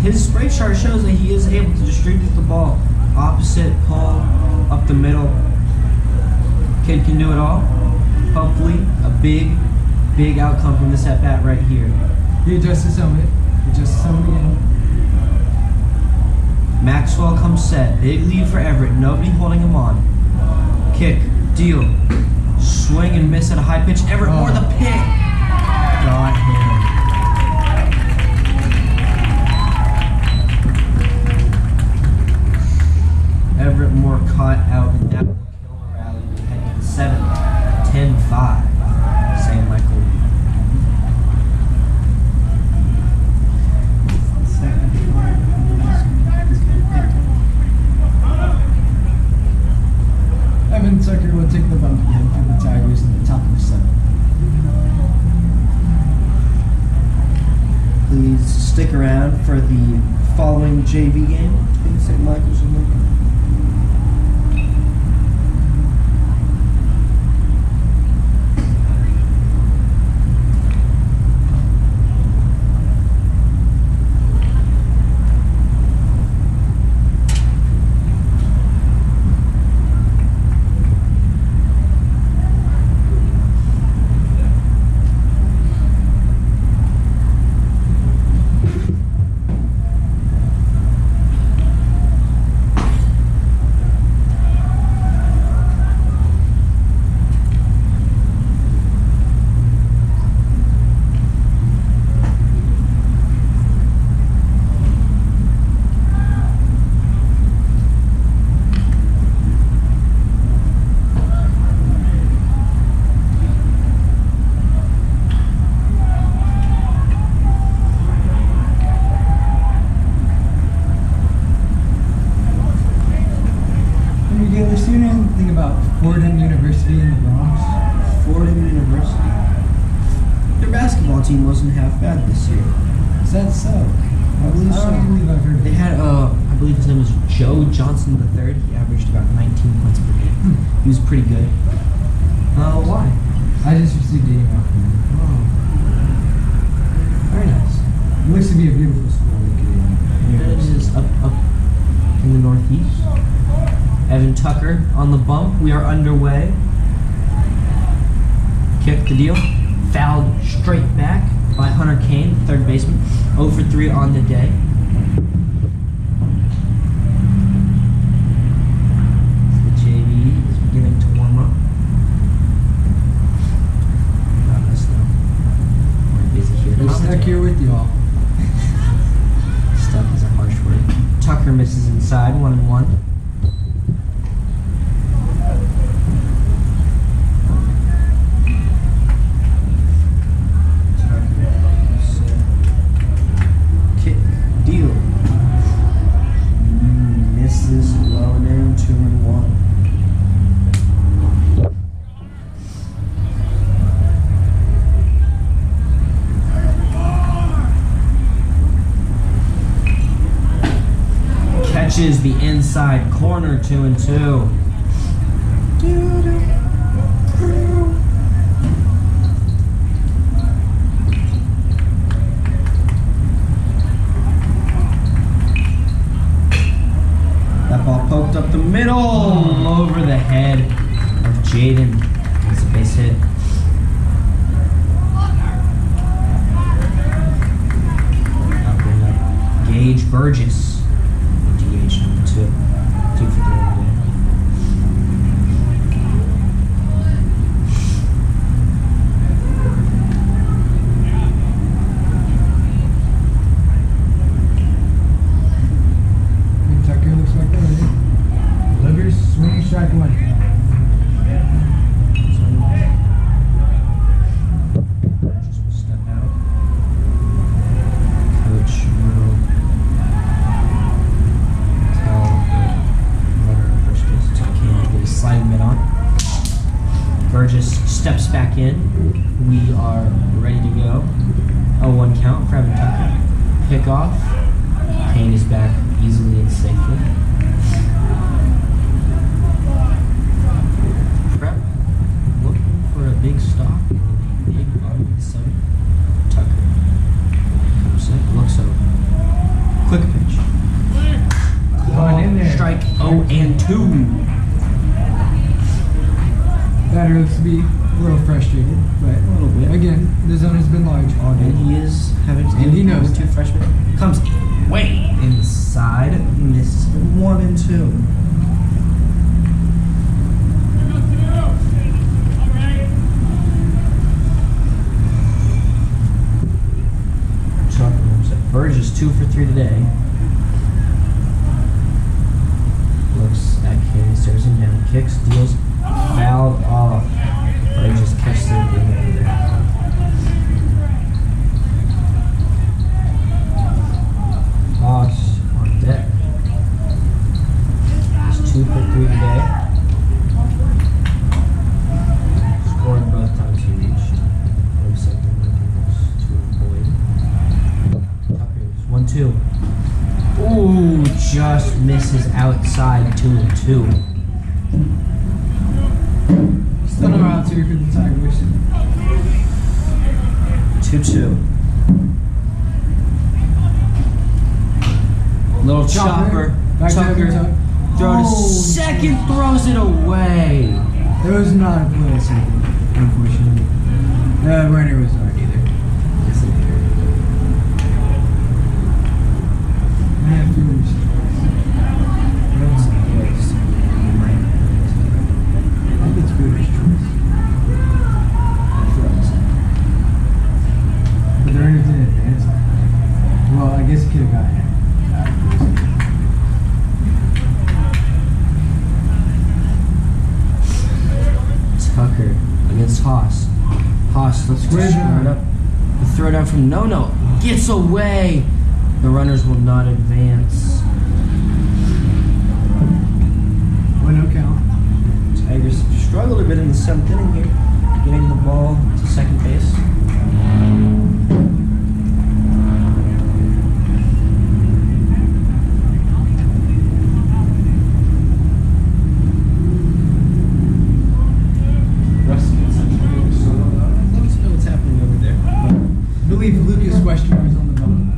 his spray chart shows that he is able to distribute the ball opposite pole, up the middle. Kid can do it all. Hopefully, a big outcome from this at bat right here. He adjusts his helmet. Again. Maxwell comes set. Big lead for Everett. Nobody holding him on. Kick, deal, swing and miss at a high pitch. Everett Moore the pick. Got him. Everett Moore caught out in that killer rally. We head to the 7th, 10-5. St. Michael. Evan Tucker will take the bump again for the Tigers in the top of the 7th. Please stick around for the following JV game between St. Michael's and Lincoln. Fordham University in the Bronx. Fordham University. Their basketball team wasn't half bad this year. Is that so? I believe so. I don't believe I've heard. They had, I believe his name was Joe Johnson III. He averaged about 19 points per game. He was pretty good. Why? I just received an email from him. Oh. Very nice. It looks to be a beautiful school. It is up in the northeast. Evan Tucker on the bump. We are underway. Kick the deal. Fouled straight back by Hunter Kane, third baseman. 0 for 3 on the day. The JV is beginning to warm up. Not us though. We're busy here. We're stuck here with y'all. Stuck is a harsh word. Tucker misses inside, 1-1. catches the inside corner, 2-2. That ball poked up the middle, over the head of Jaden. It's a base hit. Now bring up Gage Burgess, DH number 2. 2 for 3 today. Tucker looks like that, right? Delivers, swing, strike one. Burgess will step out. Coach will tell the runner at first base to get his sliding mitt on. Burgess steps back in. We are ready to go. 0-1 count for Evan Tucker. Pick off. Payne is back easily and safely. Prep looking for a big stop. Big bottom of the 7th. Tucker comes in, looks over. Quick pitch. Going in there. Strike 0-2. Batter looks to be a little frustrated, but A little bit. again, the zone has been large all day. And he is having to And he knows. 2 freshmen. Comes way inside. Misses 1-2. Burgess 2 for 3 today. Looks at Kenny, stares him down, kicks, deals, fouled off. Burgess catches it over there. Haas on deck. He's 2 for 3 today. Scored both times he reached. Looks like the Lincolns to avoid. Tucker's 1-2. Ooh, just misses outside 2-2. Still no out here for the Tigers. 2-2. Little chopper. Back to Tucker. Tucker. Throw to Oh, second, throws it away. It was not a play second, unfortunately. The runner was not either. I have to understand. I think it's Booter's choice. But the runner didn't advance. Well, I guess he could have gotten it. Tucker against Haas. Haas, let's Square just throw down. it up. The throw down from No. Gets away. The runners will not advance. 1-0 count. Tigers struggled a bit in the 7th inning here, getting the ball to second base. Rusty gets such a big solo. Let us know what's happening over there. I believe Lucas Western was on the bone.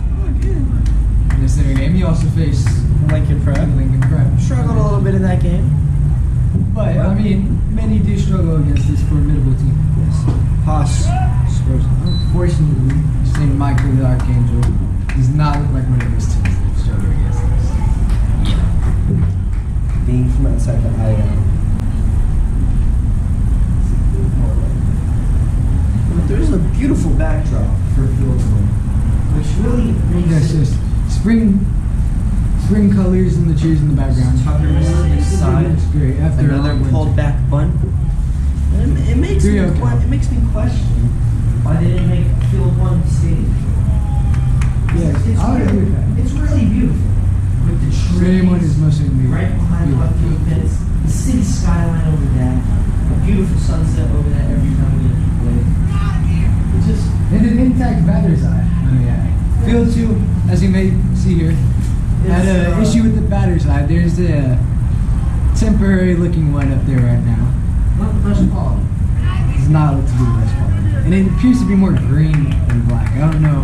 In this inner game, he also faced Lincoln Prep Lincoln Prep. struggled a little bit in that game. But, I mean, many do struggle against this formidable team. Yes. Haas scores. Fortunately, St. Michael the Archangel does not look like one of those teams that struggle against us. Being from outside the IO. But there's a beautiful backdrop for field goal, which really Yes, makes yes. Spring colors and the trees in the background. Tucker misses inside. It's great. After a Another long winter. pulled back bunt. And it makes me 3-0 count. question why they didn't make field one stadium. Yes, I would agree with that. It's really beautiful. With the trees Stadium one is mostly gonna be right behind beautiful. left field pits, the city skyline over that, a beautiful sunset over that every time we play. It's just And an intact batter's eye. Oh yeah. Field 2, as you may see here, Had an issue with the batter's eye. There's a temporary looking one up there right now. Not the best quality. It's not look to be the best quality. And it appears to be more green than black. I don't know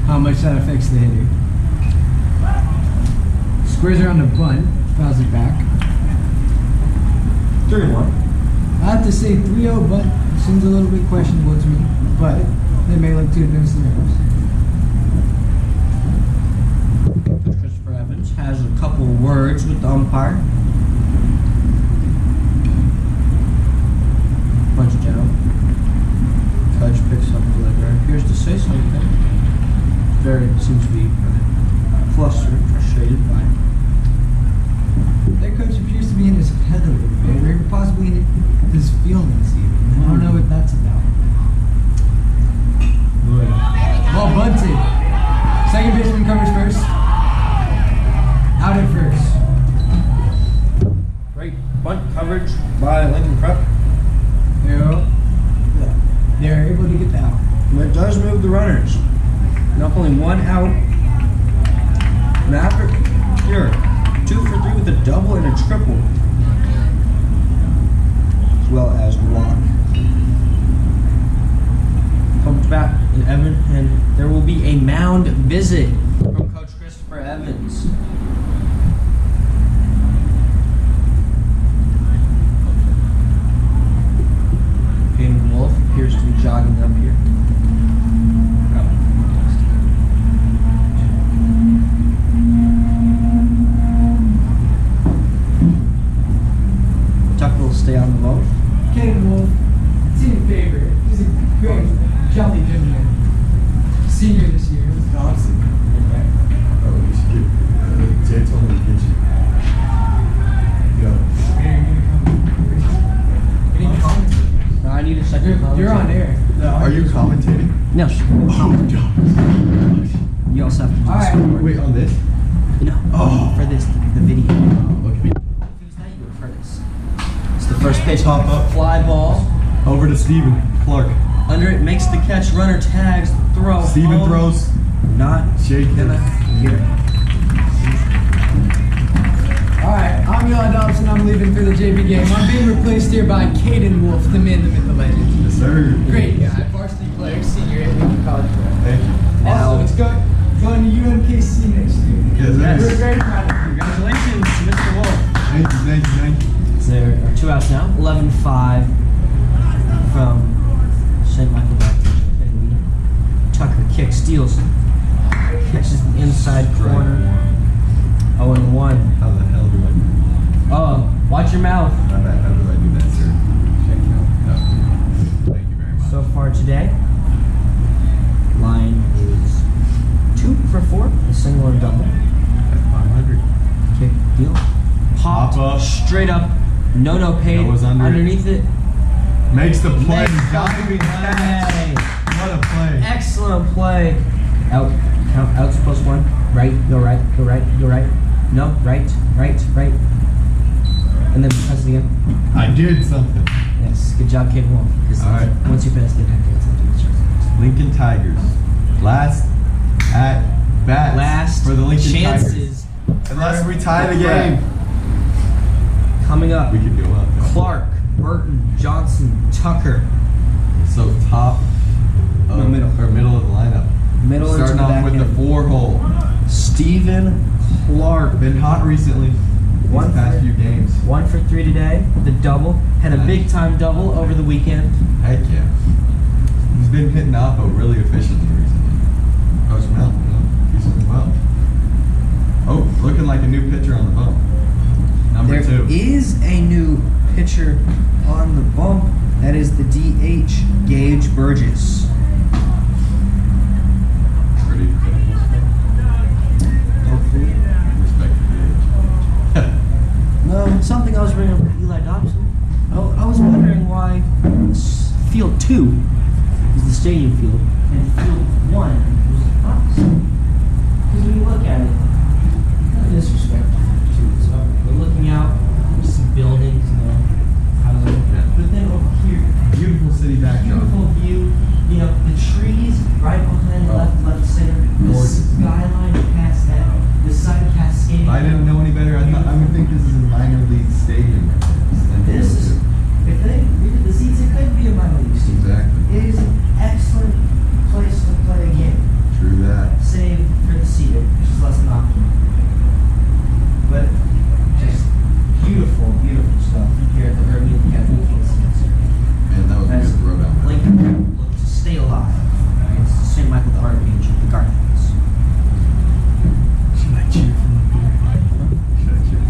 how much that affects the hitter. Squares are on the bunt. Fouls it back. 3-1. I have to say 3-0, but seems a little bit questionable to me. But they may look to advance the runners. Christopher Evans has a couple words with the umpire. Punch it down. Coach picks up the letter. Appears to say something. Very seems to be flustered, frustrated by it. Their coach appears to be in his head a little bit, or possibly in his feelings even. I don't know what that's about. Ball bunted. Second baseman covers first. Out at first. Great bunt coverage by Lincoln Prep. They're able to get the out. But it does move the runners. Not only one out. And after here, 2 for 3 with a double and a triple. As well as walk. Pumped back in Evan, and there will be a mound visit from Coach Christopher Evans. Peyton Wolf appears to be jogging up here. Tucker will stay on the vote. Caden Wolf, team favorite. He's a great, jolly gentleman. Senior this year. Johnson. Oh, you should get Jay told me to get you. Go. No, I need a second. You're on air. Are you commentating? No, sir. Oh, gosh. You also have to do All right. this. Wait, on this? No. Oh. For this, the video. Look at me. Who's that you for this? It's the first pitch. Pop up. Fly ball. Over to Steven Clark. Under it, makes the catch. Runner tags. Throw. Steven home. throws. Not Jake gonna get it. Alright, I'm Eli Dobson. I'm leaving for the JV game. I'm being replaced here by Caden Wolf, the man, the myth, the legend. Yes, sir. Great guy, varsity player, senior at Lincoln College. Thank you. Also, it's going to UMKC next year. Yes, Yes. We're sir. very proud of you. Congratulations, Mr. Wolf. Thank you, thank you, thank you. So there are 2 outs now. 11-5 from St. Michael Baptist. Tucker kicks, steals, catches the inside corner. 0-1. How the hell do I do that? Oh, watch your mouth. My bad. How do I do that, sir? Check it out. No. Thank you very much. So far today, line is 2 for 4, a single and double. That's 500. Kick, deal. Popped, Pop up. straight up, no paid. That was under it. Underneath it. Makes the play. Makes the Diving catch. play. What a play. Excellent play. Out, count, out's plus 1. Right, go right, go right, go right. No, right. And then press it again. I did something. Yes, good job, Kid Wolf. Because All right. once you pass the packet, it's not Lincoln Tigers. Last at bat Last for the Lincoln chances Tigers. Unless we tie the Prep. game. coming up. We could go up. Clark, Burton, Johnson, Tucker. So top of, No, middle. or middle of the lineup. Middle into Starting the off back with end. the 4-hole. Stephen Clark. Been hot recently. One These past for- few games. 1 for 3 today. The double. Had a big time double over the weekend. Heck yeah. He's been hitting Oppo really efficiently recently. Coach Mel, he's doing well. Oh, looking like a new pitcher on the bump. Number There 2. is a new pitcher on the bump. That is the DH, Gage Burgess. Ready to finish this one? Hopefully. Respect to the age. No, something I was bringing up with Eli Dobson. I was wondering why field 2 is the stadium field and field 1 was the opposite. Because when you look at it, no disrespect to it, so we're looking out, some buildings, houses. But then over here, Beautiful city backdrop. beautiful view, the trees right behind left center, the Gorgeous. skyline past that, the side cast I didn't know any better. I would think this is a minor league stadium. This is, if they redid the seats, it could be a minor league stadium. Exactly. It is an excellent place to play a game, True that. save for the seating, which is less than optimal. But just beautiful, beautiful stuff here at the Hermia Catholic Kings. Man, that was a As good throwdown. Lincoln looked to stay alive against St. Michael the Archangel, the Guardians. Should I cheer from up here? Should I cheer?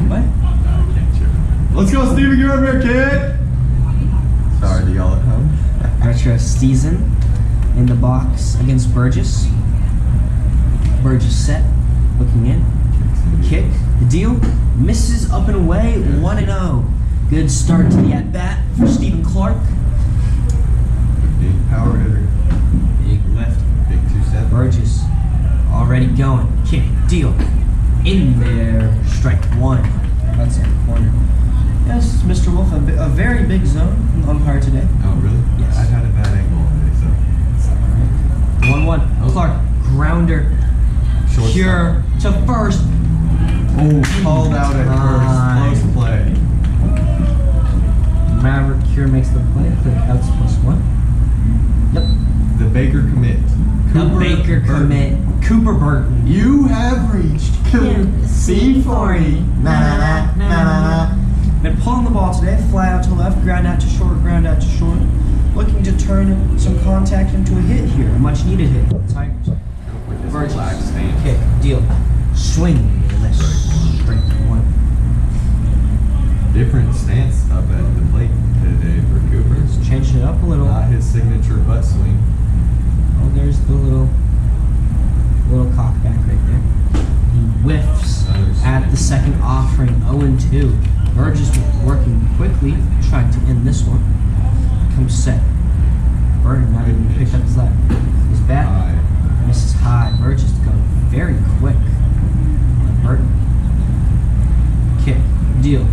What? No, I can't cheer. Let's go, Steven Gerber, kid! Sorry to y'all at home. Retro Steezen in the box against Burgess. Burgess set, looking in. Kick, the deal, misses up and away, 1-0. Good start to the at-bat for Stephen Clark. Big power hitter. Big lift. Big 2-7. Burgess already going. Kick, deal, in there, strike one. That's in the corner. Yes, Mr. Wolf, a very big zone from the umpire today. Oh, really? Yes. I had a bad angle today, so. It's all right. 1-1. Oh. Clark, grounder, Shortstop. Cure to first. Oh, called out at Fine. first. Close play. Maverick Cure makes the play. Click outs +1. Yep. The Baker commit. The Cooper Baker Burton. commit. Cooper Burton. You have reached C40. Na na na na na. Been pulling the ball today, fly out to left, ground out to short, ground out to short. Looking to turn some contact into a hit here, a much needed hit. Tigers. With his Burgess. black stain. Kick, deal. Swing, miss. Strike one. Different stance up at the plate today for Cooper. Just changing it up a little. Not his signature butt swing. Oh, there's the little cock back right there. He whiffs at the second offering, 0-2. Burgess working quickly, trying to end this one. Comes set. Burton not even picked up his lap. His bat High. misses high. Burgess going very quick. And Burton. Kick. Deal.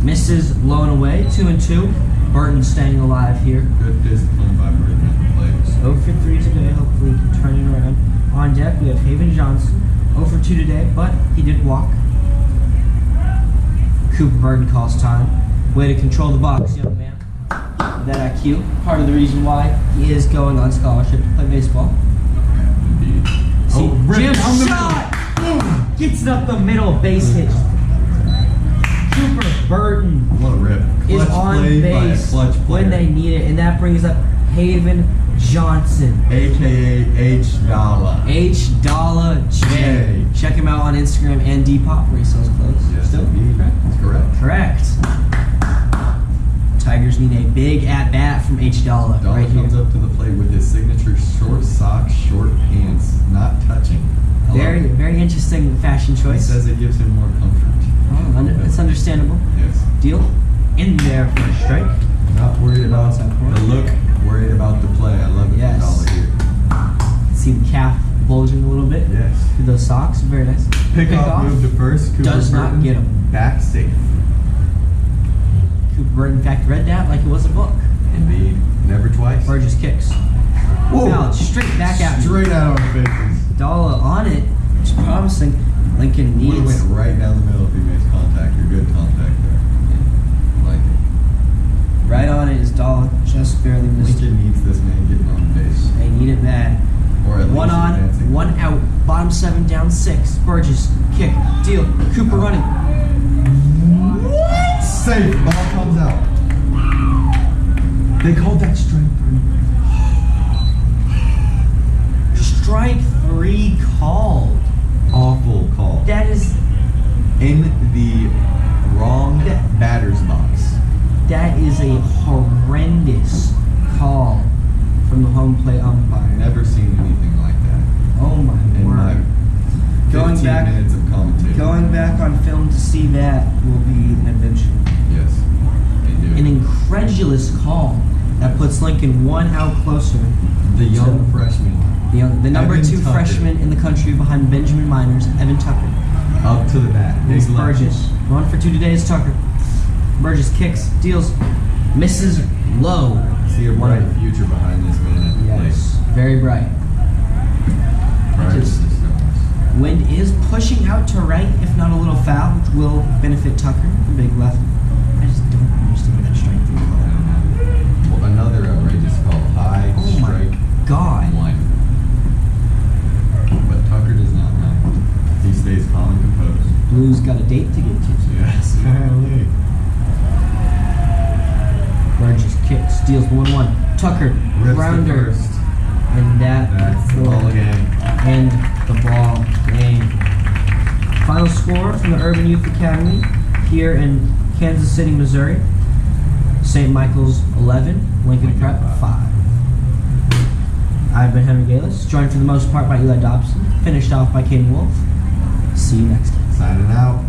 Misses low and away, 2-2. Burton staying alive here. Good discipline by Burton at the plate. 0 for 3 today, hopefully he can turn it around. On deck, we have Haven Johnson. 0 for 2 today, but he did walk. Cooper Burton calls time. Way to control the box, young man. With that IQ, part of the reason why he is going on scholarship to play baseball. Indeed. See, rip Jim down the shot! Boom! Gets it up the middle, base hit. Cooper Burton What a rip. is Clutch on play by a base clutch when player. they need it, and that brings up Haven Johnson. AKA H Dollar. H Dollar J. J. Check him out on Instagram and Depop where he sells clothes. Yes, Still? indeed. Correct? That's correct. Correct. Tigers need a big at bat from H Dollar Dollar right here. comes up to the plate with his signature short socks, short pants, not touching. I love Very, it. very interesting fashion He choice. says it gives him more comfort. It's understandable. Yes. Deal. In there for a strike. Not worried about Outside corner. the look, worried about the play. I love it. Yes. Dollar here. See the calf bulging a little bit Yes. through those socks. Very nice. Pickoff move to first. Cooper Does not Burton, get him. Back safe. Cooper Burton, in fact, read that like it was a book. Indeed. Never twice. Burgess kicks. Whoa. Foul, straight back at me. Straight out of our faces. Dalla on it. It's promising. Lincoln Would have needs. went right down the middle if he makes contact. Or good contact there. Like it. Right on it is Dalla. Just barely missed it. Lincoln needs this man getting on base. They need it bad. Or at One least on, advancing. one out. Bottom 7, down 6. Burgess. Kick. Deal. Cooper running. Safe. Ball comes out. They called that strike 3. Strike 3 called. Awful call. That is In the wrong That- batter's box. a horrendous call from the home plate umpire. Never seen anything like that Oh my in my word. 15 Going back- minutes of commentating. Going back on film to see that will be an adventure. Yes. They do. An incredulous call that puts Lincoln 1 out closer. The young So- freshman The number Evan 2 Tucker. freshman in the country behind Benjamin Miners, Evan Tucker. up to the bat. Here's Big left. Burgess. 1 for 2 today is Tucker. Burgess kicks, deals, misses low. See a bright future behind this man at the Yes, very bright. plate. Prior to Just- the Stones. Wind is pushing out to right, if not a little foul, which will benefit Tucker, the big left. I just don't understand that strike through I call. don't know. Well, another outrageous call. High Oh my strike God. one. But Tucker does not know. He stays calm and composed. Blues got a date to get to. Yes. Golly. Burgess kicks, steals the 1-1. Tucker, Rips the rounder. first. And That's the ball game. And the ball game. Final score from the Urban Youth Academy here in Kansas City, Missouri. St. Michael's 11, Lincoln Prep 5. I've been Henry Galis, joined for the most part by Eli Dobson, finished off by Caden Wolf. See you next time. Signing out.